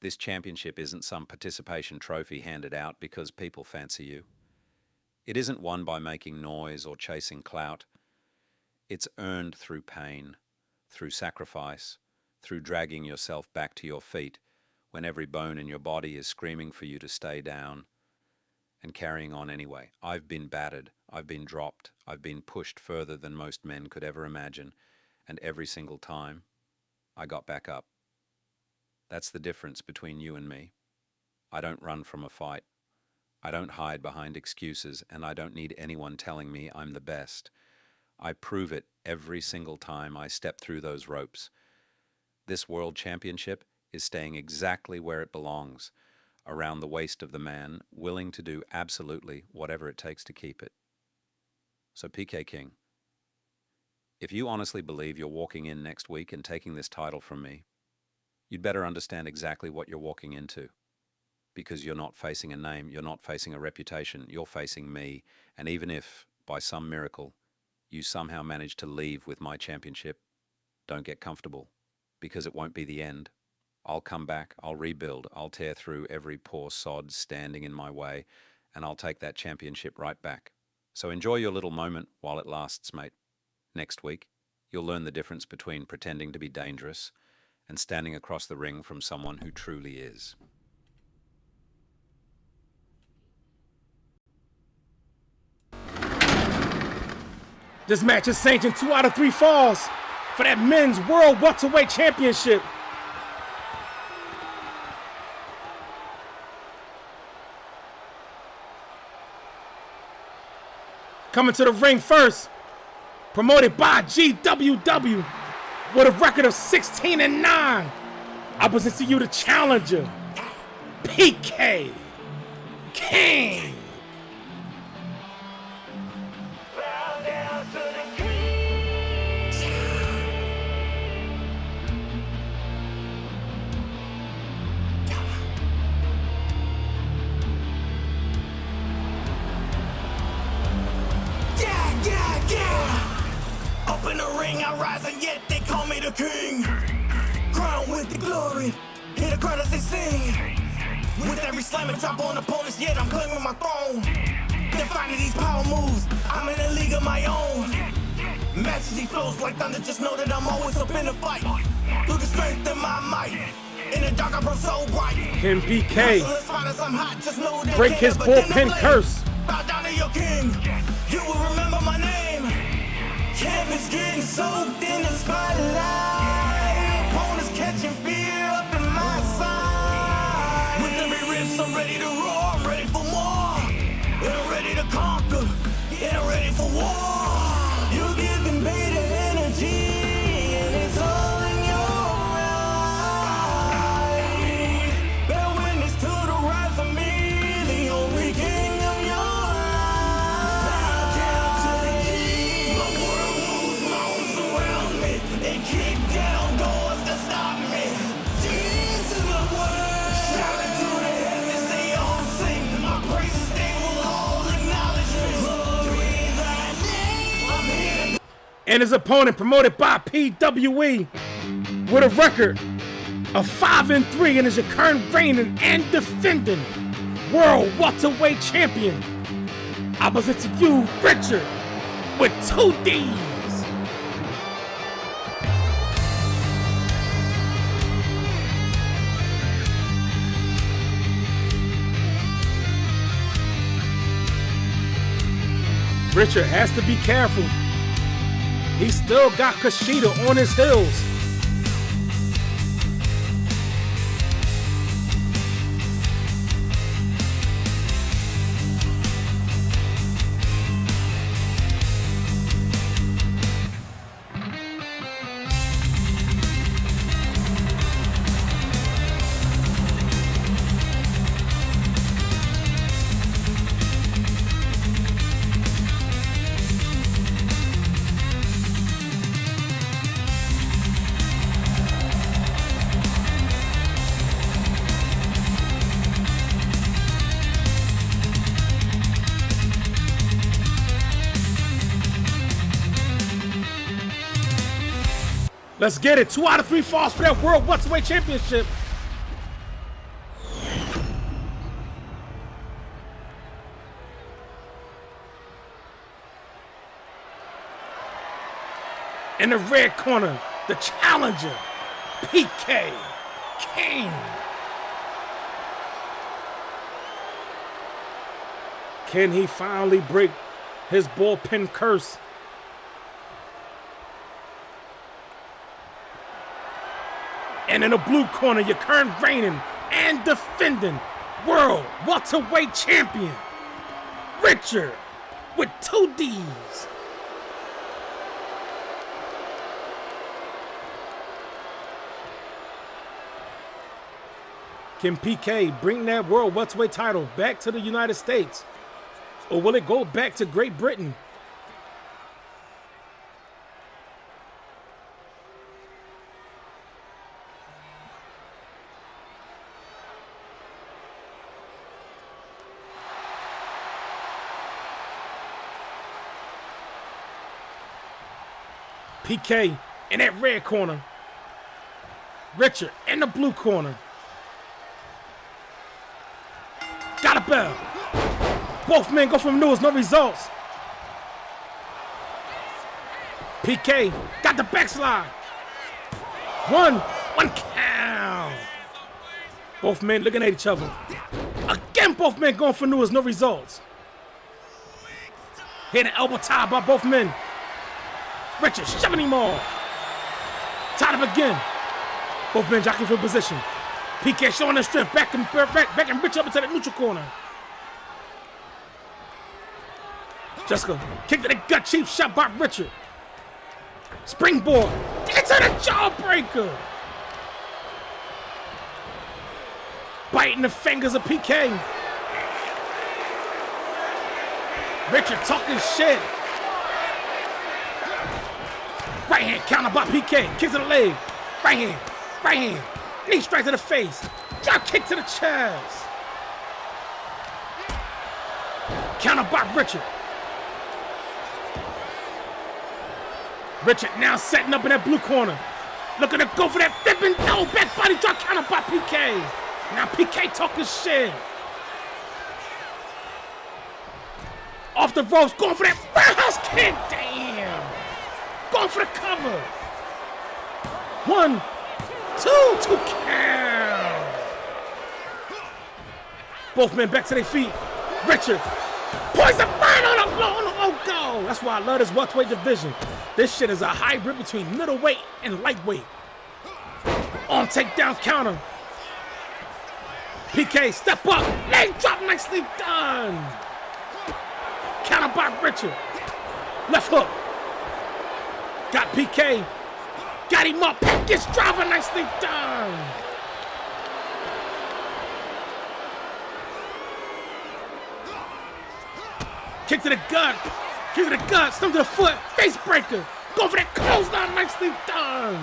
This championship isn't some participation trophy handed out because people fancy you. It isn't won by making noise or chasing clout. It's earned through pain, through sacrifice, through dragging yourself back to your feet when every bone in your body is screaming for you to stay down, and carrying on anyway. I've been battered, I've been dropped, I've been pushed further than most men could ever imagine, and every single time, I got back up. That's the difference between you and me. I don't run from a fight. I don't hide behind excuses, and I don't need anyone telling me I'm the best. I prove it every single time I step through those ropes. This World Championship is staying exactly where it belongs, around the waist of the man, willing to do absolutely whatever it takes to keep it. So PK King, if you honestly believe you're walking in next week and taking this title from me, you'd better understand exactly what you're walking into. Because you're not facing a name, you're not facing a reputation, you're facing me. And even if, by some miracle, you somehow manage to leave with my championship, don't get comfortable, because it won't be the end. I'll come back, I'll rebuild, I'll tear through every poor sod standing in my way, and I'll take that championship right back. So enjoy your little moment while it lasts, mate. Next week, you'll learn the difference between pretending to be dangerous and standing across the ring from someone who truly is. This match is sanctioned 2 out of 3 falls for that men's World Welterweight Championship. Coming to the ring first, promoted by GWW, with a record of 16-9. I present to you the challenger, PK King. Up in the ring, I rise and yet they call me the king. Crowned with the glory, hear the crowd as they sing. With every slam and drop on opponents, yet I'm claiming my throne. Defining these power moves, I'm in a league of my own. Matches these flows like thunder, just know that I'm always up in the fight. Through the strength in my might, in the dark I burn so bright. Can PK break his bullpen curse? Bow down to your king, you will remember my name. Canvas getting soaked in the spotlight. Opponents catching fear up in my side. With every riff, I'm ready to roar. I'm ready for more. And I'm ready to conquer. Yeah, I'm ready for war. You're giving beta energy, and it's all in your eyes. Bear witness to the rise of me, the only king of your life. Bow down to the king. My world moves mountains around me. They kick down doors to stop me. This is my word. Shout it to the heavens, they all sing. My praises, they will all acknowledge me. Glory thy name. I'm here. And his opponent, promoted by PWE, with a record of 5-3, and is your current reigning and defending world welterweight champion. I present to you Richard with 2 D's. Richard has to be careful. He still got Kushida on his heels. Let's get it. 2 out of 3 falls for that World Welterweight Championship. In the red corner, the challenger, PK King. Can he finally break his bullpen curse? And in the blue corner, your current reigning and defending world welterweight champion, Richard with 2 D's. Can PK bring that world welterweight title back to the United States? Or will it go back to Great Britain? PK in that red corner. Richard in the blue corner. Got a bell. Both men go from news, no results. PK got the backslide. One count. Both men looking at each other. Again, both men going for news, no results. Hit an elbow tie by both men. Richard shoving him off. Tied up again. Both men jockeying for position. PK showing their strength. Back and Richard up into the neutral corner. Jessica kicked to the gut. Cheap shot by Richard. Springboard. Into the jawbreaker. Biting the fingers of PK. Richard talking shit. Right hand counter by PK. Kick to the leg. Right hand. Right hand. Knee strike to the face. Drop kick to the chest. Counter by Richard. Richard now setting up in that blue corner. Looking to go for that flipping no back body drop counter by PK. Now PK talking shit. Off the ropes, going for that roundhouse kick. Damn. Going for the cover. 1, 2 count. Both men back to their feet. Richard. Poison line on the low go. That's why I love this welterweight division. This shit is a hybrid between middleweight and lightweight. On takedown counter. PK, step up. Leg drop, nicely done. Counter by Richard. Left hook. Got PK. Got him up. Gets driver, nicely done. Kick to the gut. Kick to the gut. Stump to the foot. Face breaker. Go for that close down. Nicely done.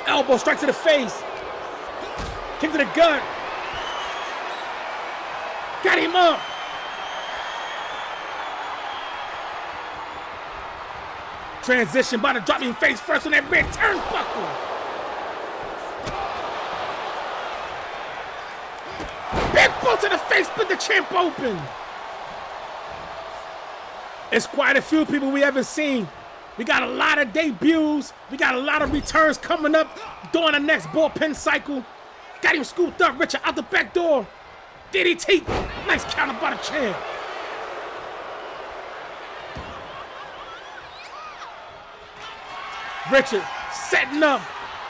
Elbow strike to the face. Kick to the gut. Got him up. Transition by the dropping face first on that red turnbuckle. Big boot to the face, split the champ open. It's quite a few people we haven't seen. We got a lot of debuts. We got a lot of returns coming up during the next bullpen cycle. Got him scooped up, Richard out the back door. DDT, nice counter by the champ. Richard setting up,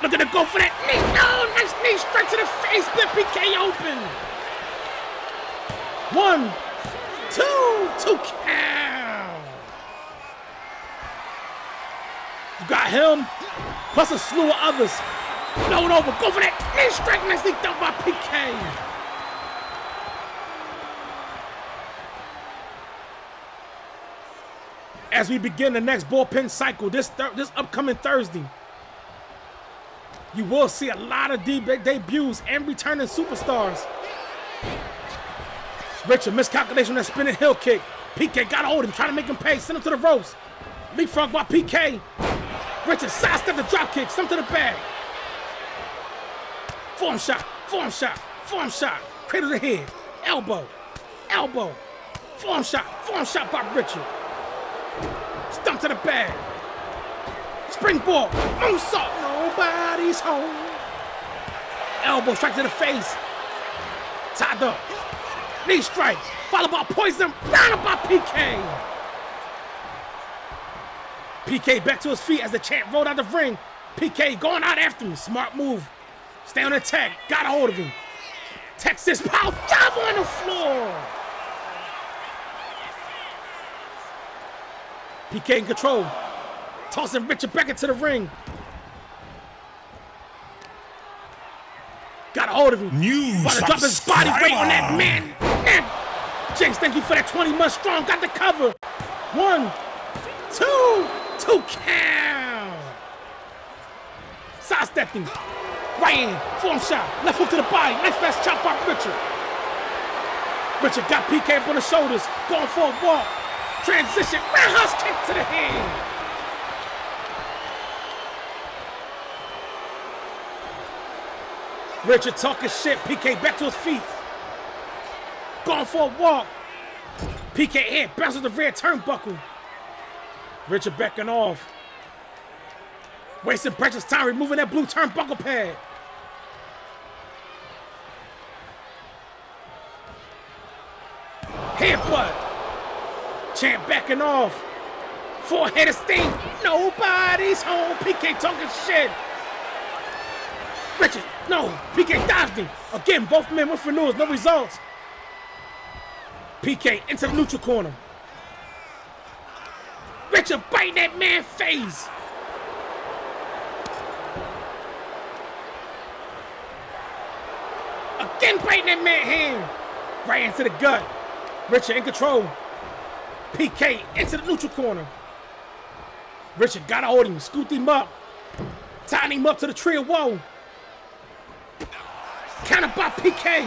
looking to go for that knee. No, nice knee straight to the face, split PK open. 1, 2 count. You got him, plus a slew of others. Float over, go for that knee strike, nicely done by PK. As we begin the next bullpen cycle this upcoming Thursday, you will see a lot of debuts and returning superstars. Richard, miscalculation on that spinning heel kick. PK got a hold of him, trying to make him pay, send him to the ropes. Leapfrog by PK. Richard sidestepped the drop kick, sent him to the bag. Form shot, form shot, form shot. Cradle to the head, elbow, elbow. Form shot by Richard. Stump to the bag. Springboard. Moonsault. Nobody's home. Elbow strike to the face. Tied up. Knee strike. Followed by poison. Rounded by PK. PK back to his feet as the champ rolled out the ring. PK going out after him. Smart move. Stay on attack. Got a hold of him. Texas power driver on the floor. PK in control. Tossing Richard back into the ring. Got a hold of him. About to drop his body weight on that man. Jinx, thank you for that 20 months strong. Got the cover. 1, 2 count. Sidestepping. Right hand. Form shot. Left hook to the body. Nice fast chop by Richard. Richard got PK up on the shoulders. Going for a walk. Transition, roundhouse kick to the head. Richard talking shit, PK back to his feet. Going for a walk. PK head bounces the red turnbuckle. Richard backing off. Wasting precious time removing that blue turnbuckle pad. Headbutt. Champ backing off. Four-headed sting. Nobody's home. PK talking shit. Richard, no. PK dodged him. Again, both men went for news. No results. PK into the neutral corner. Richard biting that man's face. Again biting that man's hand. Right into the gut. Richard in control. PK into the neutral corner. Richard got to hold him, scooped him up. Tying him up to the tree of woe. Counter by PK.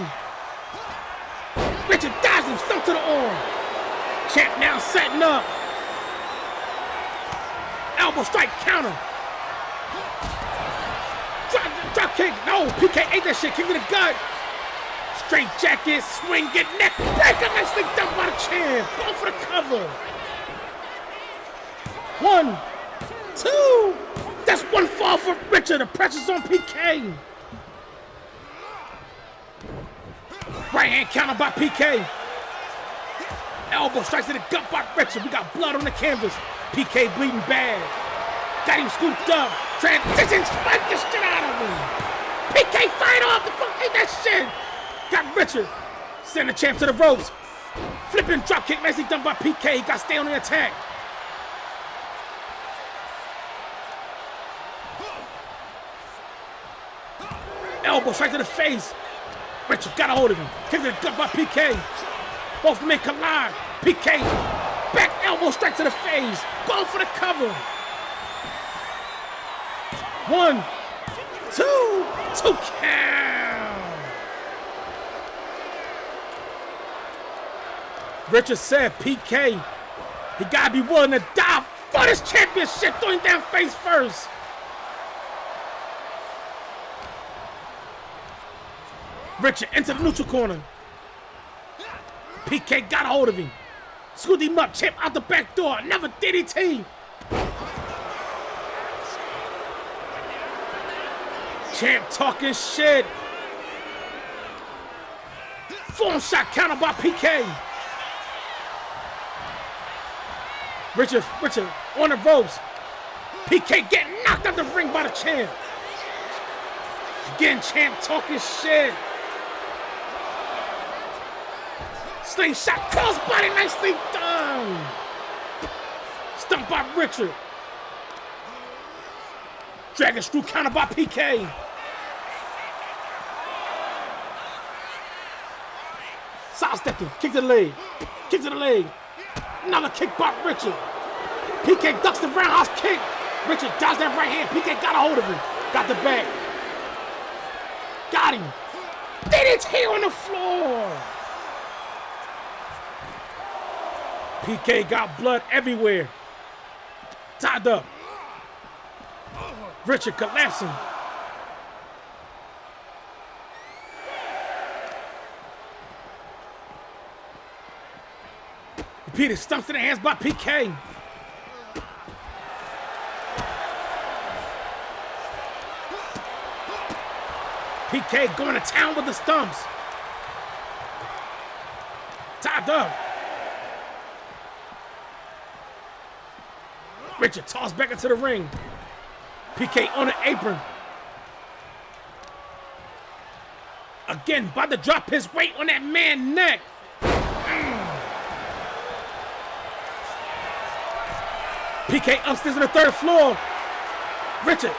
Richard dodged him, stump to the arm. Champ now setting up. Elbow strike, counter. Drop kick. No, PK ate that shit. Kick to the gut. Straight jacket, swing, get neck breaker. Nicely done by the champ. Going for the cover. 1, 2. That's one fall for Richard. The pressure's on PK. Right hand counter by PK. Elbow strikes to the gut by Richard. We got blood on the canvas. PK bleeding bad. Got him scooped up. Transition, spike the shit out of him. PK fight off the fuck, ain't that shit. Got Richard. Send the champ to the ropes. Flipping drop kick, nicely done by PK. He got to stay on the attack. Elbow strike to the face. Richard got a hold of him. Kick to the gut by PK. Both men collide. PK. Back elbow strike to the face. Going for the cover. 1, 2. 2 count. Richard said PK. He gotta be willing to die for this championship. Throwing down face first. Richard into the neutral corner. PK got a hold of him. Scooped him up, champ out the back door. Another DDT. Champ talking shit. Form shot counter by PK. Richard on the ropes. PK getting knocked out the ring by the champ. Again, champ talking shit. Slingshot crossbody, nicely done. Stumped by Richard. Dragon screw counter by PK. Sidestepped him, kick to the leg. Kick to the leg. Another kick by Richard. PK ducks the roundhouse kick. Richard dodged that right hand. PK got a hold of him. Got the back. Got him. DDT on the floor. PK got blood everywhere. Tied up. Richard collapsing. Repeated stumps to the hands by PK. PK going to town with the stumps. Tied up. Richard tossed back into the ring. PK on the apron. Again, about to drop his weight on that man's neck. PK upstairs on the 3rd floor. Richard.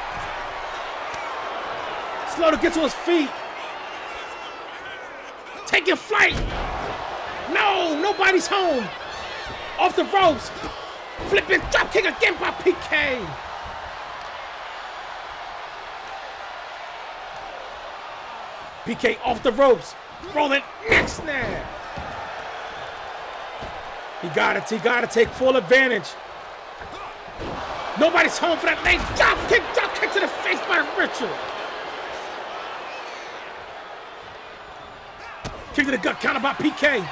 Slow to get to his feet. Taking flight. No, nobody's home. Off the ropes. Flipping drop kick again by PK. PK off the ropes. Rolling neck snap. He got to take full advantage. Nobody's home for that leg drop kick to the face by Richard. Kick to the gut counter by PK.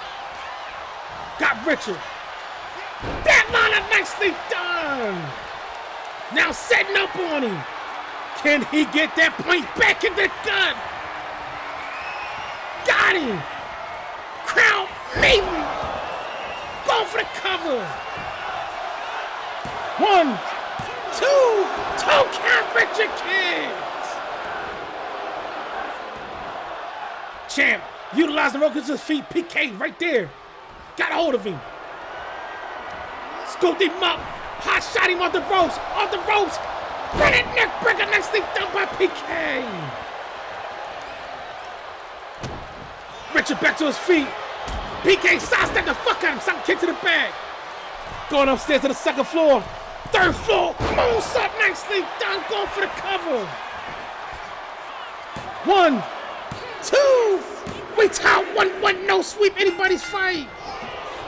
Got Richard. That liner nicely done. Now setting up on him. Can he get that point back in the gut? Got him. Crown Maiden. Going for the cover. 1, 2. Toe count Richard kicks. Champ utilizing the rope to his feet. PK right there. got hold of him. Scooped him up. Hot shot him off the ropes. Off the ropes. Running neck breaker. Nicely done by PK. Richard back to his feet. PK sidestepped the fuck out of him. Some kick to the bag. Going upstairs to the second floor. Third floor. Moonsault nicely done. Going for the cover. 1, 2. We tied 1-1. No sweep anybody's fight.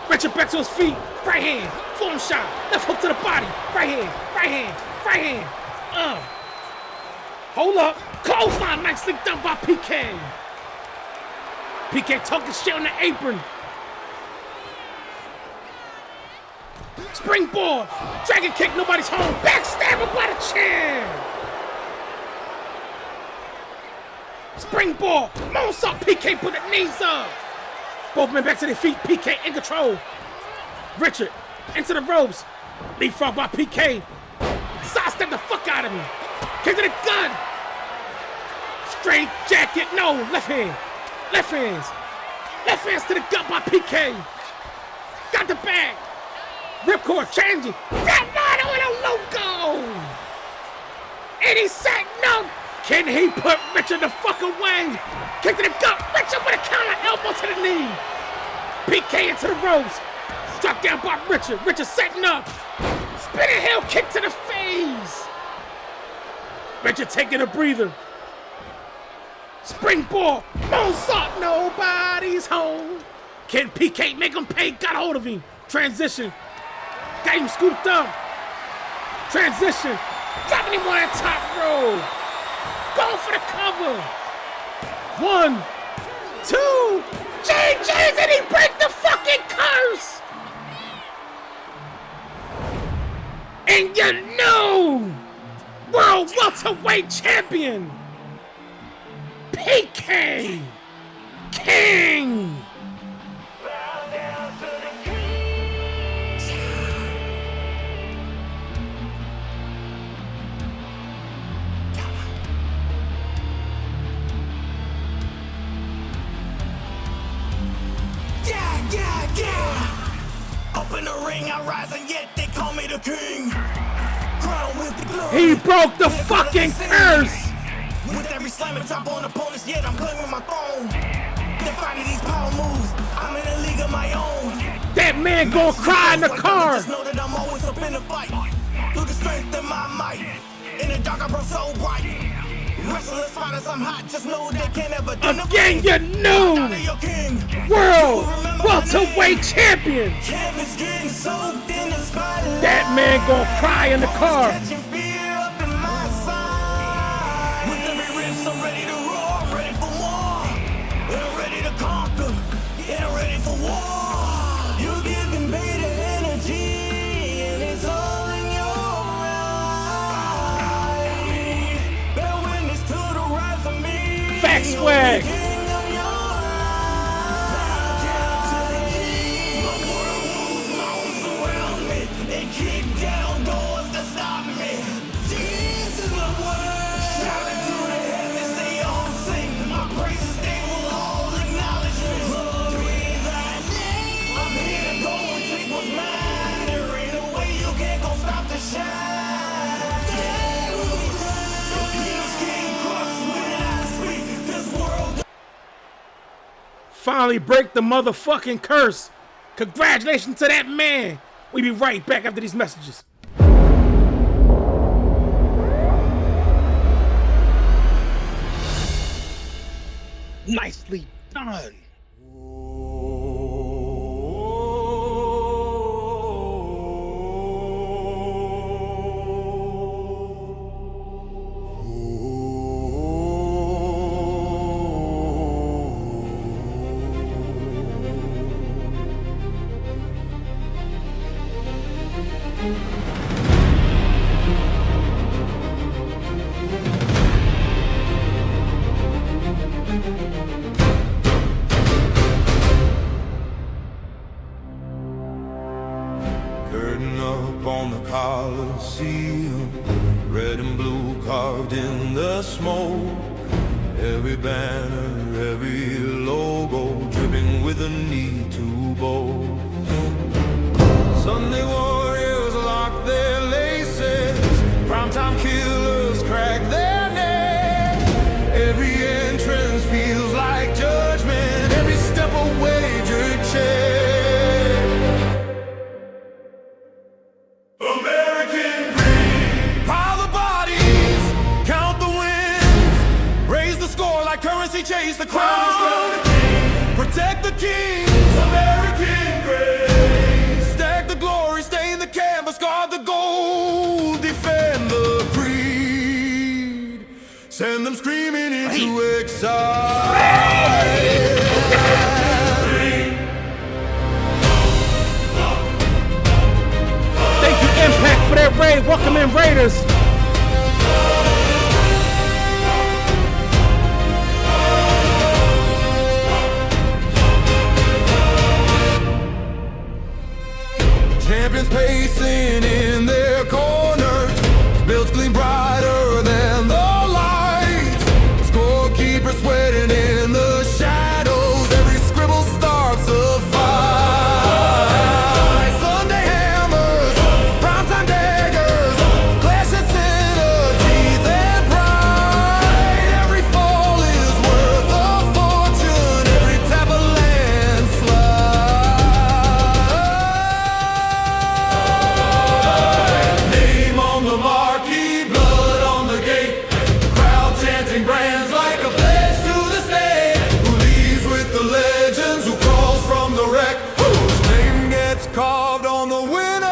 Richard back to his feet. Right hand. Form shot. Left hook to the body. Right hand. Right hand. Right hand. Hold up. Clothesline nicely done by PK. PK talking shit on the apron. Springboard. Dragon kick. Nobody's home. Backstabber by the chair. Springboard. Moonsault. PK put the knees up. Both men back to their feet. PK in control. Richard into the ropes. Leapfrog by PK. Sidestep the fuck out of me. Kick to the gun. Straight jacket. No. Left hand. Left hands. Left hands to the gut by PK. Got the bag. Ripcord changing. Fat Nano and a logo. And he said no. Can he put Richard the fuck away? Kick to the gut. Richard with a counter elbow to the knee. PK into the ropes. Struck down by Richard. Richard setting up. Spinning heel kick to the face. Richard taking a breather. Springboard. Moonsault. Nobody's home. Can PK make him pay? Got hold of him. Transition. Got him scooped up. Transition. Dropping him on that top rope. Going for the cover. 1, 2. JJ's and he break the fucking curse. And your new world welterweight champion, PK King. Up in the ring, I rise and yet they call me the king. Crown with the glory. He broke the fucking curse. With every slam and top on opponents, yet I'm claiming my throne. Defining these power moves, I'm in a league of my own. That man gonna cry in the car. Just know that I'm always up in the fight. Through the strength of my might. In the dark I burn so bright. Wrestlers find us, I'm hot, just know they can't ever again, your new world welterweight champion. That man gonna cry in the car. With every riff, I'm ready to roar, I'm ready for more. I'm ready to conquer, and I'm ready for war. You're giving beta energy, and it's all in your eyes. Bear witness to the rise of me. Fact swag. Finally break the motherfucking curse. Congratulations to that man. We be right back after these messages. Nicely done. Curtain up on the Coliseum, red and blue carved in the smoke. Every banner, every logo dripping with a need to bow. Lonely warriors lock their laces. Primetime killers crack their neck. Every entrance feels like judgment. Every step a wagered check. American dream. Pile the bodies, count the wins. Raise the score like currency, chase the crown. Protect the kings, American grace. Stack the glory, stain the canvas, guard the gold. Defend the creed. Send them screaming into exile. Thank you, Impact, for that raid. Welcome in, Raiders. Champions pacing in their corners. Bills gleam brighter than the lights. Scorekeeper sweating in the shadows. Every scribble starts a fight. Sunday hammers, primetime daggers, clashing center, teeth and pride. Every fall is worth a fortune. Every tap a landslide. Name on the marquee, blood on the gate. Crowd chanting brands like a pledge to the state. Who leaves with the legends? Who crawls from the wreck? Whose name gets carved on the winner's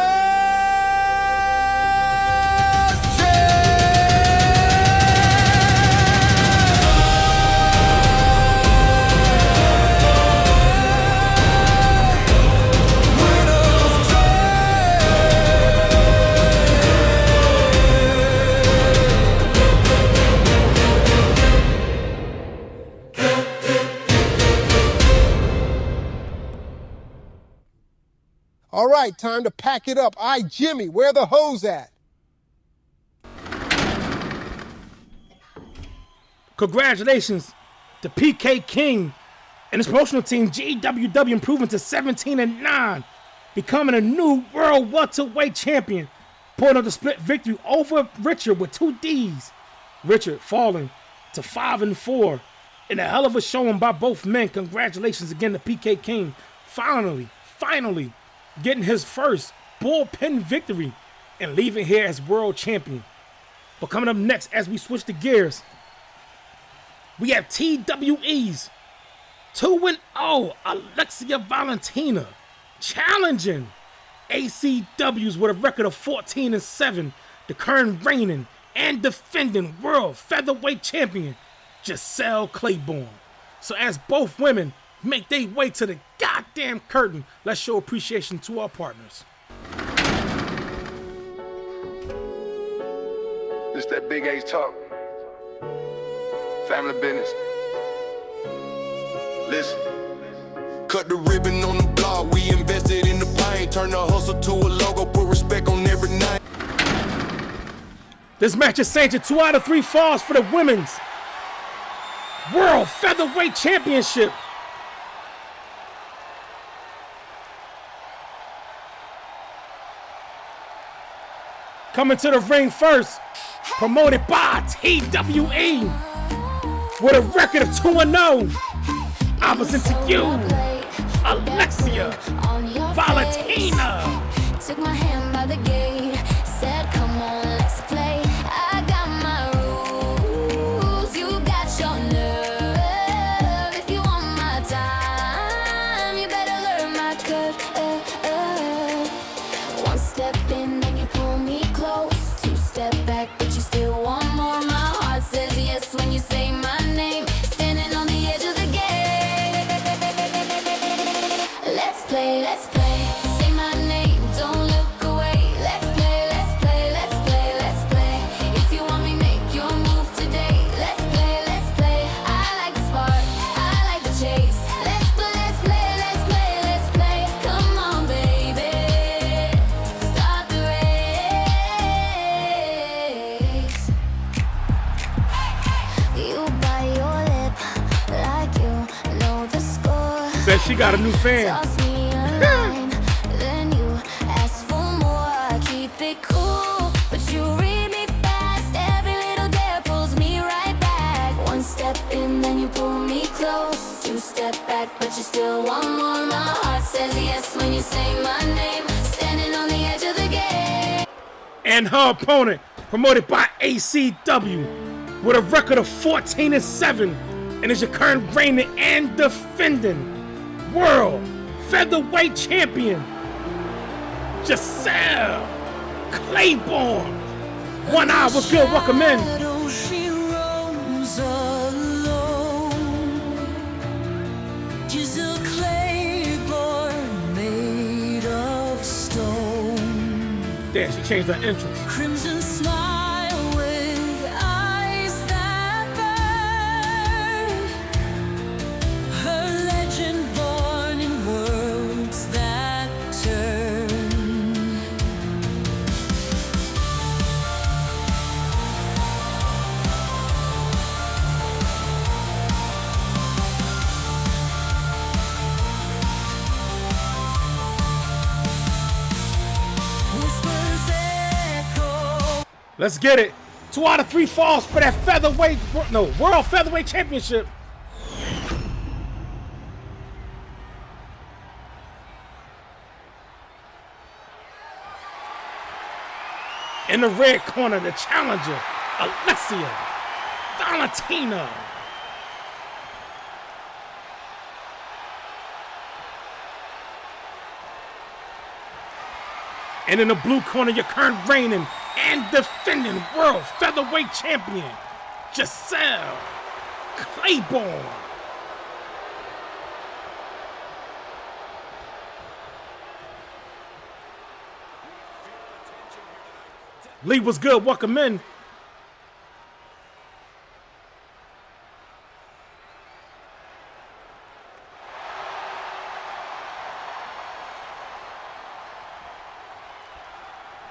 All right, time to pack it up. Jimmy, where the hose at? Congratulations to PK King and his promotional team GWW, improving to 17-9, becoming a new world welterweight champion, pulling up the split victory over Richard with 2 Ds. Richard falling to 5-4 in a hell of a showing by both men. Congratulations again to PK King, finally getting his first bullpen victory and leaving here as world champion. But coming up next, as we switch the gears, we have TWE's 2-0 Alexia Valentina challenging ACW's with a record of 14-7, the current reigning and defending world featherweight champion Giselle Claiborne. So as both women make their way to the goddamn curtain, let's show appreciation to our partners. This that big A's talk. Family business. Listen. Cut the ribbon on the block, we invested in the pain. Turn the hustle to a logo, put respect on every name. This match is sanctioned 2 out of 3 falls for the women's World Featherweight Championship. Coming to the ring first, promoted by TWE, with a record of 2-0. I present to you, Alexia Valentina. Took my hand by the gate, said, come on, let's play. I got my rules, you got your nerve. If you want my time, you better learn my curve. One step in, then you pull me close. 2 step back, but you still want more. My heart says yes when you say my name. Standing on the edge of the game. Let's play, let's play. Say my name, don't look away. Let's play, let's play, let's play, let's play. If you want me, make your move today. Let's play, let's play. I like the spark, I like the chase. Let's play, let's play, let's play, let's play. Come on, baby, start the race. You bite your lip like you know the score. Says she got a new fan. Toss me a line, then you ask for pull me close. You step back, but you still want more. My heart says yes when you say my name. Standing on the edge of the game. And her opponent, promoted by ACW, with a record of 14-7, and is your current reigning and defending World Featherweight Champion, Giselle Claiborne. One eye, what's good? Welcome in. She roams alone. Giselle Claiborne, made of stone. There, she changed her entrance. Crimson smile with eyes that burn. Her legend born in words that turn. Let's get it. 2 out of 3 falls for that World Featherweight Championship. In the red corner, the challenger, Alexia Valentina. And in the blue corner, your current reigning and defending World Featherweight Champion, Giselle Claiborne. Lee, was good? Welcome in.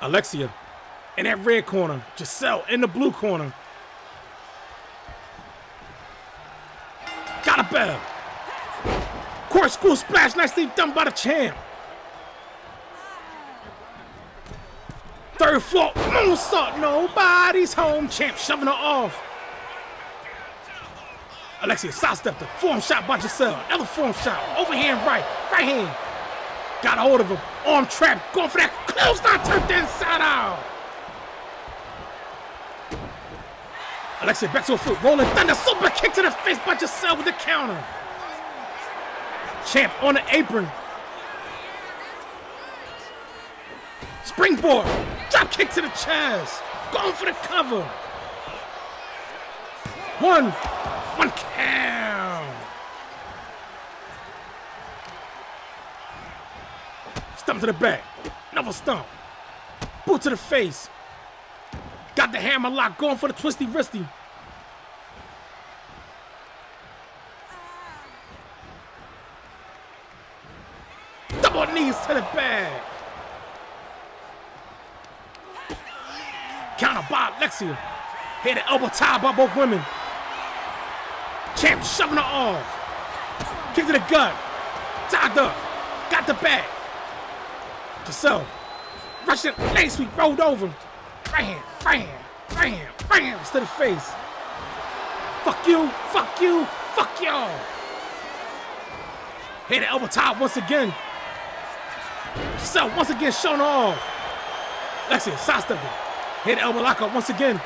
Alexia in that red corner, Giselle in the blue corner. Got a bell. Corkscrew splash, nicely done by the champ. Third floor, moonsault, nobody's home. Champ shoving her off. Alexia sidestepped her. Form shot by Giselle. Another form shot. Overhand right. Right hand. Got a hold of him. Arm trap. Going for that clothesline. Turned the inside out. Alexia back to her foot. Rolling thunder. Super kick to the face by Giselle with the counter. Champ on the apron. Springboard. Drop kick to the chest. Going for the cover. One count. Stump to the back. Another stump. Boot to the face. Got the hammer lock. Going for the twisty wristy. Double knees to the back. Counter by Alexia. Hit an elbow tie by both women. Champ shoving her off. Kick to the gut. Tied up. Got the back. Giselle. Russian leg sweep. Rolled over. Right hand. Right hand. Right hand. Right hand to the face. Fuck you. Fuck you. Fuck y'all. Hit an elbow tie once again. Giselle once again showing her off. Alexia sidestepped it. Hit elbow lockup once again.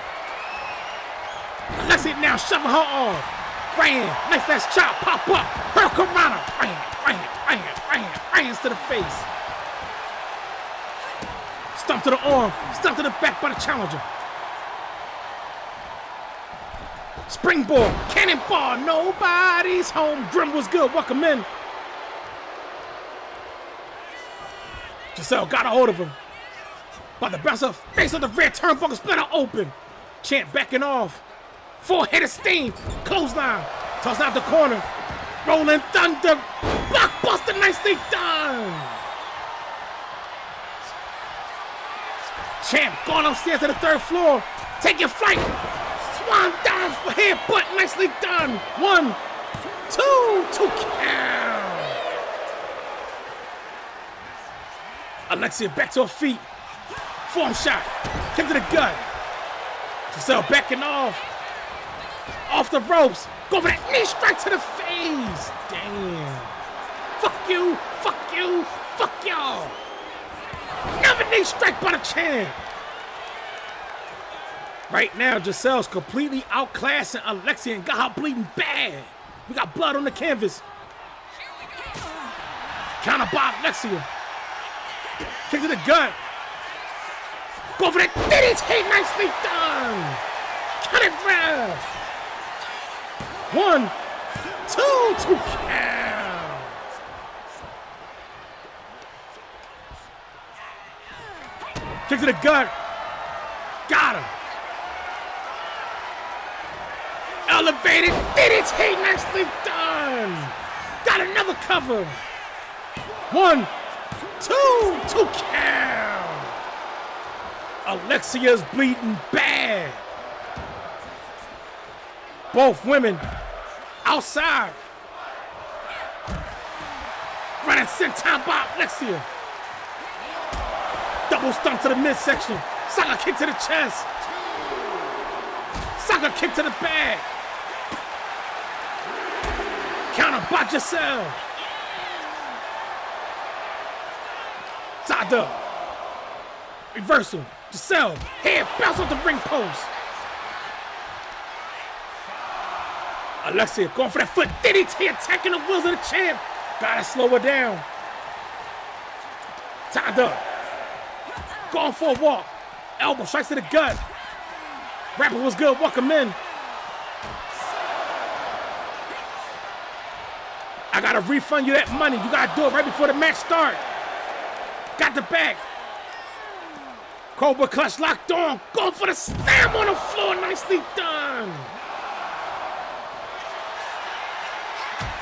Alexia now shoving her off. Right hand, nice fast chop, pop up. Hurricanrana. Right hand, right hand, right hand, right hand, right hands to the face. Stump to the arm, stump to the back by the challenger. Springboard, cannonball, nobody's home. Grim was good, welcome in. Giselle got a hold of him. By the bouncer, face of the red turnbuckle, splinter open. Champ backing off. Full head of steam. Clothesline. Toss out the corner. Rolling thunder. Blockbuster, nicely done. Champ going upstairs to the 3rd floor. Take your flight. Swan down for headbutt, nicely done. 1, 2 count. Alexia back to her feet. Form shot. Kick to the gut. Giselle backing off. Off the ropes. Go for that knee strike to the face. Damn. Fuck you, fuck you, fuck y'all. Another knee strike by the champ. Right now, Giselle's completely outclassing Alexia and got her bleeding bad. We got blood on the canvas. Counter by Alexia. Kick to the gut. Go for that DDT, nicely done. Cut it, ref. 1, 2, 2 count. Kick to the gut. Got her. Elevated DDT, nicely done. Got another cover. 1, 2, 2 count. Alexia's bleeding bad. Both women outside. Running senton by Alexia. Double stomp to the midsection. Soccer kick to the chest. Soccer kick to the back. Counter by Giselle. Side up. Reversal. Giselle. Head bounce off the ring post. Alexia going for that foot. DDT attacking the wheels of the champ. Gotta slow her down. Tied up. Going for a walk. Elbow strikes to the gut. Rapper was good. Walk him in. I gotta refund you that money. You gotta do it right before the match start. Got the back. Cobra clutch locked on. Going for the slam on the floor. Nicely done.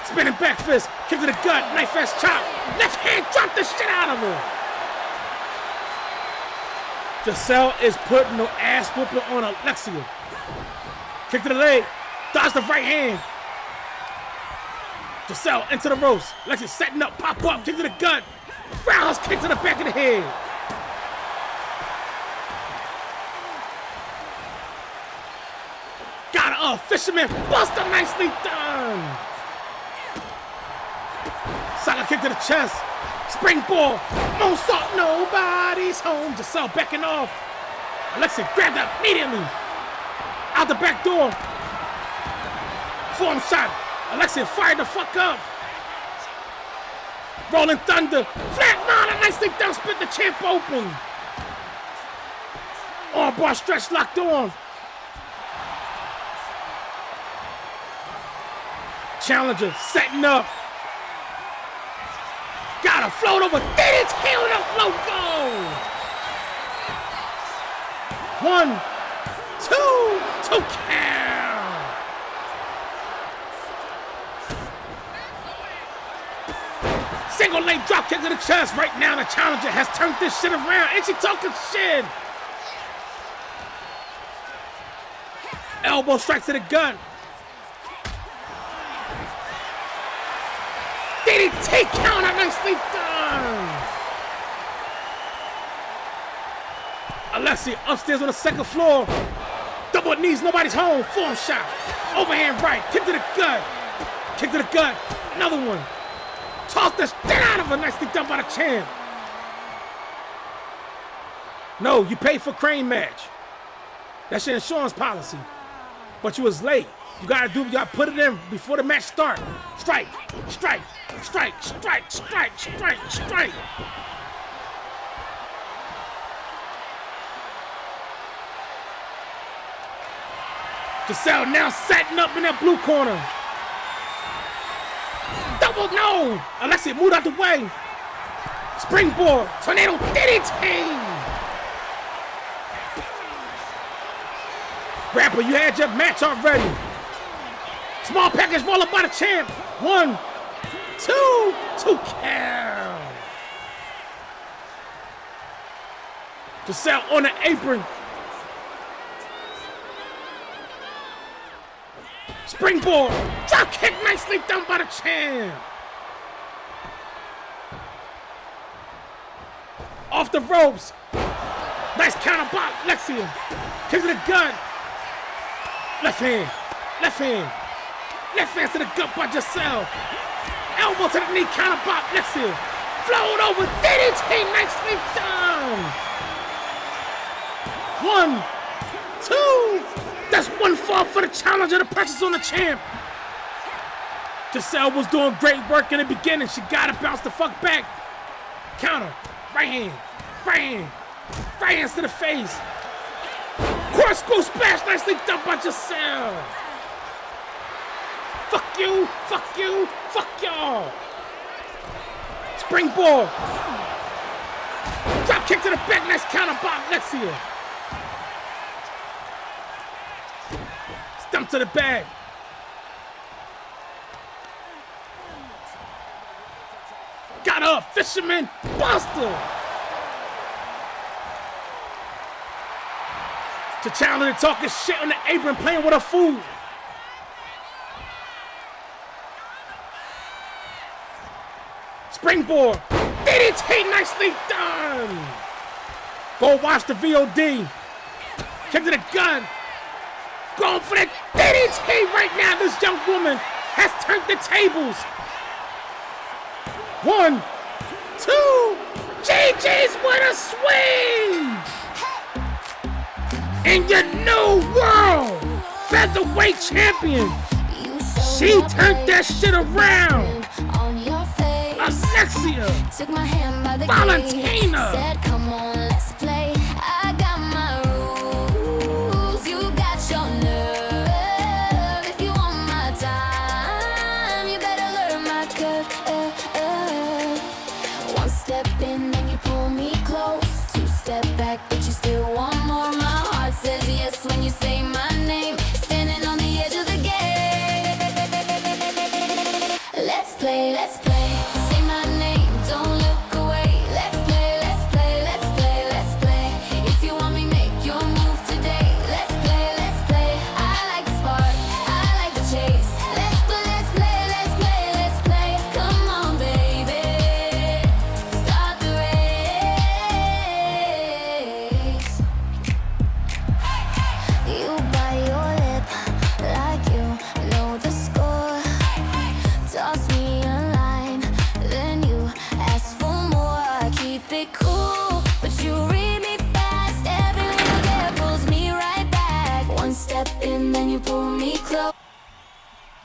Spinning back fist. Kick to the gut. Knife ass chop. Left hand drop the shit out of her. Giselle is putting no ass whooping on Alexia. Kick to the leg. Dodge the right hand. Giselle into the ropes. Alexia setting up. Pop up. Kick to the gut. Roundhouse kick to the back of the head. Got a fisherman buster, nicely done. Soccer kick to the chest. Springboard. Moonsault, nobody's home. Giselle backing off. Alexia grabbed that immediately. Out the back door. Form shot. Alexia fired the fuck up. Rolling Thunder. Flatline, nicely done. Split the champ open. Armbar stretch locked on. Challenger setting up. Got a float over. DDT on the logo. 1, 2, 2 count. Single leg drop kick to the chest. Right now, the challenger has turned this shit around, and she talking shit. Elbow strikes to the gut. DDT counter, nicely done. Alexia upstairs on the second floor. Double knees, nobody's home. Form shot. Overhand right. Kick to the gut. Kick to the gut. Another one. Toss the shit out of her. Nicely done by the champ. No, you paid for crane match. That's your insurance policy. But you was late. You gotta put it in before the match start. Strike, strike, strike, strike, strike, strike, strike. Giselle now setting up in that blue corner. Double no! Alexia moved out the way. Springboard, tornado DDT. Rapper, you had your match already. Small package roll up by the champ. 1, 2, 2 count. Giselle on the apron. Springboard. Drop kick nicely done by the champ. Off the ropes. Nice counter by Alexia. Kick to the gut. Left hand. Left hand. Left hand to the gut by Giselle. Elbow to the knee, counter by Alexia. Float over, DDT, nicely done. 1, 2. That's 1 fall for the challenger. The pressure's on the champ. Giselle was doing great work in the beginning. She got to bounce the fuck back. Counter, right hand, right hands to the face. Corkscrew splash, nicely done by Giselle. Fuck you, fuck you, fuck y'all. Springboard. Drop kick to the back, nice counter by Alexia. Stump to the bag. Got her, fisherman, buster. The challenger talking shit on the apron, playing with her food. Springboard, DDT, nicely done. Go watch the VOD. Kick to the gun. Going for that DDT right now. This young woman has turned the tables. 1, 2, GG's with a swing. In your new world featherweight champion. She turned that shit around. Alexia Valentina. Said, come on, let's play. I got my rules. You got your nerve. If you want my time, you better learn my curve. One step in, then you pull me close. 2 step back, but you still want more. My heart says yes when you say my name. Standing on the edge of the game. Let's play, let's play.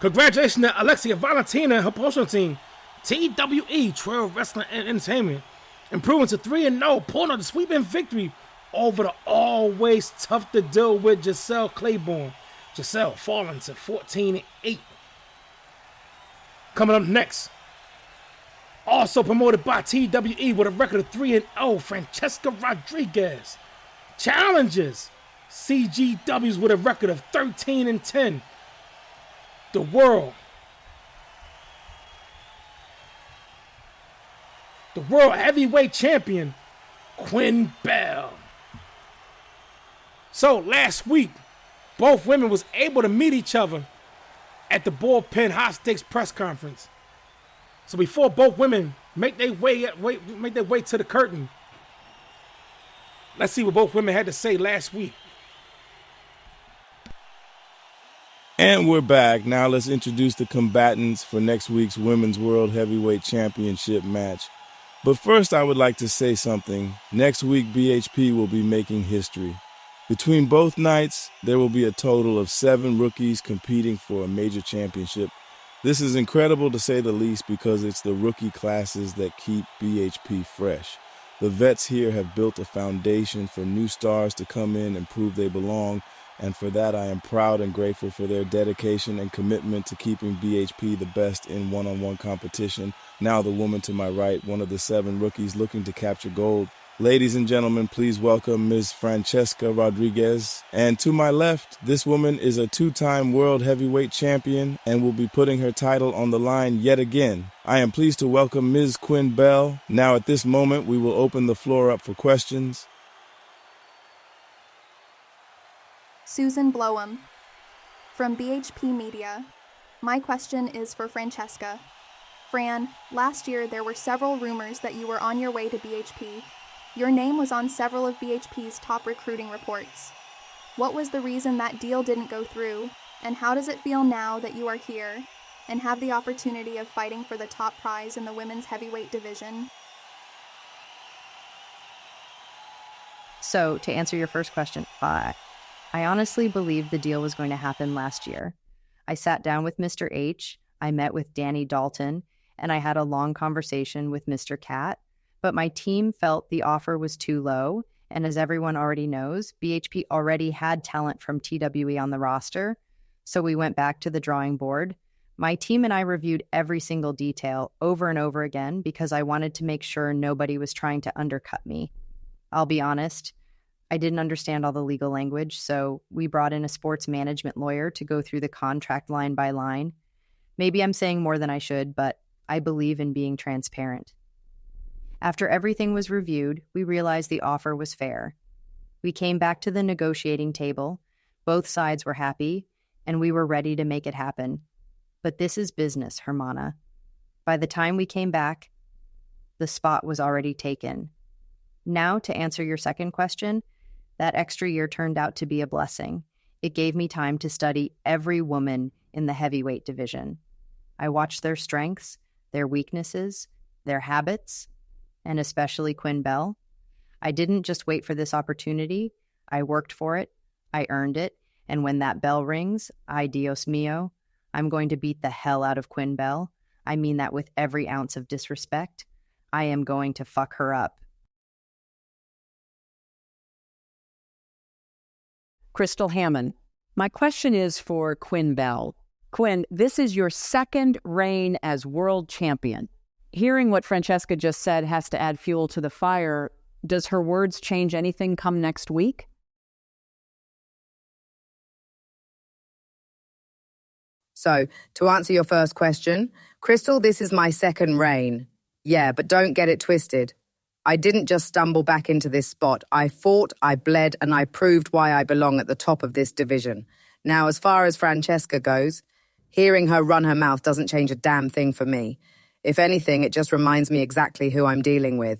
Congratulations to Alexia Valentina and her promotional team, TWE, Trail Wrestling and Entertainment, improving to 3-0, pulling out the sweeping victory over the always tough to deal with Giselle Claiborne. Giselle falling to 14-8. Coming up next, also promoted by TWE with a record of 3-0, Francesca Rodriguez challenges CGWs with a record of 13-10. The world heavyweight champion, Quinn Bell. So last week, both women was able to meet each other at the Bullpen High Stakes press conference. So before both women make their way to the curtain, let's see what both women had to say last week. And we're back. Now let's introduce the combatants for next week's Women's World Heavyweight Championship match. But first, I would like to say something. Next week, BHP will be making history. Between both nights, there will be a total of 7 rookies competing for a major championship. This is incredible to say the least because it's the rookie classes that keep BHP fresh. The vets here have built a foundation for new stars to come in and prove they belong. And for that, I am proud and grateful for their dedication and commitment to keeping BHP the best in one-on-one competition. Now the woman to my right, one of the 7 rookies looking to capture gold. Ladies and gentlemen, please welcome Ms. Francesca Rodriguez. And to my left, this woman is a 2-time world heavyweight champion and will be putting her title on the line yet again. I am pleased to welcome Ms. Quinn Bell. Now at this moment, we will open the floor up for questions. Susan Blowham from BHP Media. My question is for Francesca. Fran, last year there were several rumors that you were on your way to BHP. Your name was on several of BHP's top recruiting reports. What was the reason that deal didn't go through, And how does it feel now that you are here and have the opportunity of fighting for the top prize in the women's heavyweight division? So, to answer your first question, I honestly believed the deal was going to happen last year. I sat down with Mr. H, I met with Danny Dalton, and I had a long conversation with Mr. Cat, but my team felt the offer was too low, and as everyone already knows, BHP already had talent from TWE on the roster, so we went back to the drawing board. My team and I reviewed every single detail over and over again because I wanted to make sure nobody was trying to undercut me. I'll be honest, I didn't understand all the legal language, so we brought in a sports management lawyer to go through the contract line by line. Maybe I'm saying more than I should, but I believe in being transparent. After everything was reviewed, we realized the offer was fair. We came back to the negotiating table, both sides were happy, and we were ready to make it happen. But this is business, Hermana. By the time we came back, the spot was already taken. Now, to answer your second question, that extra year turned out to be a blessing. It gave me time to study every woman in the heavyweight division. I watched their strengths, their weaknesses, their habits, and especially Quinn Bell. I didn't just wait for this opportunity. I worked for it. I earned it. And when that bell rings, ay Dios mío, I'm going to beat the hell out of Quinn Bell. I mean that with every ounce of disrespect. I am going to fuck her up. Crystal Hammond. My question is for Quinn Bell. Quinn, this is your second reign as world champion. Hearing what Francesca just said has to add fuel to the fire. Does her words change anything come next week? So, to answer your first question, Crystal, this is my second reign. Yeah, but don't get it twisted. I didn't just stumble back into this spot. I fought, I bled, and I proved why I belong at the top of this division. Now, as far as Francesca goes, hearing her run her mouth doesn't change a damn thing for me. If anything, it just reminds me exactly who I'm dealing with.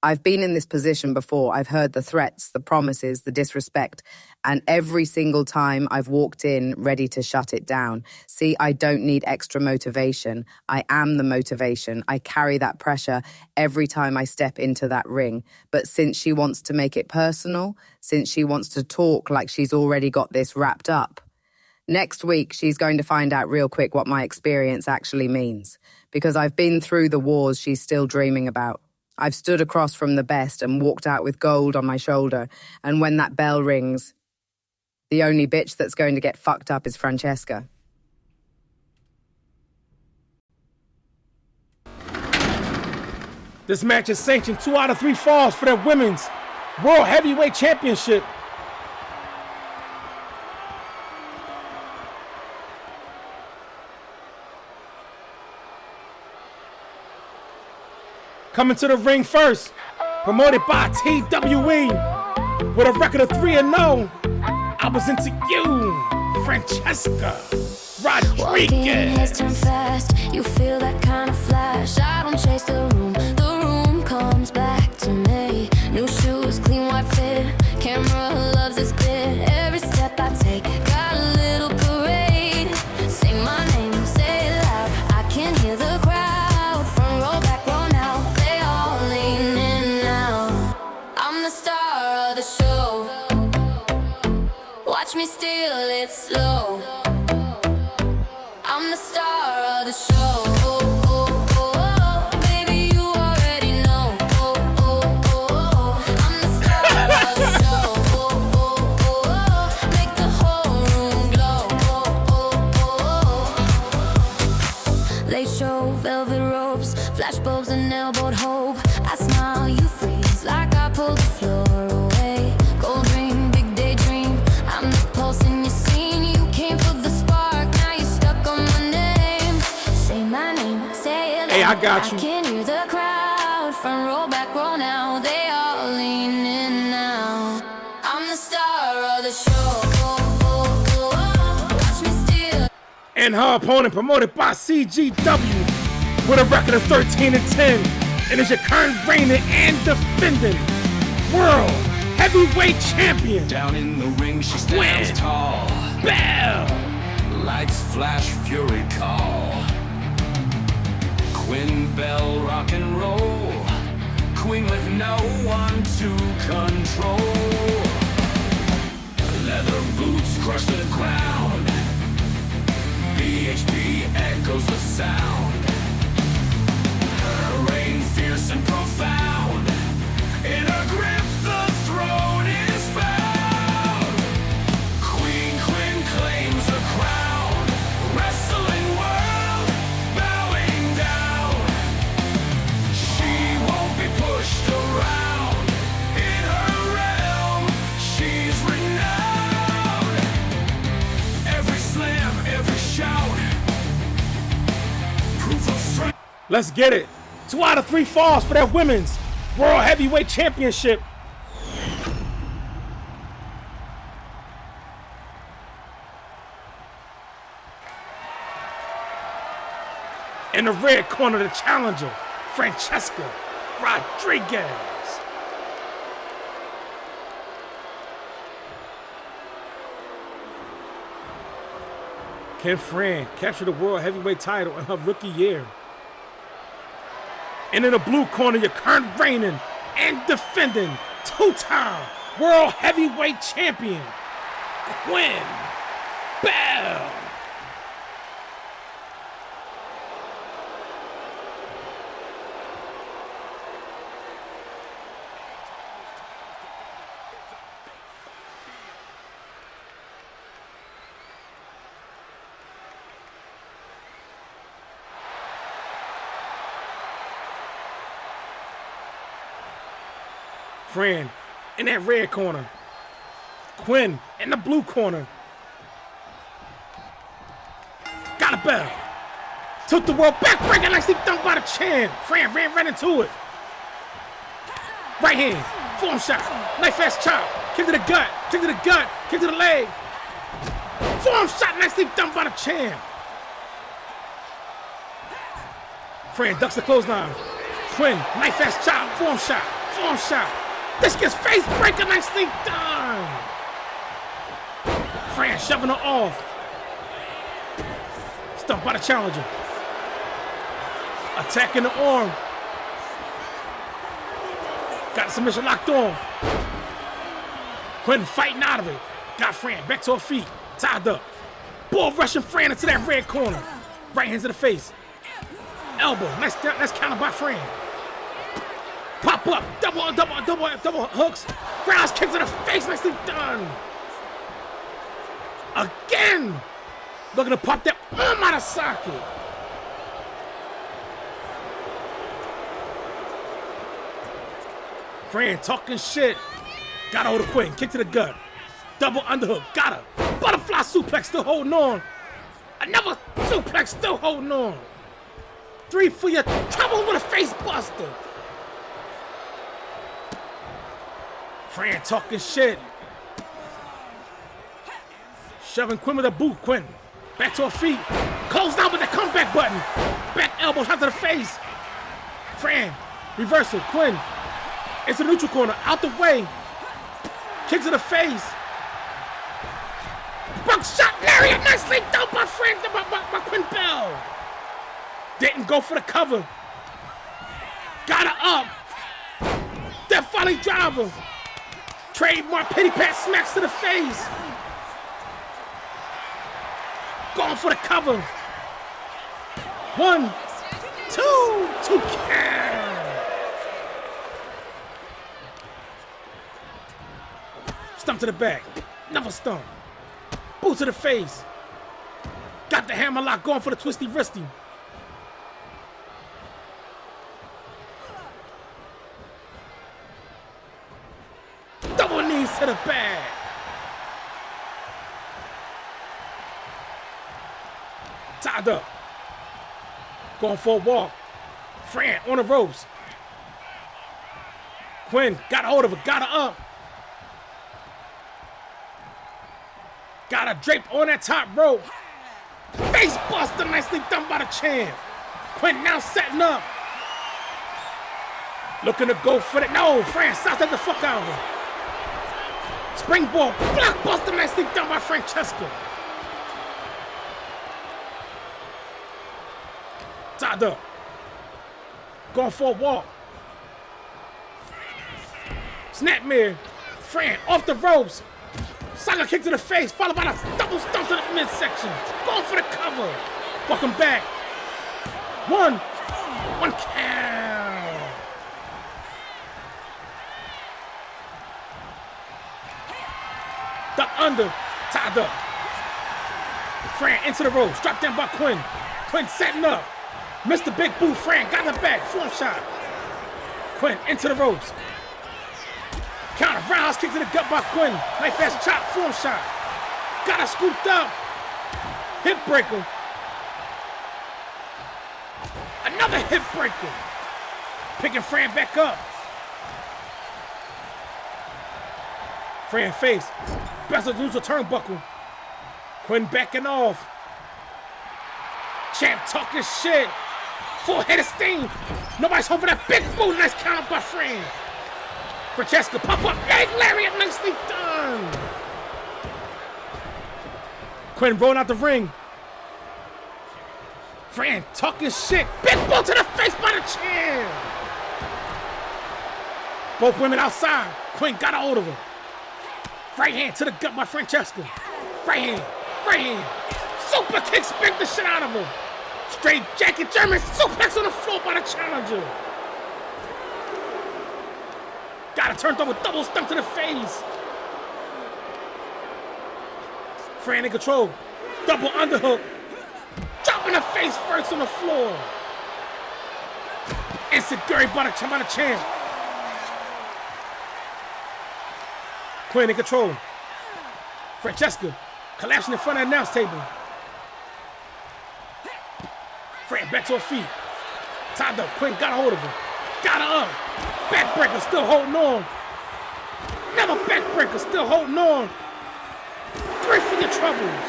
I've been in this position before. I've heard the threats, the promises, the disrespect, and every single time I've walked in ready to shut it down. See, I don't need extra motivation. I am the motivation. I carry that pressure every time I step into that ring. But since she wants to make it personal, since she wants to talk like she's already got this wrapped up, next week she's going to find out real quick what my experience actually means. Because I've been through the wars she's still dreaming about. I've stood across from the best and walked out with gold on my shoulder. And when that bell rings, the only bitch that's going to get fucked up is Francesca. This match is sanctioned 2 out of 3 falls for the Women's World Heavyweight Championship. Coming to the ring first, promoted by TWE, with a record of 3-0. I was into you, Francesca Rodriguez. Walking heads turn fast, you feel that kind of flash. I don't chase the room comes back to me. New shoes, clean white fit, camera loves this bit. Every step I take, got a little parade. Sing my name, say it loud, I can hear the crowd. Front row, back row now. Star of the show. Watch me steal it slow. I'm the star of the show. Baby, you already know. I'm the star of the show. Make the whole room glow. Late show, velvet ropes, flashbulbs and elbowed hope. I smile, you freeze like I pulled the floor away. Gold ring, big daydream. I'm the pulse in your scene. You came for the spark, now you're stuck on my name. Say my name, say it. Hey, I got you. I can hear the crowd. Front row, back row now. They all lean in now. I'm the star of the show. Watch me steal. And her opponent, promoted by CGW, with a record of 13-10. And is your current reigning and defending World Heavyweight Champion. Down in the ring, she stands tall. Bell. Lights flash, fury call. Quinn Bell rock and roll. Queen with no one to control. Leather boots crush the ground. BHP echoes the sound. Her reign fierce and profound. In her grip the throne is found. Queen claims the crown. Wrestling world bowing down. She won't be pushed around. In her realm she's renowned. Every slam, every shout. Proof of strength. Let's get it. 2 out of 3 falls for that women's World Heavyweight Championship. In the red corner, the challenger, Francesca Rodriguez. Ken Fran captured the World Heavyweight title in her rookie year. And in the blue corner, your current reigning and defending 2-time World Heavyweight Champion, Quinn Bell. Fran in that red corner. Quinn in the blue corner. Got a bell. Took the world back, breaking nicely dumped by the chin. Fran ran right into it. Right hand, form shot, knife fast chop, kick to the gut, kick to the gut, kick to the leg. Form shot, nicely dumped by the chin. Fran ducks the clothesline. Quinn, knife fast chop, form shot. This gets face breaker, nicely done. Fran shoving her off. Stumped by the challenger. Attacking the arm. Got the submission locked on. Quinn fighting out of it. Got Fran back to her feet. Tied up. Bull rushing Fran into that red corner. Right hand to the face. Elbow. Nice counter by Fran. Pop up, double hooks. Rouse kick to the face, nicely done. Again, looking to pop that arm out of socket. Fran talking shit. Got a hold of Quinn, kick to the gut. Double underhook, got her. Butterfly suplex, still holding on. Another suplex, still holding on. 3 for your trouble with a face buster. Fran talking shit. Shoving Quinn with a boot. Quinn back to her feet. Close down with the comeback button. Back elbow shot to the face. Fran reversal. Quinn into the neutral corner. Out the way. Kick to the face. Buckshot lariat. Nicely done by Fran. By Quinn Bell. Didn't go for the cover. Got her up. Death Valley driver. Trademark pity pat smacks to the face. Going for the cover. 1, 2, 2 count. Stump to the back. Another stump. Boot to the face. Got the hammer lock going for the twisty wristy. Double knees to the back. Tied up. Going for a walk. Fran on the ropes. Quinn got a hold of her, got her up. Got her draped on that top rope. Face buster, nicely done by the champ. Quinn now setting up. Looking to go for it. No, Fran stopped that the fuck out of her. Springboard, blockbuster, nicely done by Francesca. Tied up. Going for a walk. Snapmare. Fran off the ropes. Saga kick to the face, followed by the double stomp to the midsection. Going for the cover. Welcome back. One count. The under, tied up. Fran into the ropes, dropped down by Quinn. Quinn setting up. Mr. Big Boot, Fran got the back, form shot. Quinn into the ropes. Counter, roundhouse kick to the gut by Quinn. Knife fast chop, form shot. Got her scooped up. Hip breaker. Another hip breaker. Picking Fran back up. Fran face. Best of neutral turnbuckle. Quinn backing off. Champ talking shit. Full head of steam. Nobody's home for that big boot. Nice count by Fran. Francesca pop up. Leg lariat. Nicely done. Quinn rolling out the ring. Fran talking shit. Big boot to the face by the chair. Both women outside. Quinn got a hold of her. Right hand to the gut by Francesca. Right hand. Right hand. Super kick, spanked the shit out of her. Straight jacket German suplex on the floor by the challenger. Got her turned over, double stump to the face. Fran in control. Double underhook. Dropping her face first on the floor. Insecurity by the champ. Quinn in control. Francesca collapsing in front of the announce table. Fran back to her feet. Tied up. Quinn got a hold of her. Got her up. Backbreaker still holding on. Another backbreaker still holding on. 3 for your troubles.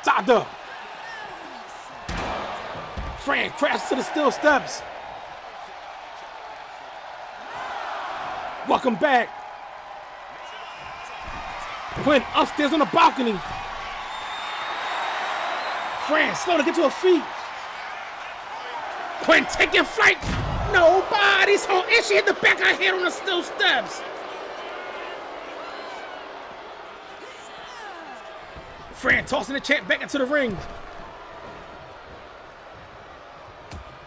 Tied up. Fran crashes to the steel steps. Welcome back. Quinn upstairs on the balcony. Fran slow to get to her feet. Quinn taking flight. Nobody's home. And she hit the back of her head on the steel steps. Fran tossing the champ back into the ring.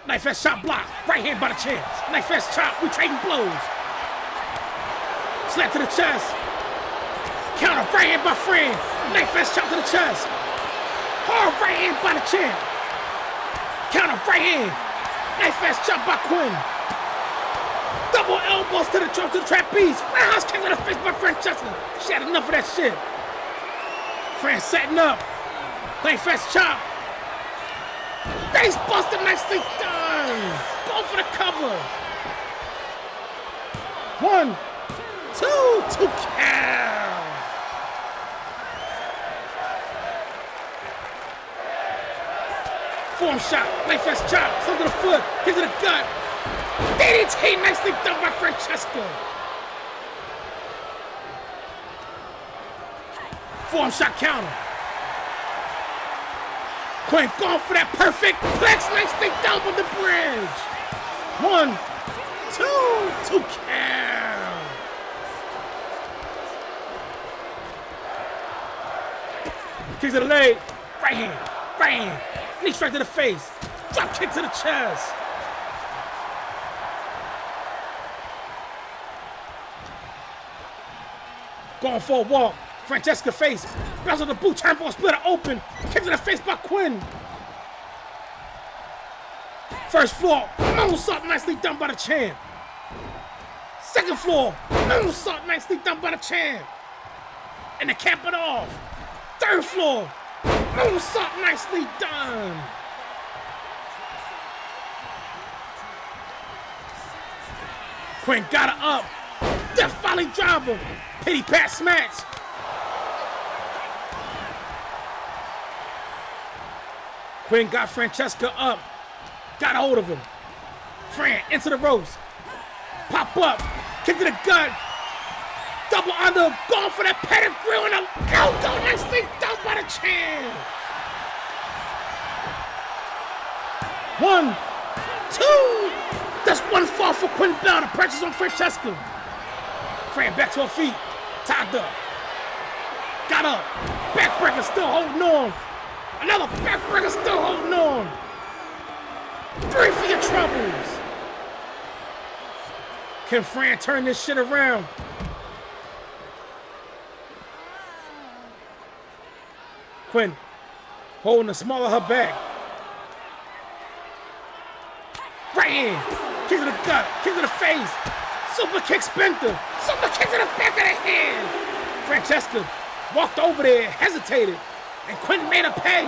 Knife fast shot block. Right hand by the champ. Knife fast chop. We trading blows. Slap to the chest. Counter right hand by Fran. Knife fast chop to the chest. Hard right hand by the champ. Counter right hand. Knife fast chop by Quinn. Double elbows to the trapeze. Roundhouse kick to the face by Francesca. She had enough of that shit. Fran setting up. Knife fast chop. Face buster, nicely done. Go for the cover. 1, 2 count. Form shot, knife fast chop, some to the foot, kick to the gut. DDT, nicely done by Francesca. Form shot counter. Quinn going for that perfect plex, nicely done with the bridge. 1, 2 count. Kick to the leg, right hand, knee strike to the face, drop kick to the chest. Going for a walk, Francesca face, bounce on the boot, turnbuckle splitter open, kick to the face by Quinn. First floor, moonsault nicely done by the champ. Second floor, moonsault nicely done by the champ. And to cap it off, third floor, moonsault nicely done. Quinn got her up. Death Valley driver. Pity pat smash. Quinn got Francesca up. Got a hold of him. Fran into the ropes. Pop up. Kick to the gut. Double under. Going for that pedigree and a elbow 1, 2. That's one fall for Quinn Bell. The pressure's on Francesca. Fran back to her feet. Tied up. Got up. Backbreaker still holding on. Another backbreaker still holding on. 3 for your troubles. Can Fran turn this shit around? Quinn holding the small of her back. Right hand. Kick to the gut. Kick to the face. Super kick Spinter. Super kick to the back of the head. Francesca walked over there, hesitated, and Quinn made her pay.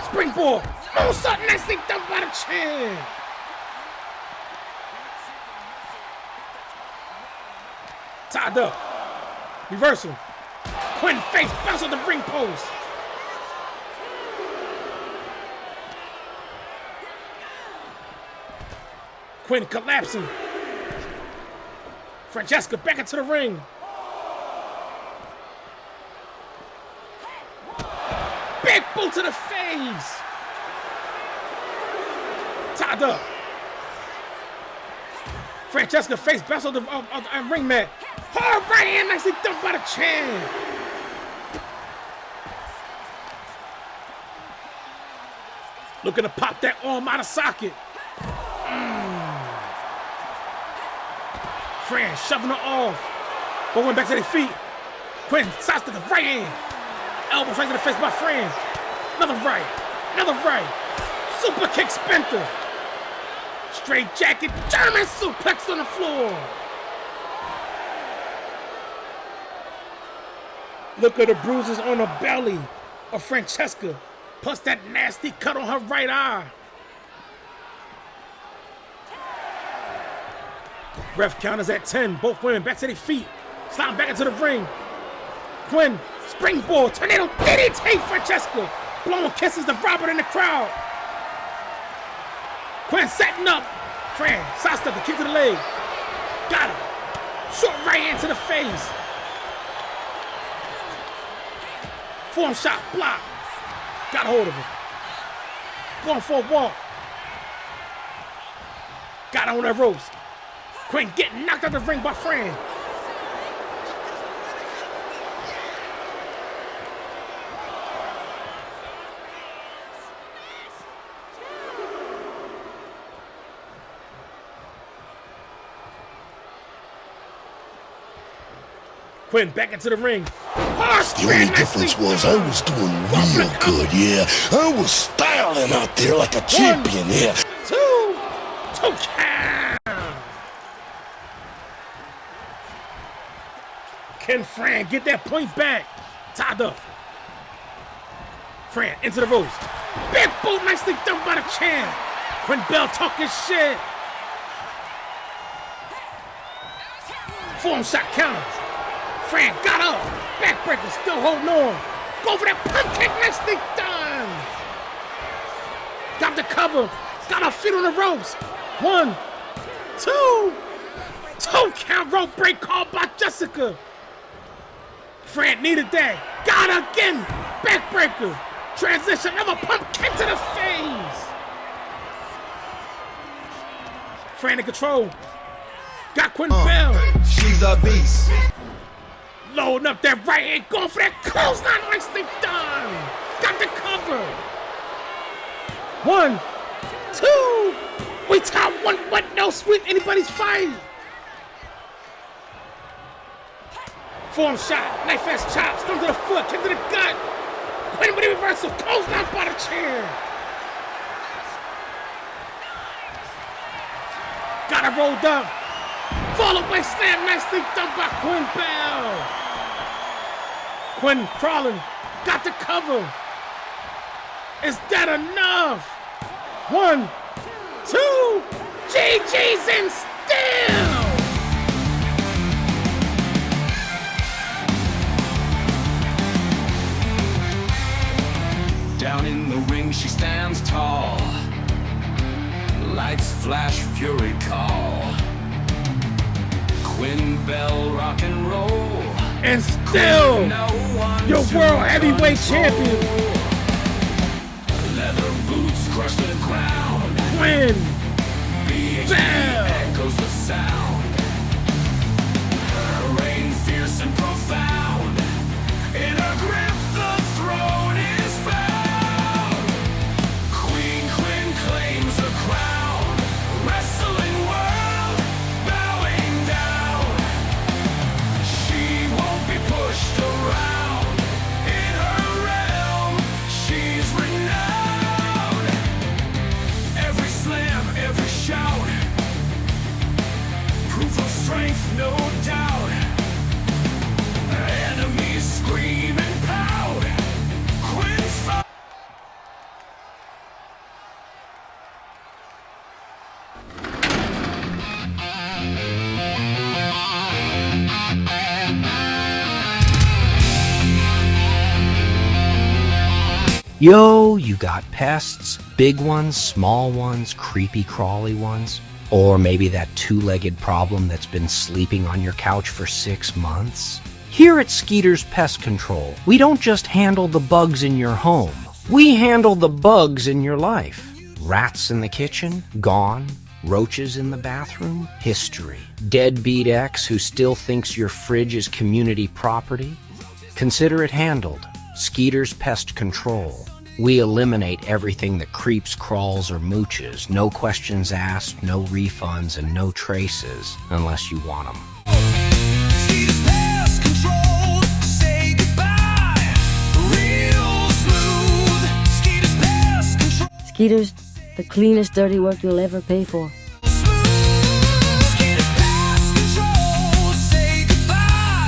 Springboard. Moonsault nicely done by the chin. Tied up. Reversal. Quinn face bounce on the ring post. Quinn collapsing. Francesca back into the ring. Big boot to the face. Tied up. Francesca face bounce on the ring mat. Hard right hand nicely dumped by the chin. Looking to pop that arm out of socket. Fran shoving her off. But went back to their feet. Quinn sides to the right hand. Elbows right to the face by Fran. Another right. Another right. Super kick Spinter. Straight jacket. German suplex on the floor. Look at the bruises on the belly of Francesca. Plus that nasty cut on her right eye. Ref counters at 10. Both women back to their feet. Slide back into the ring. Quinn, springboard, tornado DDT Francesca. Blowing kisses to Robert in the crowd. Quinn setting up. Fran, sidestep the kick to the leg. Got her. Short right hand to the face. Form shot, block. Got hold of her. Going for a walk. Got her on that ropes. Quinn getting knocked out the ring by Fran. Quinn back into the ring. The only difference was I was doing real good, yeah. I was styling out there like a champion, yeah. 2 count. Can Fran get that point back? Tied up. Fran into the ropes. Big boot nicely done by the champ. Quinn Bell talking shit. Form shot counter. Fran got up. Backbreaker still holding on. Go for that pump kick. Nicely done. Got the cover. Got her feet on the ropes. 1, 2. 2 count rope break called by Jessica. Fran needed that. Got her again. Backbreaker. Transition. Another pump kick to the face. Fran in control. Got Quinn Bell. She's a beast. Loading up that right hand, going for that clothesline, nicely done. Got the cover. 1, 2. We top one, but no sweep anybody's fight. Form shot, knife edge chops, come to the foot, kick to the gut. Quinn with a reversal, clothesline by the chair. Got it rolled up. Fall away slam, nicely done by Quinn Bell. Quinn crawling, got the cover. Is that enough? 1, 2, GG's and still. Down in the ring she stands tall. Lights flash, fury call. Quinn Bell rock and roll. And still, your world heavyweight champion, Leather boots crush the ground. Quinn BHP Bell. echoes the sound. Her reign fierce and profound. In her grip the throne is found. Queen claims the crown. Wrestling world bowing down. She won't be pushed around. In her realm she's renowned. Every slam, every shout, proof of strength, no doubt. Enemies scream and pout. Quinn's fight. Yo, you got pests, big ones, small ones, creepy crawly ones, or maybe that two-legged problem that's been sleeping on your couch for 6 months? Here at Skeeter's Pest Control, we don't just handle the bugs in your home, we handle the bugs in your life. Rats in the kitchen? Gone. Roaches in the bathroom? History. Deadbeat ex who still thinks your fridge is community property? Consider it handled. Skeeter's Pest Control. We eliminate everything that creeps, crawls, or mooches. No questions asked, no refunds, and no traces, unless you want them. Skeeter's Pest Control, say goodbye. Real smooth. Skeeter's Pest Control. Skeeter's, the cleanest dirty work you'll ever pay for. Skeeter's Pest Control, say goodbye.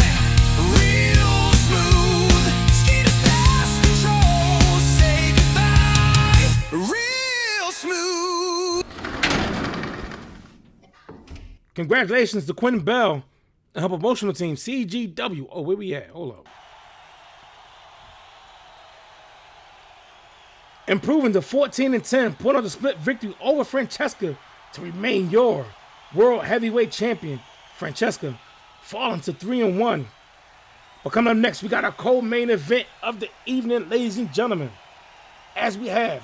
Real smooth. Skeeter's Pest Control, say goodbye. Real smooth. Congratulations to Quinn Bell and her promotional team, CGW. Oh, where we at? Hold up. Improving to 14-10, put on the split victory over Francesca to remain your world heavyweight champion. Francesca falling to 3-1. But coming up next, we got our co-main event of the evening, ladies and gentlemen. As we have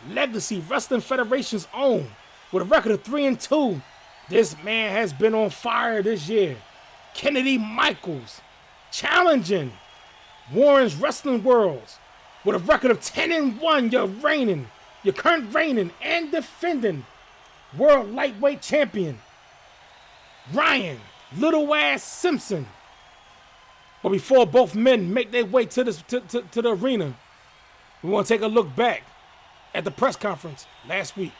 Legacy Wrestling Federation's own with a record of 3-2. This man has been on fire this year. Kennedy Michaels challenging Warren's Wrestling Worlds with a record of 10-1. Your current reigning and defending world lightweight champion, Ryan Little Ass Simpson. But before both men make their way to the arena, we want to take a look back at the press conference last week.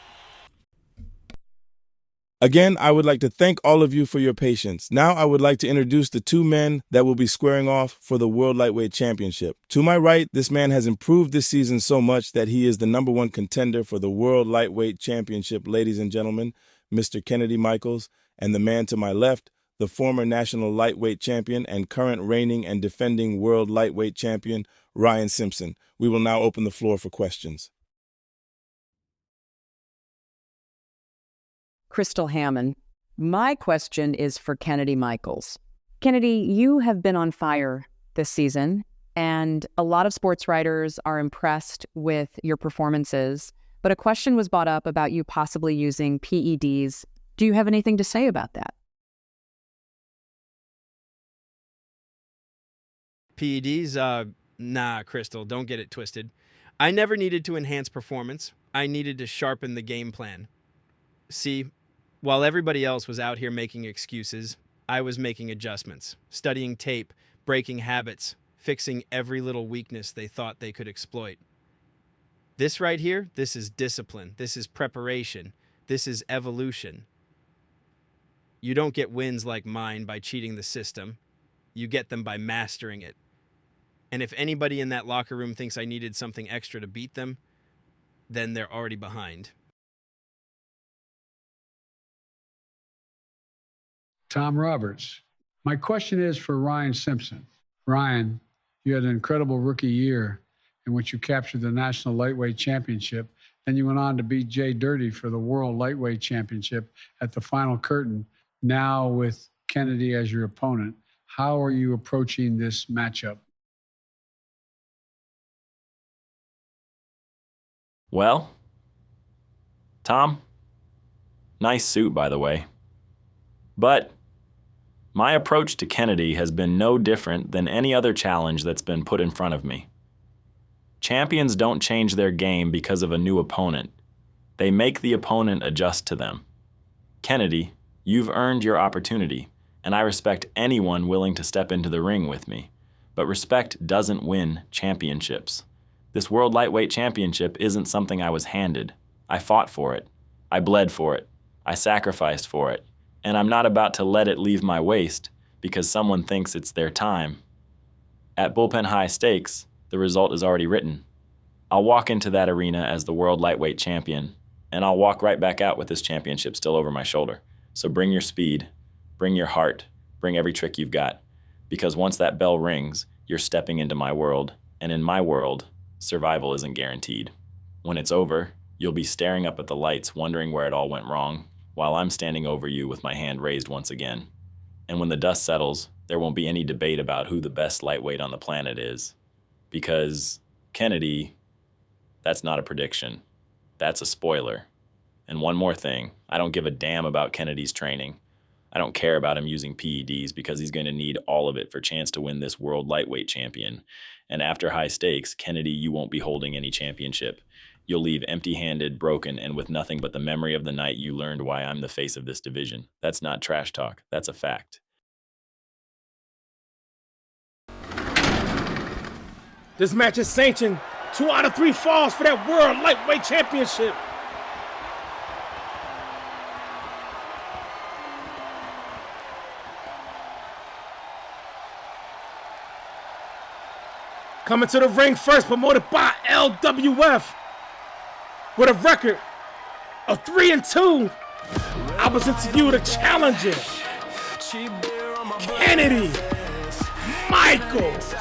Again, I would like to thank all of you for your patience. Now I would like to introduce the two men that will be squaring off for the World Lightweight Championship. To my right, this man has improved this season so much that he is the #1 contender for the World Lightweight Championship, ladies and gentlemen, Mr. Kennedy Michaels. And the man to my left, the former national lightweight champion and current reigning and defending world lightweight champion, Ryan Simpson. We will now open the floor for questions. Crystal Hammond. My question is for Kennedy Michaels. Kennedy, you have been on fire this season, and a lot of sports writers are impressed with your performances, but a question was brought up about you possibly using PEDs. Do you have anything to say about that? PEDs? Nah, Crystal, don't get it twisted. I never needed to enhance performance. I needed to sharpen the game plan. See, while everybody else was out here making excuses, I was making adjustments, studying tape, breaking habits, fixing every little weakness they thought they could exploit. This right here, this is discipline. This is preparation. This is evolution. You don't get wins like mine by cheating the system. You get them by mastering it. And if anybody in that locker room thinks I needed something extra to beat them, then they're already behind. Tom Roberts. My question is for Ryan Simpson. Ryan, you had an incredible rookie year in which you captured the National Lightweight Championship. Then you went on to beat Jay Dirty for the World Lightweight Championship at the final curtain, now with Kennedy as your opponent. How are you approaching this matchup? Well, Tom, nice suit, by the way. But my approach to Kennedy has been no different than any other challenge that's been put in front of me. Champions don't change their game because of a new opponent. They make the opponent adjust to them. Kennedy, you've earned your opportunity, and I respect anyone willing to step into the ring with me. But respect doesn't win championships. This World Lightweight Championship isn't something I was handed. I fought for it. I bled for it. I sacrificed for it. And I'm not about to let it leave my waist because someone thinks it's their time. At Bullpen High Stakes, the result is already written. I'll walk into that arena as the World Lightweight Champion, and I'll walk right back out with this championship still over my shoulder. So bring your speed, bring your heart, bring every trick you've got. Because once that bell rings, you're stepping into my world, and in my world, survival isn't guaranteed. When it's over, you'll be staring up at the lights wondering where it all went wrong, while I'm standing over you with my hand raised once again. And when the dust settles, there won't be any debate about who the best lightweight on the planet is. Because Kennedy, that's not a prediction. That's a spoiler. And one more thing, I don't give a damn about Kennedy's training. I don't care about him using PEDs because he's going to need all of it for a chance to win this World Lightweight Champion. And after High Stakes, Kennedy, you won't be holding any championship. You'll leave empty-handed, broken, and with nothing but the memory of the night you learned why I'm the face of this division. That's not trash talk. That's a fact. This match is sanctioned 2 out of 3 falls for that World Lightweight Championship. Coming to the ring first, promoted by LWF, with a record of 3-2. I present to you the challenger, Kennedy Michaels.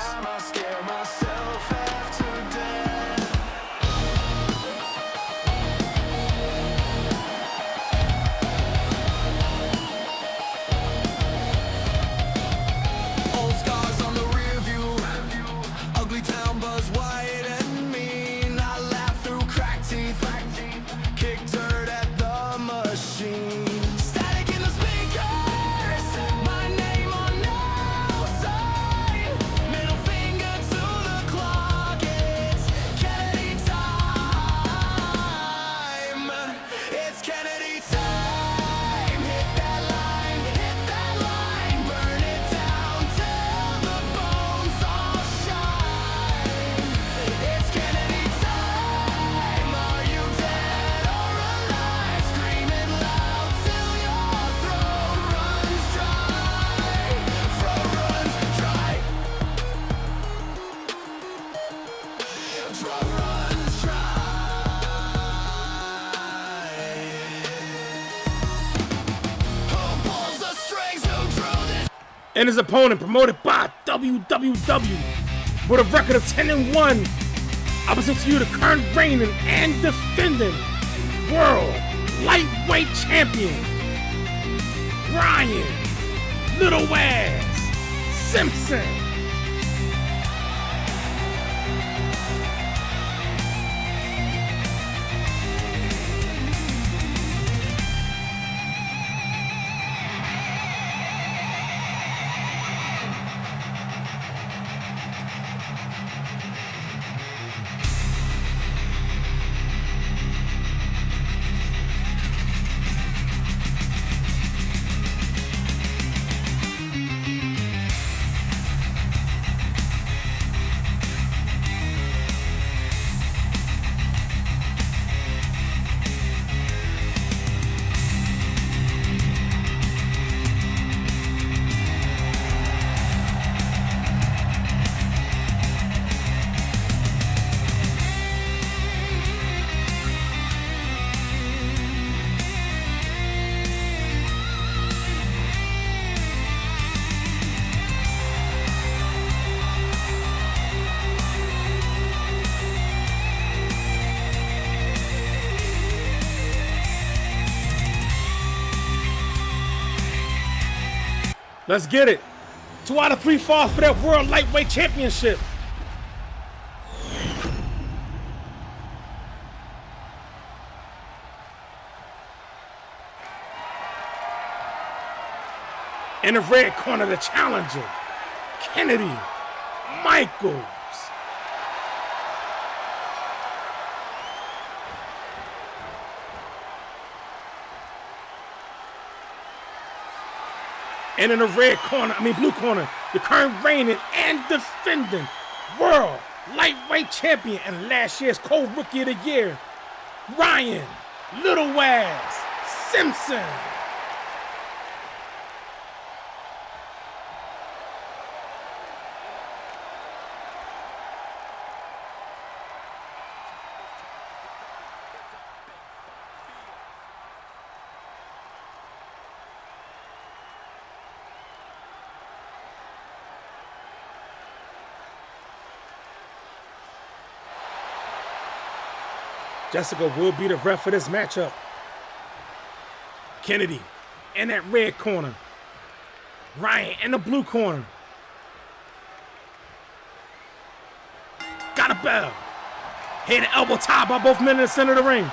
And his opponent, promoted by WWW, with a record of 10-1, I present to you the current reigning and defending World Lightweight Champion, Brian Little Ass Simpson. Let's get it. 2 out of 3 falls for that World Lightweight Championship. In the red corner, the challenger, Kennedy Michaels. And in the blue corner, the current reigning and defending World Lightweight Champion and last year's co-Rookie of the Year, Ryan Little Ass Simpson. Jessica will be the ref for this matchup. Kennedy in that red corner. Ryan in the blue corner. Got a bell. Head and elbow tie by both men in the center of the ring.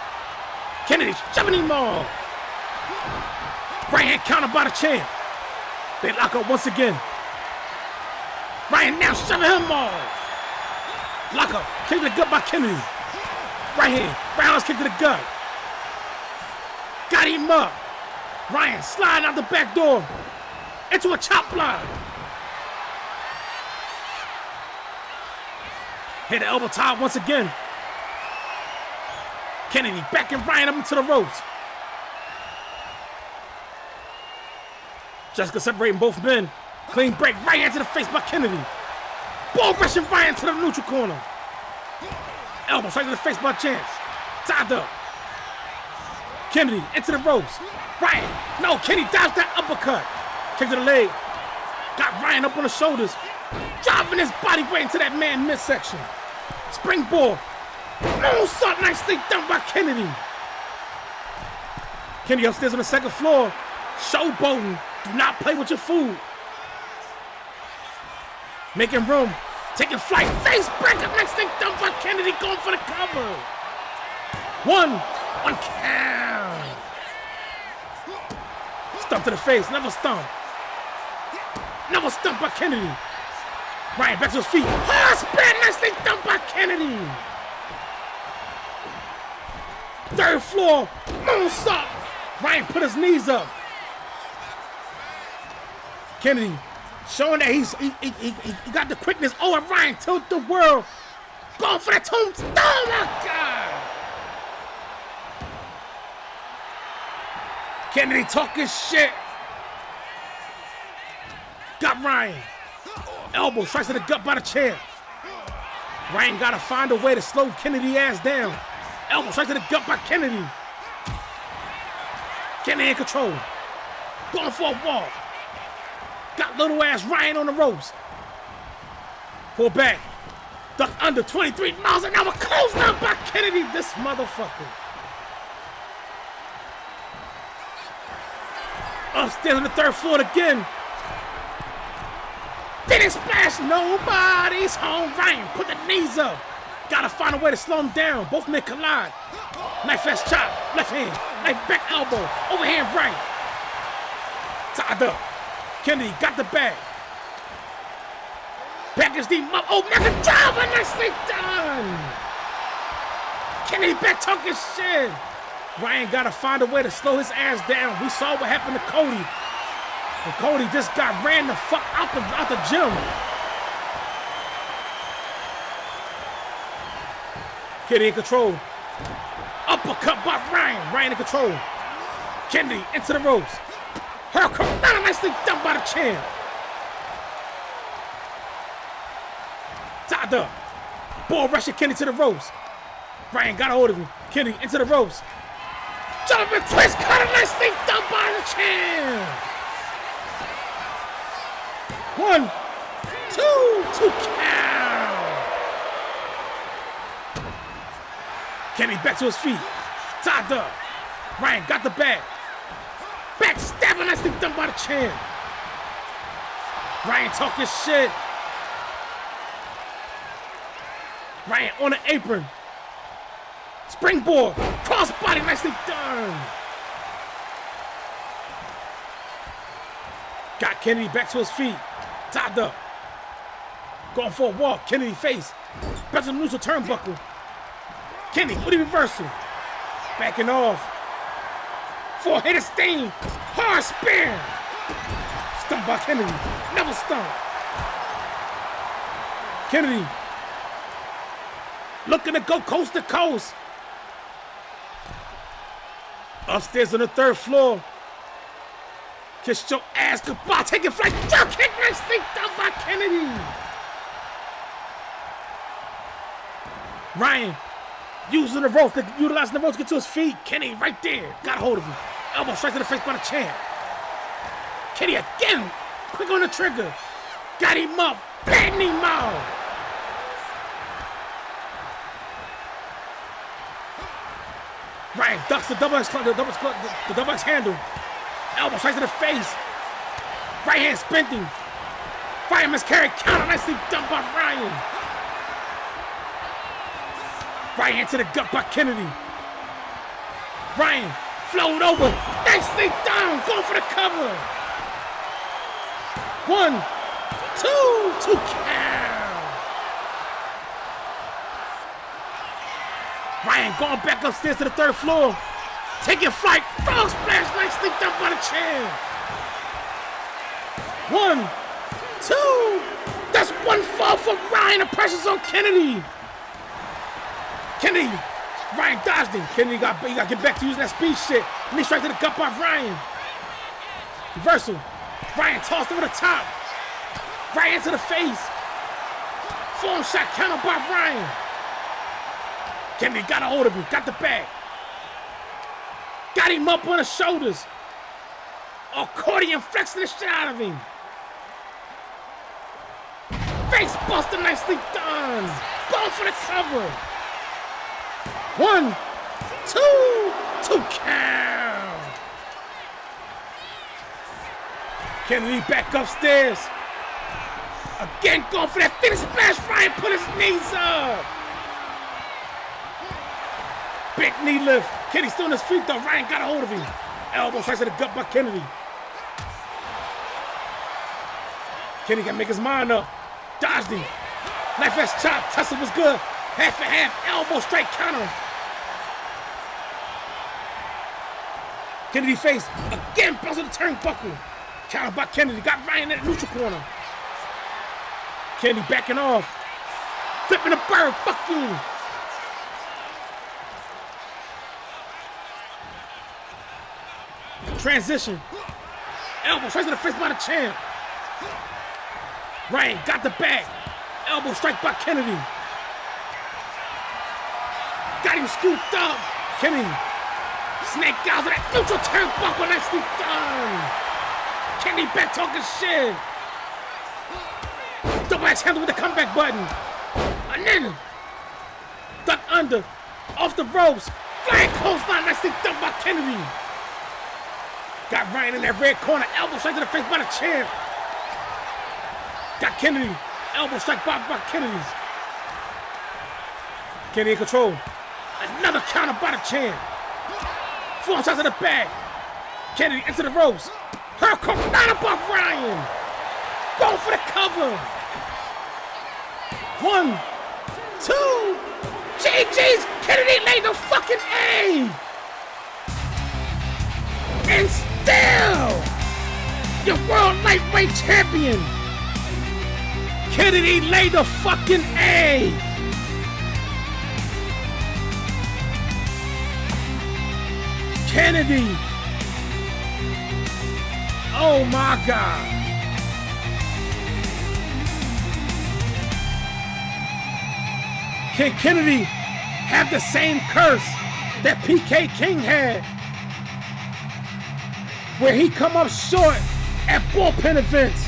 Kennedy shoving him off. Right hand counter by the champ. They lock up once again. Ryan now shoving him off. Lock up. Kick to the gut by Kennedy. Right hand, roundhouse kick to the gut. Got him up. Ryan sliding out the back door into a chop block. Hit the elbow tie once again. Kennedy backing Ryan up into the ropes. Jessica separating both men. Clean break, right hand to the face by Kennedy. Ball rushing Ryan to the neutral corner. Elbow straight to the face by Chance. Tied up. Kennedy into the ropes. Ryan. No, Kennedy dodged that uppercut. Kick to the leg. Got Ryan up on the shoulders. Driving his body weight into that man midsection. Springboard. Moonsault nicely done by Kennedy. Kennedy upstairs on the second floor. Showboating. Do not play with your food. Making room. Taking flight, face breaker, next thing done by Kennedy, going for the cover. One count. Stump to the face, another stump. Another stump by Kennedy. Ryan back to his feet. Hard spin, next thing done by Kennedy. Third floor, moonsault. Ryan put his knees up. Kennedy showing that he got the quickness. Oh, and Ryan tilt the world. Going for that tombstone. Oh, my God. Kennedy talking shit. Got Ryan. Elbow strikes to the gut by the chair. Ryan got to find a way to slow Kennedy ass down. Elbow strikes to the gut by Kennedy. Kennedy in control. Going for a wall. Got little ass Ryan on the ropes. Pull back. Duck under 23 miles an hour. Closed out by Kennedy. This motherfucker. Upstairs on the third floor again. Finish splash. Nobody's home. Ryan put the knees up. Gotta find a way to slow him down. Both men collide. Knife fast chop. Left hand. Knife back elbow. Overhand right. Tied up. Kennedy got the bag. Package the up. Oh, Mega Driver, nicely done. Kennedy back talking shit. Ryan got to find a way to slow his ass down. We saw what happened to Cody. And Cody just got ran the fuck out the gym. Kennedy in control. Uppercut by Ryan. Ryan in control. Kennedy into the ropes. Her Corona nicely done by the champ. Tied up. Ball rushing Kennedy to the ropes. Ryan got a hold of him. Kennedy into the ropes. Jumping twist cutter nicely done by the champ. 1, 2 count. Kennedy back to his feet. Tied up. Ryan got the bag. Backstabbing nicely done by the champ. Ryan talking shit. Ryan on the apron. Springboard. Crossbody, nicely done. Got Kennedy back to his feet. Tied up. Going for a walk. Kennedy face. Back to the neutral turnbuckle. Kennedy with a reversal. Backing off. Four-headed steam. Hard spear. Stumped by Kennedy. Never stumped. Kennedy looking to go coast to coast. Upstairs on the 3rd floor. Kiss your ass goodbye. Taking flight. Drop kick. Nicely done by Kennedy. Ryan using the ropes, utilizing the ropes to get to his feet. Kenny right there. Got a hold of him. Elbow straight to the face by the champ. Kenny again. Quick on the trigger. Got him up. Flattened him out. Ryan ducks the double X handle. Elbow straight to the face. Right hand spinning. Fireman's carry counter. Nicely done by Ryan. Right hand to the gut by Kennedy. Ryan flowed over. Nicely done. Going for the cover. 1, 2, 2 count. Ryan going back upstairs to the 3rd floor. Taking flight. Frog splash. Nicely done by the champ. 1, 2. That's 1 fall for Ryan. The pressure's on Kennedy. Kennedy, Ryan dodged him. Kennedy got to get back to using that speed shit. Knee strike to the gut by Ryan. Reversal. Ryan tossed over the top. Ryan to the face. Form shot counter by Ryan. Kennedy got a hold of him. Got the bag. Got him up on the shoulders. Accordion flexing the shit out of him. Face buster, nicely done. Going for the cover. 1, 2, 2 count. Kennedy back upstairs. Again going for that finish splash. Ryan put his knees up. Big knee lift. Kennedy still on his feet though. Ryan got a hold of him. Elbow strikes to the gut by Kennedy. Kennedy got to make his mind up. Dodged him. Knife edge chop. Tussle was good. Half and half. Elbow straight counter. Kennedy face. Again, bounce on the turnbuckle. Counter by Kennedy. Got Ryan in the neutral corner. Kennedy backing off. Flipping the bird. Fuck you. Transition. Elbow straight to the face by the champ. Ryan got the bag. Elbow strike by Kennedy. Got him scooped up. Kennedy. Snake out to that neutral turnbuckle. Nicely done. Kennedy back talking shit. Double axe handle with the comeback button. And then duck under. Off the ropes. Flying clothesline. Nicely done by Kennedy. Got Ryan in that red corner. Elbow straight to the face by the champ. Got Kennedy. Elbow strike by Kennedy's. Kennedy in control. Another counter by the champ. 4 shots to the back. Kennedy into the ropes. Her right above Ryan. Going for the cover. 1, 2. GG's. Kennedy laid the fucking egg. And still, your world lightweight champion. Kennedy laid the fucking egg. Kennedy. Oh my God. Can Kennedy have the same curse that PK King had? Where he come up short at bullpen events.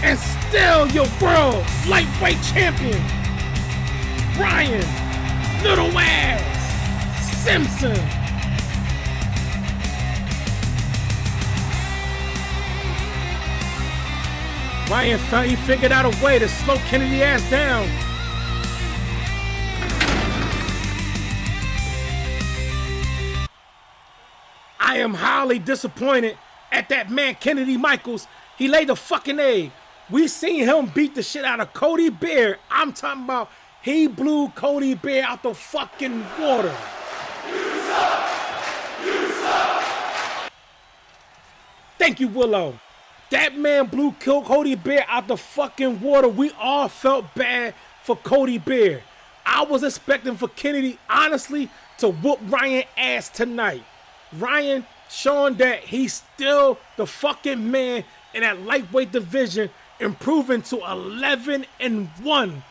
and still your world lightweight champion, Ryan Little Ass Simpson. Ryan he figured out a way to slow Kennedy ass down. I am highly disappointed at that man Kennedy Michaels. He laid the fucking egg. We seen him beat the shit out of Cody Bear. I'm talking about he blew Cody Bear out the fucking water. Thank you, Willow. That man blew Cody Bear out the fucking water. We all felt bad for Cody Bear. I was expecting for Kennedy, honestly, to whoop Ryan ass tonight. Ryan showing that he's still the fucking man in that lightweight division, improving to 11-1.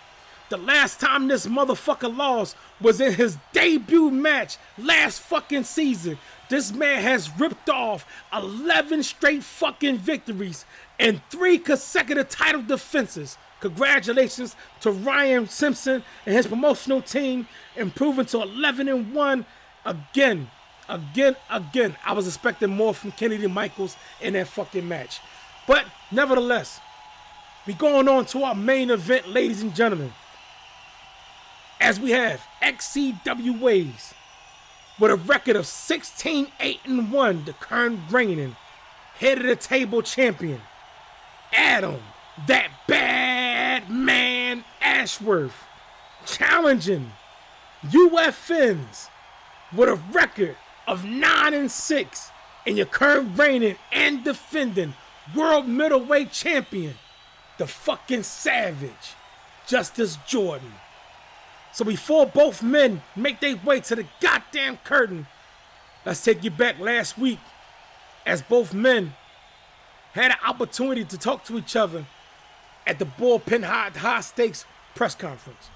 The last time this motherfucker lost was in his debut match last fucking season. This man has ripped off 11 straight fucking victories and 3 consecutive title defenses. Congratulations to Ryan Simpson and his promotional team, improving to 11-1 again. I was expecting more from Kennedy Michaels in that fucking match. But nevertheless, we going on to our main event, ladies and gentlemen. As we have XCWAs with a record of 16-8-1, the current reigning head of the table champion, Adam, that bad man Ashworth, challenging UFNs with a record of 9-6 and your current reigning and defending world middleweight champion, the fucking Savage, Justice Jordan. So before both men make their way to the goddamn curtain, let's take you back last week as both men had an opportunity to talk to each other at the Bullpen High Stakes press conference.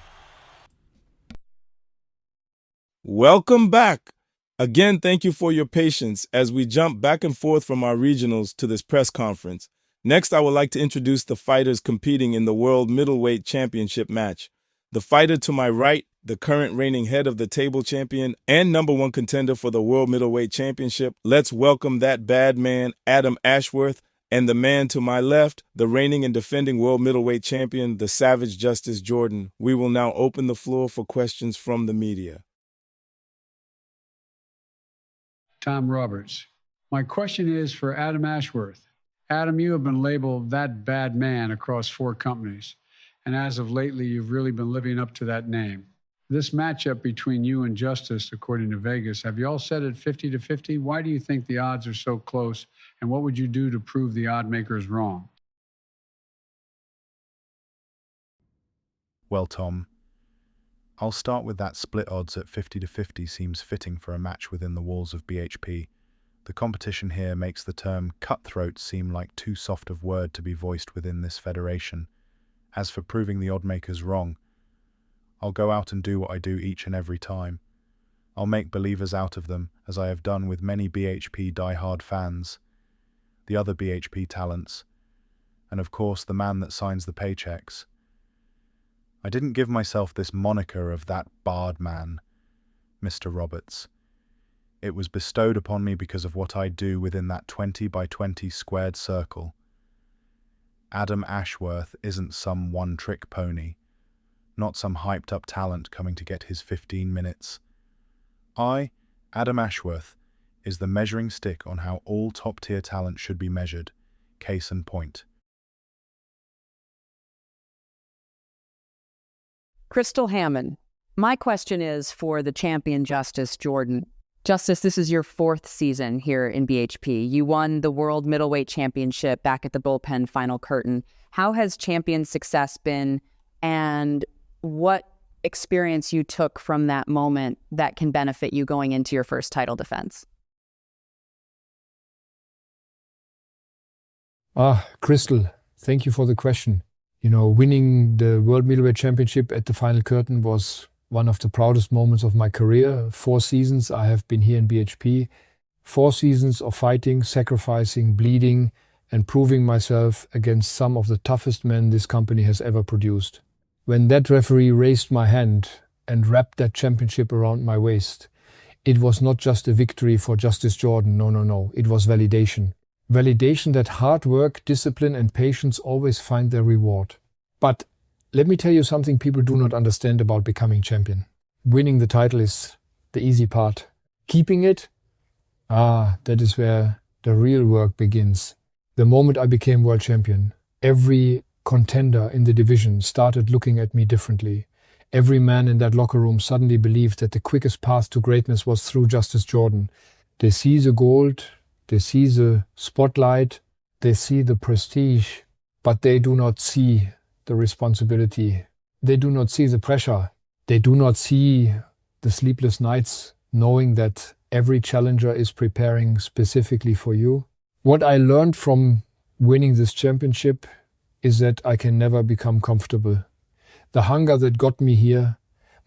Welcome back. Again, thank you for your patience as we jump back and forth from our regionals to this press conference. Next, I would like to introduce the fighters competing in the World Middleweight Championship match. The fighter to my right, the current reigning head of the table champion and #1 contender for the World Middleweight Championship. Let's welcome that bad man, Adam Ashworth, and the man to my left, the reigning and defending World Middleweight Champion, the Savage Justice Jordan. We will now open the floor for questions from the media. Tom Roberts. My question is for Adam Ashworth. Adam, you have been labeled that bad man across 4 companies. And as of lately, you've really been living up to that name. This matchup between you and Justice, according to Vegas, have you all set it 50-50? Why do you think the odds are so close? And what would you do to prove the odd makers wrong? Well, Tom, I'll start with that split odds at 50-50 seems fitting for a match within the walls of BHP. The competition here makes the term cutthroat seem like too soft of word to be voiced within this federation. As for proving the oddmakers wrong, I'll go out and do what I do each and every time. I'll make believers out of them, as I have done with many BHP die-hard fans, the other BHP talents, and of course the man that signs the paychecks. I didn't give myself this moniker of that barred man, Mr. Roberts. It was bestowed upon me because of what I do within that 20 by 20 squared circle. Adam Ashworth isn't some one-trick pony, not some hyped-up talent coming to get his 15 minutes. I, Adam Ashworth, is the measuring stick on how all top-tier talent should be measured. Case in point. Crystal Hammond. My question is for the champion Justice Jordan. Justice, this is your 4th season here in BHP. You won the World Middleweight Championship back at the Bullpen Final Curtain. How has champion success been, and what experience you took from that moment that can benefit you going into your first title defense? Crystal, thank you for the question. You know, winning the World Middleweight Championship at the Final Curtain was one of the proudest moments of my career. 4 seasons I have been here in BHP. 4 seasons of fighting, sacrificing, bleeding, and proving myself against some of the toughest men this company has ever produced. When that referee raised my hand and wrapped that championship around my waist, it was not just a victory for Justice Jordan, no. It was validation. Validation that hard work, discipline and patience always find their reward. But let me tell you something people do not understand about becoming champion. Winning the title is the easy part. Keeping it? That is where the real work begins. The moment I became world champion, every contender in the division started looking at me differently. Every man in that locker room suddenly believed that the quickest path to greatness was through Justice Jordan. They see the gold, they see the spotlight, they see the prestige, but they do not see the responsibility. They do not see the pressure. They do not see the sleepless nights, knowing that every challenger is preparing specifically for you. What I learned from winning this championship is that I can never become comfortable. The hunger that got me here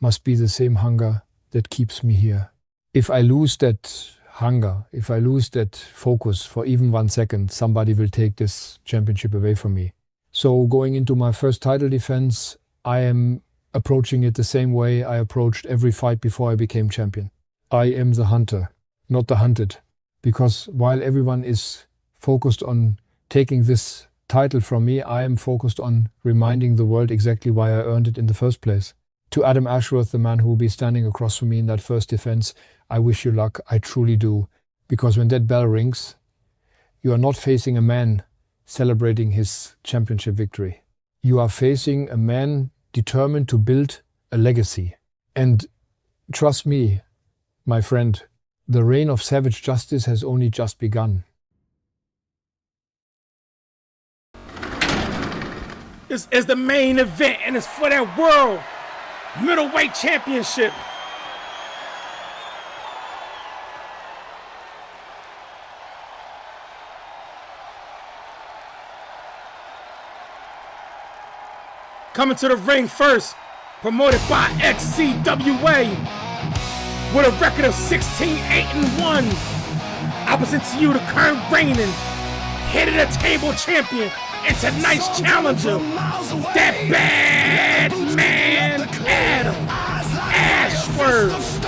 must be the same hunger that keeps me here. If I lose that hunger, if I lose that focus for even 1 second, somebody will take this championship away from me. So going into my first title defense, I am approaching it the same way I approached every fight before I became champion. I am the hunter, not the hunted. Because while everyone is focused on taking this title from me, I am focused on reminding the world exactly why I earned it in the first place. To Adam Ashworth, the man who will be standing across from me in that first defense, I wish you luck, I truly do. Because when that bell rings, you are not facing a man celebrating his championship victory. You are facing a man determined to build a legacy. And trust me, my friend, the reign of savage justice has only just begun. This is the main event, and it's for that world middleweight championship. Coming to the ring first, promoted by XCWA, with a record of 16-8-1. Opposite to you, the current reigning, head of the table champion, and tonight's challenger, that bad man, Adam Ashworth.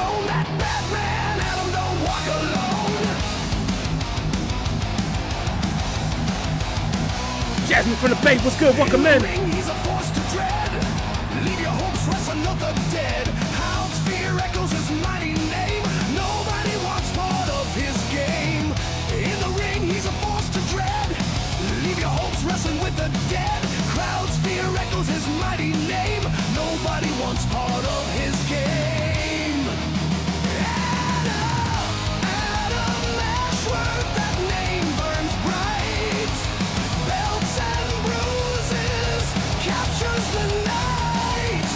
Jasmine from the Bay, what's good? Welcome in. He's a force to dread. Leave your hopes wrestling up the dead. Hound's fear echoes his mighty name. Nobody wants part of his game. In the ring, he's a force to dread. Leave your hopes wrestling with the dead. Crowd's fear echoes his mighty name. Nobody wants part of his game. Adam Ashworth, that name burns bright. Belts and bruises, captures the night.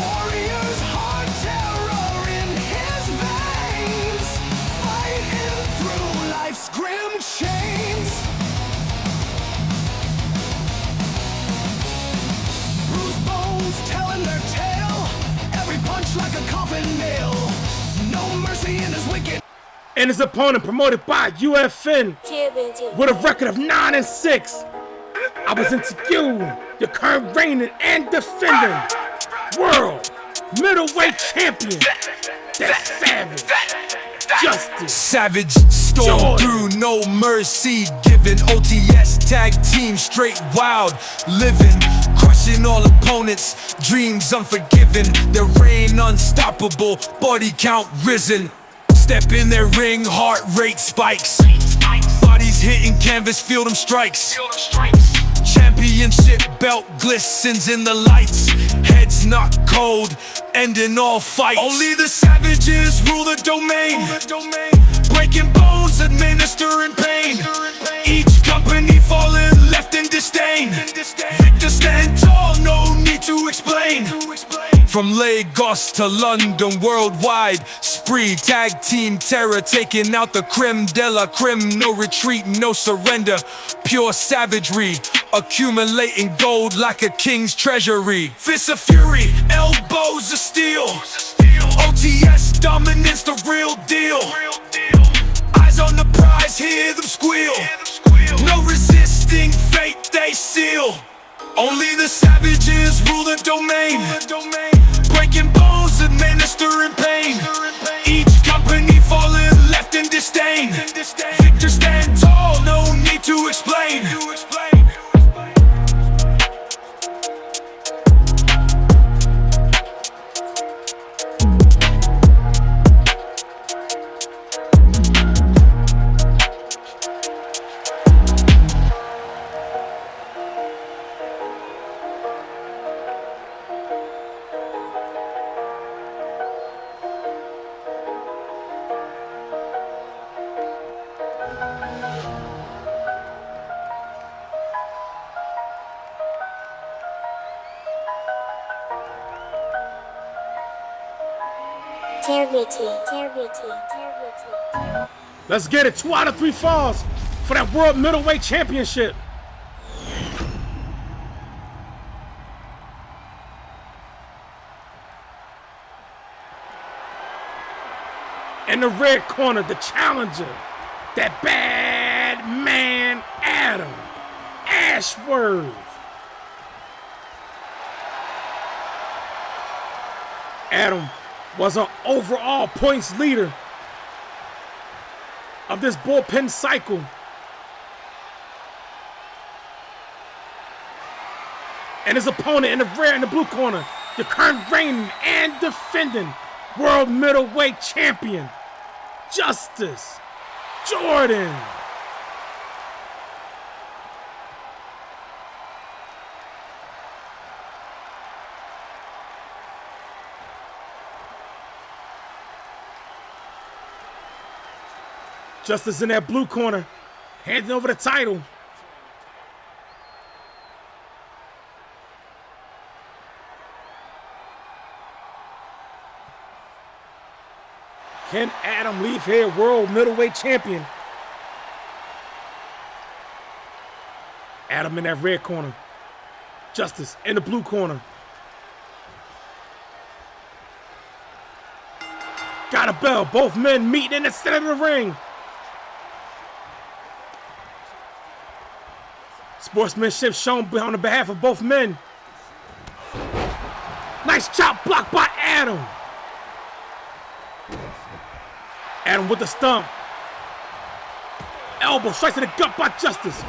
Warrior's heart, terror in his veins, fighting through life's grim chains. Bruised bones telling their tale, every punch like a coffin nail. No mercy in his wicked. And his opponent, promoted by UFN, with a record of 9-6. I was into you, your current reigning and defending world middleweight champion, that savage justice. Savage storm through, no mercy given. OTS tag team, straight wild living, crushing all opponents, dreams unforgiven. Their reign unstoppable, body count risen. Step in their ring, heart rate spikes. Bodies hitting canvas, feel them strikes. Championship belt glistens in the lights. Heads not cold, ending all fights. Only the savages rule the domain. Breaking bones, administering pain. Each company falling, left in disdain. Victor stand tall, no need to explain. From Lagos to London, worldwide spree, tag team terror, taking out the creme de la creme. No retreat, no surrender, pure savagery, accumulating gold like a king's treasury. Fists of fury, elbows of steel. OTS dominance, the real deal. Eyes on the prize, hear them squeal. No resisting fate they seal. Only the savages rule the domain. Breaking bones, administering pain. Each company falling, left in disdain. Victors stand tall, no need to explain. Let's get it. 2 out of 3 falls for that World Middleweight Championship. In the red corner, the challenger, that bad man Adam Ashworth. Adam was an overall points leader of this bullpen cycle. And his opponent in the red and the blue corner, the current reigning and defending world middleweight champion, Justice Jordan. Justice in that blue corner, handing over the title. Can Adam leave here world middleweight champion? Adam in that red corner. Justice in the blue corner. Got a bell. Both men meeting in the center of the ring. Sportsmanship shown on the behalf of both men. Nice chop block by Adam. Adam with the stump. Elbow strikes to the gut by Justice.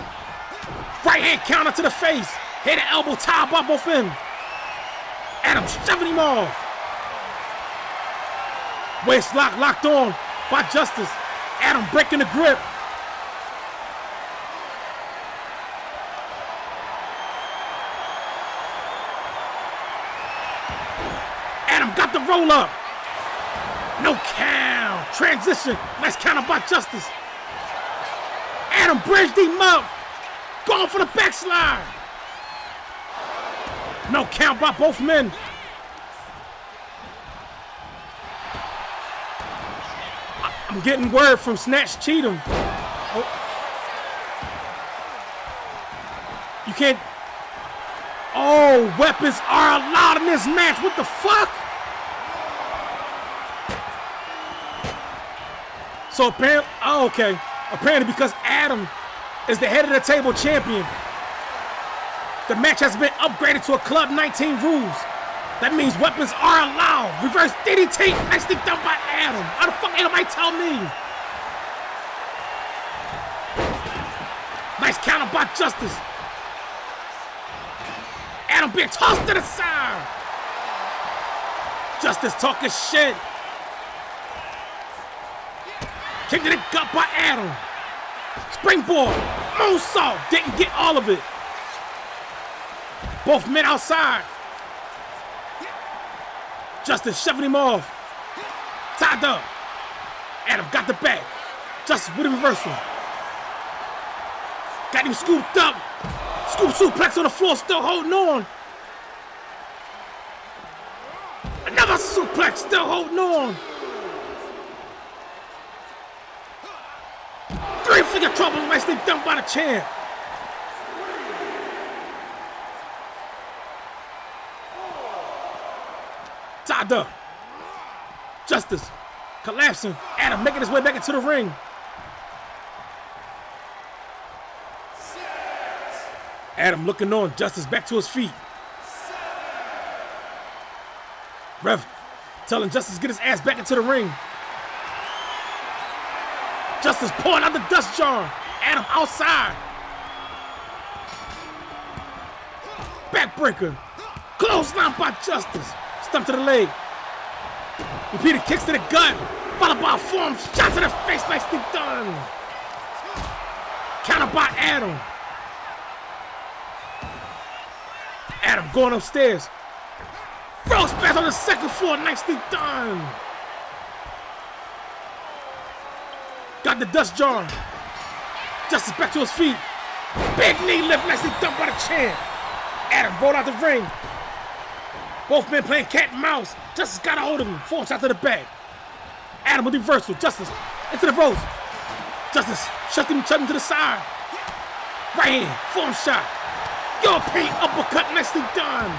Right hand counter to the face. Hit an elbow tied by both men. Adam shoving him off. Waist lock locked on by Justice. Adam breaking the grip. Adam got the roll up. No count. Transition. Nice counter by Justice. Adam bridged him up. Going for the backslide. No count by both men. I'm getting word from Snatch Cheatham. Oh. You can't. Oh, weapons are allowed in this match. What the fuck? So apparently, oh, okay. Apparently because Adam is the head of the table champion, the match has been upgraded to a Club 19 rules. That means weapons are allowed. Reverse DDT, nicely done by Adam. How the fuck ain't nobody tell me? Nice counter by Justice. Adam being tossed to the side. Justice talking shit. Kick to the gut by Adam. Springboard, moonsault, didn't get all of it. Both men outside. Justice shoving him off. Tied up. Adam got the back. Justice with a reversal. Got him scooped up. Scoop suplex on the floor, still holding on. Another suplex, still holding on. 3-finger trouble, nicely done by the champ. Tied up. Justice collapsing. Adam making his way back into the ring. Adam looking on. Justice back to his feet. Ref telling Justice to get his ass back into the ring. Justice pouring out the dust jar. Adam outside. Backbreaker. Clothesline by Justice. Stump to the leg. Repeated kicks to the gut. Followed by a forearm shot to the face. Nicely done. Counter by Adam. Adam going upstairs. Frog splash on the second floor. Nicely done. Got the dust jar. Justice back to his feet. Big knee lift. Nicely done by the champ. Adam rolled out the ring. Both men playing cat and mouse. Justice got a hold of him. Four shots to the back. Adam with reversal. Justice into the ropes. Justice shut him to the side. Right hand. Forearm shot. European uppercut. Nicely done.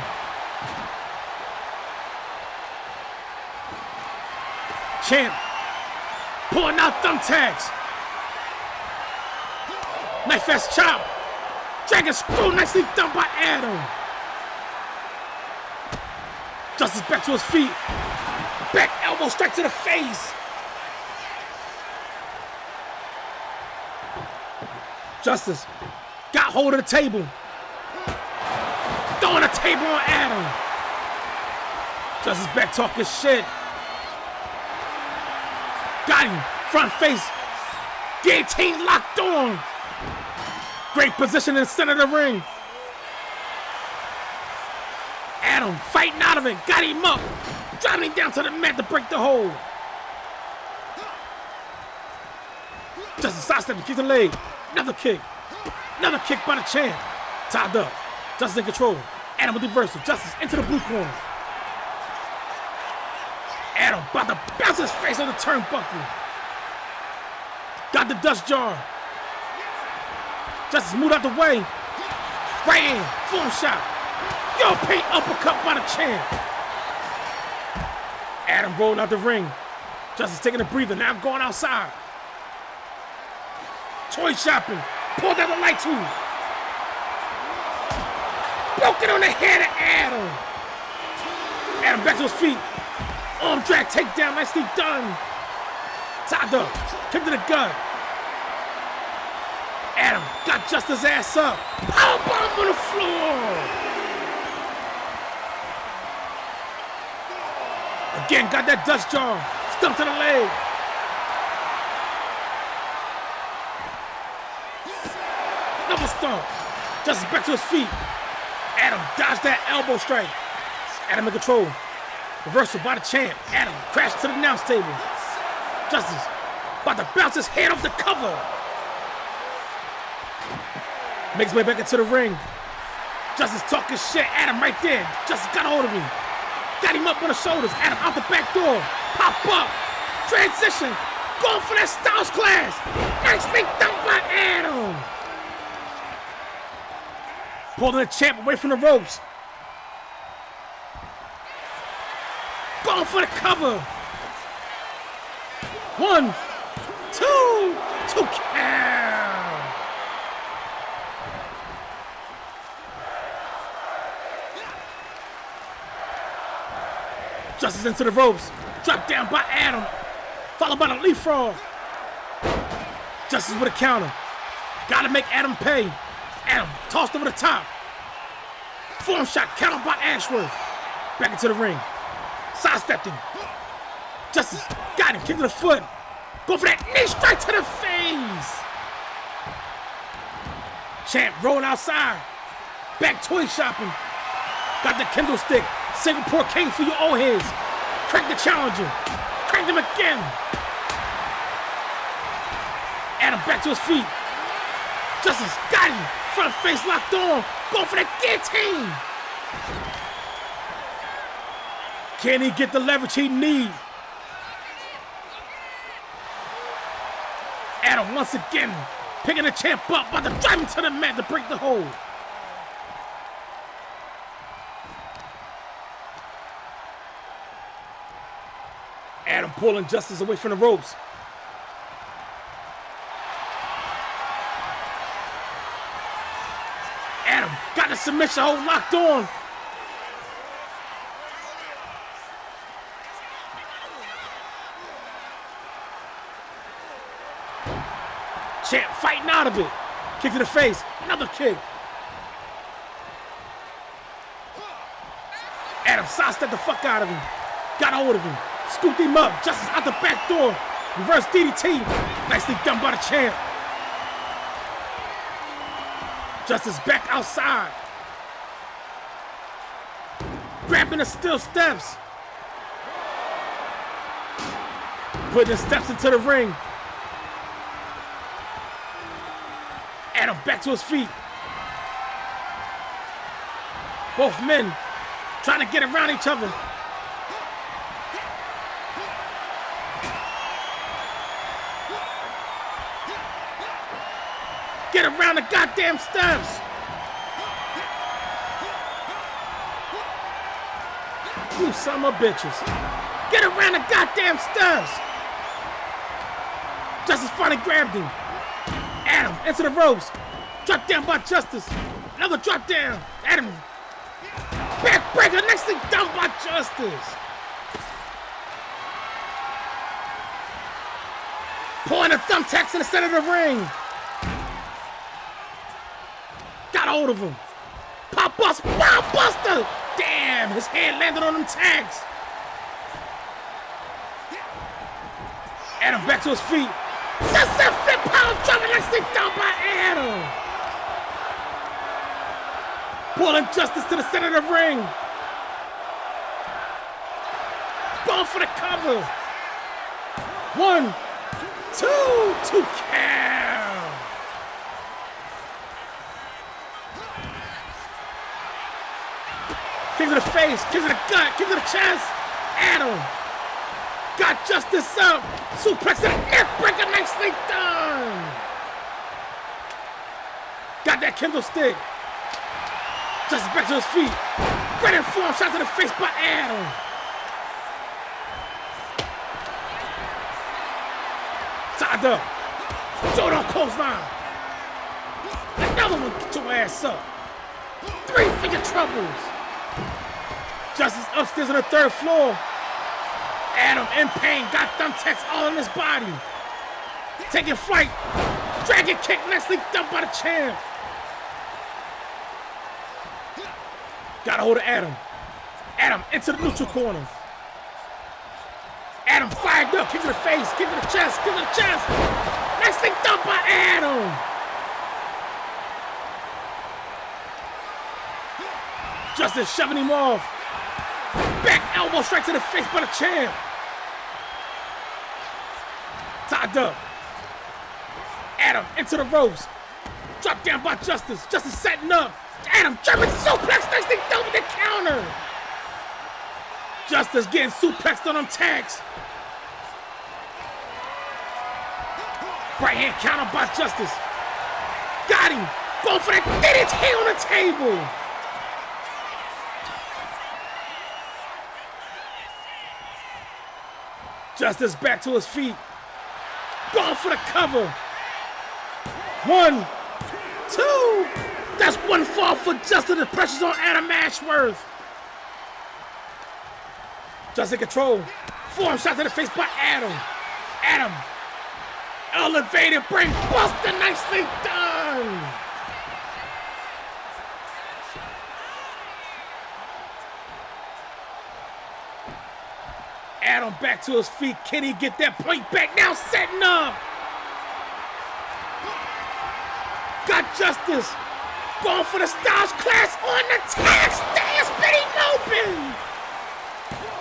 Champ pulling out thumbtacks. Knife fast chop. Dragon screw. Nicely done by Adam. Justice back to his feet. Back elbow straight to the face. Justice got hold of the table. Throwing the table on Adam. Justice back talking shit. Got him. Front face. Guillotine locked on. Great position in the center of the ring. Adam fighting out of it. Got him up. Driving him down to the mat to break the hold. Justice sidestep and kick the leg. Another kick. Another kick by the champ. Tied up. Justice in control. Adam with reversal. Justice into the blue corner. Adam about to bounce his face on the turnbuckle. Got the dust jar. Justice moved out the way. Right hand. Forearm shot. European uppercut by the champ. Adam rolling out the ring. Justice taking a breather. Now going outside. Toy shopping. Pulled out the light tube. Broke it on the head of Adam. Adam back to his feet. Arm drag takedown. Nicely done. Tied up. Kick to the gut. Adam got Justice's ass up. Power bomb on the floor. Again, got that dust jar. Stump to the leg. Double stomp. Justice back to his feet. Adam dodged that elbow strike. Adam in control. Reversal by the champ. Adam crashed to the announce table. Justice about to bounce his head off the cover. Makes his way back into the ring. Justice talking shit. Adam right there. Justice got a hold of him. Got him up on the shoulders. Adam out the back door. Pop up. Transition. Going for that Styles Clash. Nicely done by Adam. Pulling the champ away from the ropes. Going for the cover. 1, 2, 2 count. Justice into the ropes. Dropped down by Adam. Followed by the leapfrog. Justice with a counter. Gotta make Adam pay. Adam tossed over the top. Forearm shot countered by Ashworth. Back into the ring. Sidestepped him. Justice got him. Kick to the foot. Go for that knee straight to the face. Champ rolling outside. Back toy shopping. Got the Kindle stick. Singapore King for your old heads. Crack the challenger. Crack him again. Adam back to his feet. Justice got him. Front face locked on. Go for the guillotine. Can he get the leverage he needs? Adam once again picking the champ up, about to drive him to the mat to break the hold. Adam pulling Justice away from the ropes. Adam Adam got the submission hold locked on. Champ fighting out of it. Kick to the face. Another kick. Adam sidestepped the fuck out of him. Got a hold of him. Scooped him up. Justice out the back door. Reverse DDT. Nicely done by the champ. Justice back outside. Grabbing the steel steps. Putting the steps into the ring. Adam back to his feet. Both men trying to get around each other. Get around the goddamn steps. You son of bitches. Get around the goddamn steps. Justice finally grabbed him. Adam into the ropes. Drop down by Justice. Another drop down. Adam. Backbreaker. Next thing done by Justice. Pulling the thumbtacks in the center of the ring. Got hold of him. Pop bust. Wow, buster. Damn, his hand landed on them tags. Adam back to his feet. Sunset flip power driving next thing down by Adam. Pulling Justice to the center of the ring. Going for the cover. 1, 2 count. Kick to the face, kick to the gut, kick to the chest. Adam got Justice up. Suplex to the neck breaker, nicely done. Got that kendo stick. Justice back to his feet. Great inform shot to the face by Adam. Tied up. Jordan clothesline. Another one, get your ass up. 3-finger troubles. Justice upstairs on the 3rd floor. Adam in pain, got thumbtacks all on his body. Taking flight. Dragon kick, nicely done by the champ. Got a hold of Adam. Adam into the neutral corner. Adam fired up, kick to the face, kick to the chest, kick to the chest. Nicely done by Adam. Justice shoving him off. Back elbow straight to the face by the champ. Tied up. Adam into the ropes. Drop down by Justice. Justice setting up. Adam German suplex. Next thing done with the counter. Justice getting suplexed on them tags. Right hand counter by Justice. Got him. Going for that DDT on the table. Justice back to his feet. Going for the cover. 1, 2. That's one fall for Justice. The pressure's on Adam Ashworth. Justice in control. Forearm shot to the face by Adam. Adam. Elevated brain buster. Nicely done. Adam back to his feet. Can he get that point back? Now setting up. Got Justice. Going for the Styles Clash on the tag. Stay spinning open.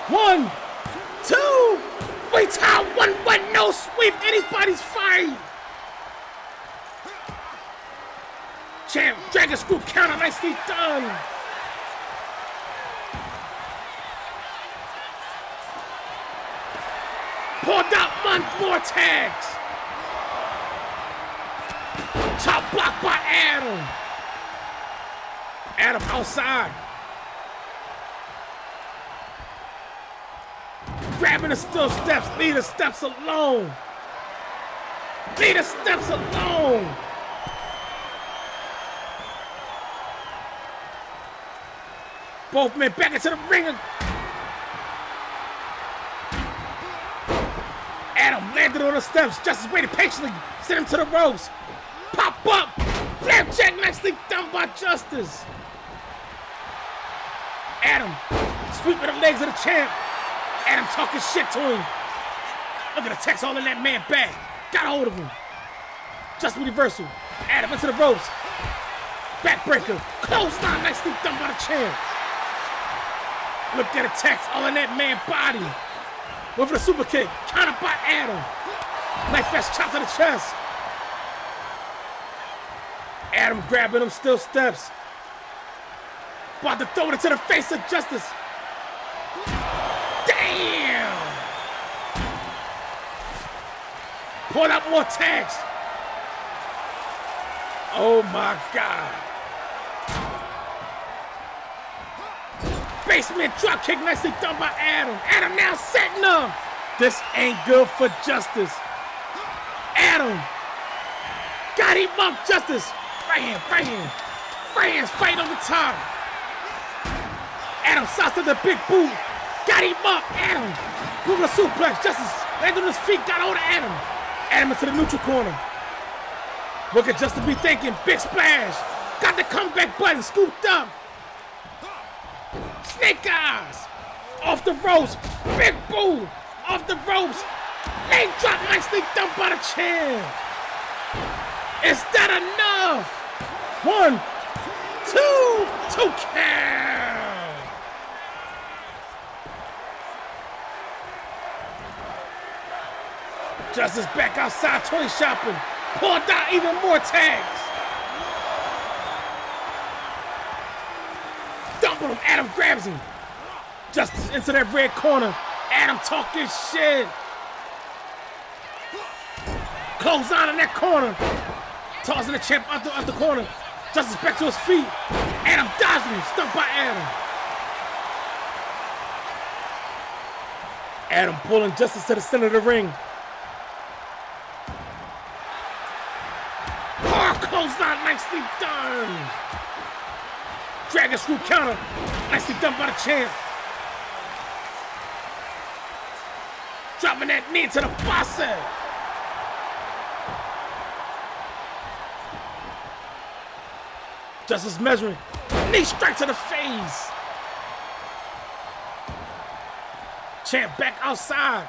1, 2. Wait time. 1-1. No sweep. Anybody's fight. Champ. Dragon screw counter. Nicely done. Pulled out more tags. Top block by Adam. Adam outside. Grabbing the steel steps. Leave the steps alone. Leave the steps alone. Both men back into the ring. Adam landed on the steps. Justice waited patiently. Sent him to the ropes. Pop up. Flapjack nicely done by Justice. Adam sweeping the legs of the champ. Adam talking shit to him. Look at the text all in that man back. Got a hold of him. Justice reversal. Adam into the ropes. Backbreaker. Clothesline nicely done by the champ. Look at the text all in that man body. Went for the super kick. Countered by Adam. Knife fast chop to the chest. Adam grabbing him, still steps. About to throw it into the face of Justice. Damn! Pull out more tags. Oh my God. Basement drop kick nicely done by Adam. Adam now setting up. This ain't good for Justice. Adam. Got him up, Justice. Right hand, right hand. Right hand's fight on the top. Adam sauced to the big boot. Got him up, Adam. Moving a suplex. Justice landed on his feet, got hold of Adam. Adam into the neutral corner. What could Justice be thinking? Big splash. Got the comeback button scooped up. Snake eyes. Off the ropes. Big boot. Off the ropes. Leg drop nicely done by the champ. Is that enough? 1, 2 count. Justice back outside toy shopping. Pulled out even more tags. Dumping him. Adam grabs him. Justice into that red corner. Adam talking shit. Clothesline in that corner. Tossing the champ out the corner. Justice back to his feet. Adam dodging him. Stumped by Adam. Adam pulling Justice to the center of the ring. Clothesline nicely done. Dragon screw counter. Nicely done by the champ. Dropping that knee to the bicep. Justice measuring. Knee strike to the face. Champ back outside.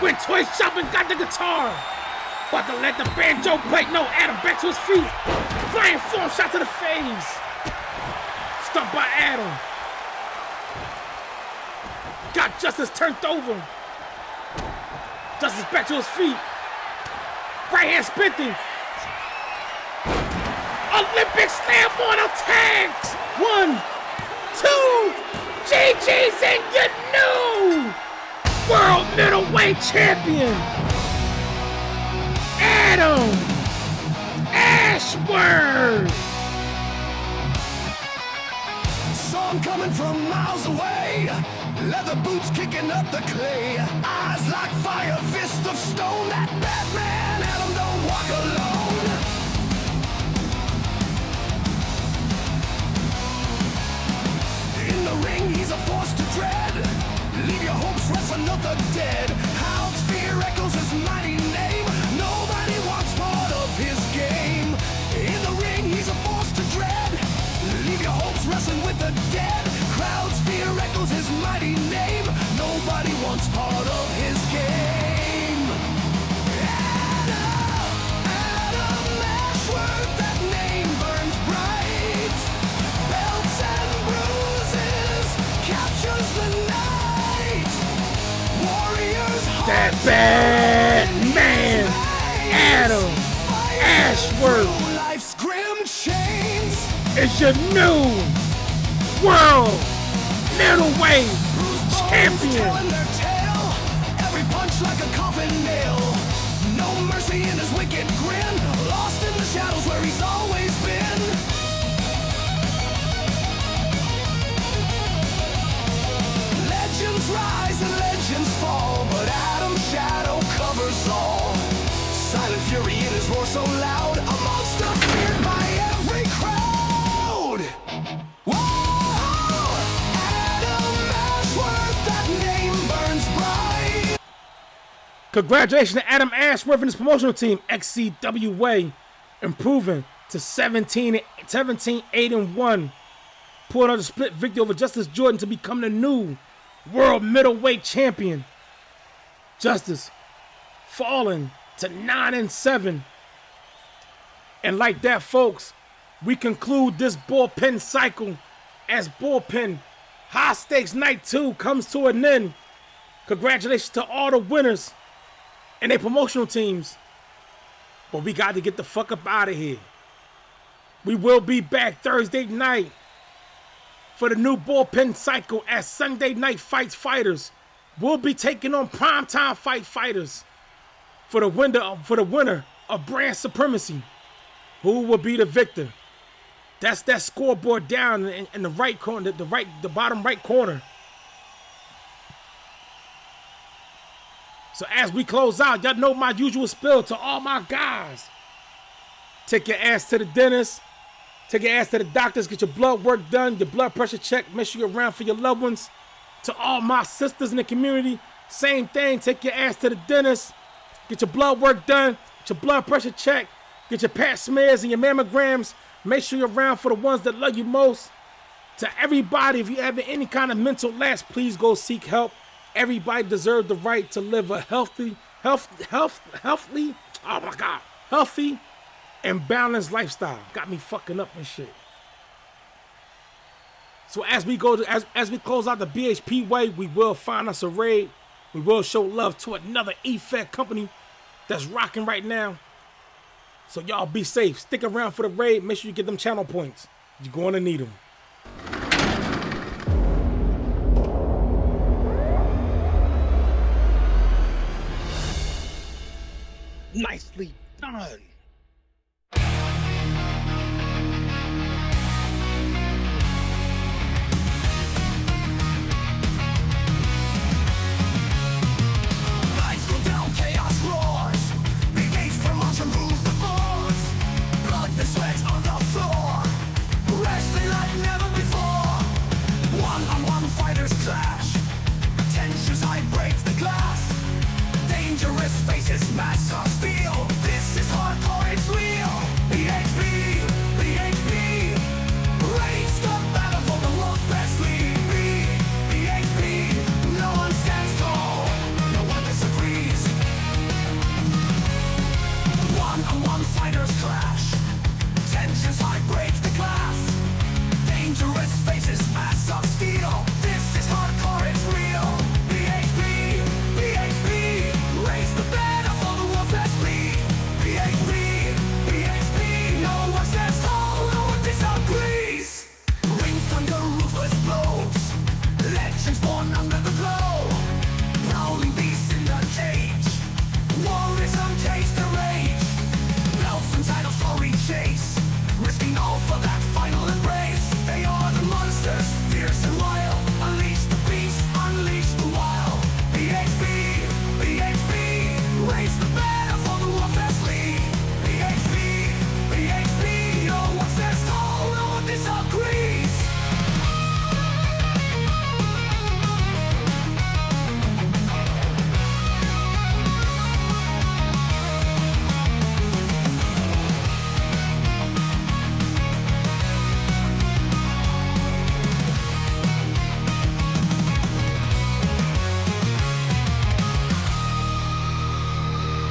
Went toy shopping, got the guitar. About to let the banjo play. No, Adam back to his feet. Flying form shot to the face. Stumped by Adam. Got Justice turned over. Justice back to his feet. Right hand spinning. Olympic slam on the tags. 1, 2. GG's and your new world middleweight champion, Adam Ashworth. Song coming from miles away. Leather boots kicking up the clay. Eyes like fire, fist of stone. That Batman Adam don't walk alone. In the ring, he's a force to dread. Leave your hopes rest another dead. Hound's fear echoes his mighty name. Nobody wants part of his game. In the ring, he's a force to dread. Leave your hopes wrestling with the dead. Crowd's fear echoes his mighty name. Nobody wants part of his game. Adam Ashworth, that name burns bright. Belts and bruises, captures the night. Warriors, that bad man, Adam Ashworth, life's grim chains. Is your new world middleweight champion. Every punch like a coffin nail. No mercy in his wicked grin. Lost in the shadows where he's always been. Legends rise and legends fall, but Adam's shadow covers all. Silent fury in his roar so loud, a monster feared by every crowd. Congratulations to Adam Ashworth and his promotional team, XCWA, improving to 17-8-1. Pulling out a split victory over Justice Jordan to become the new world middleweight champion. Justice falling to 9-7. And like that, folks, we conclude this bullpen cycle as Bullpen High Stakes Night 2 comes to an end. Congratulations to all the winners and their promotional teams. But we got to get the fuck up out of here. We will be back Thursday night for the new Bullpen cycle as Sunday Night Fights fighters will be taking on primetime fight fighters for the winner of brand supremacy. Who will be the victor? That's that scoreboard down in the right corner, the bottom right corner. So as we close out, y'all know my usual spill to all my guys. Take your ass to the dentist. Take your ass to the doctors. Get your blood work done, your blood pressure checked. Make sure you're around for your loved ones. To all my sisters in the community, same thing. Take your ass to the dentist. Get your blood work done. Get your blood pressure checked. Get your pap smears and your mammograms. Make sure you're around for the ones that love you most. To everybody, if you have any kind of mental lapse, please go seek help. Everybody deserves the right to live a healthy and balanced lifestyle. Got me fucking up and shit. So as we go to, as we close out the BHP way, we will find us a raid. We will show love to another effect company that's rocking right now. So y'all be safe. Stick around for the raid. Make sure you get them channel points. You're going to need them. Nicely done.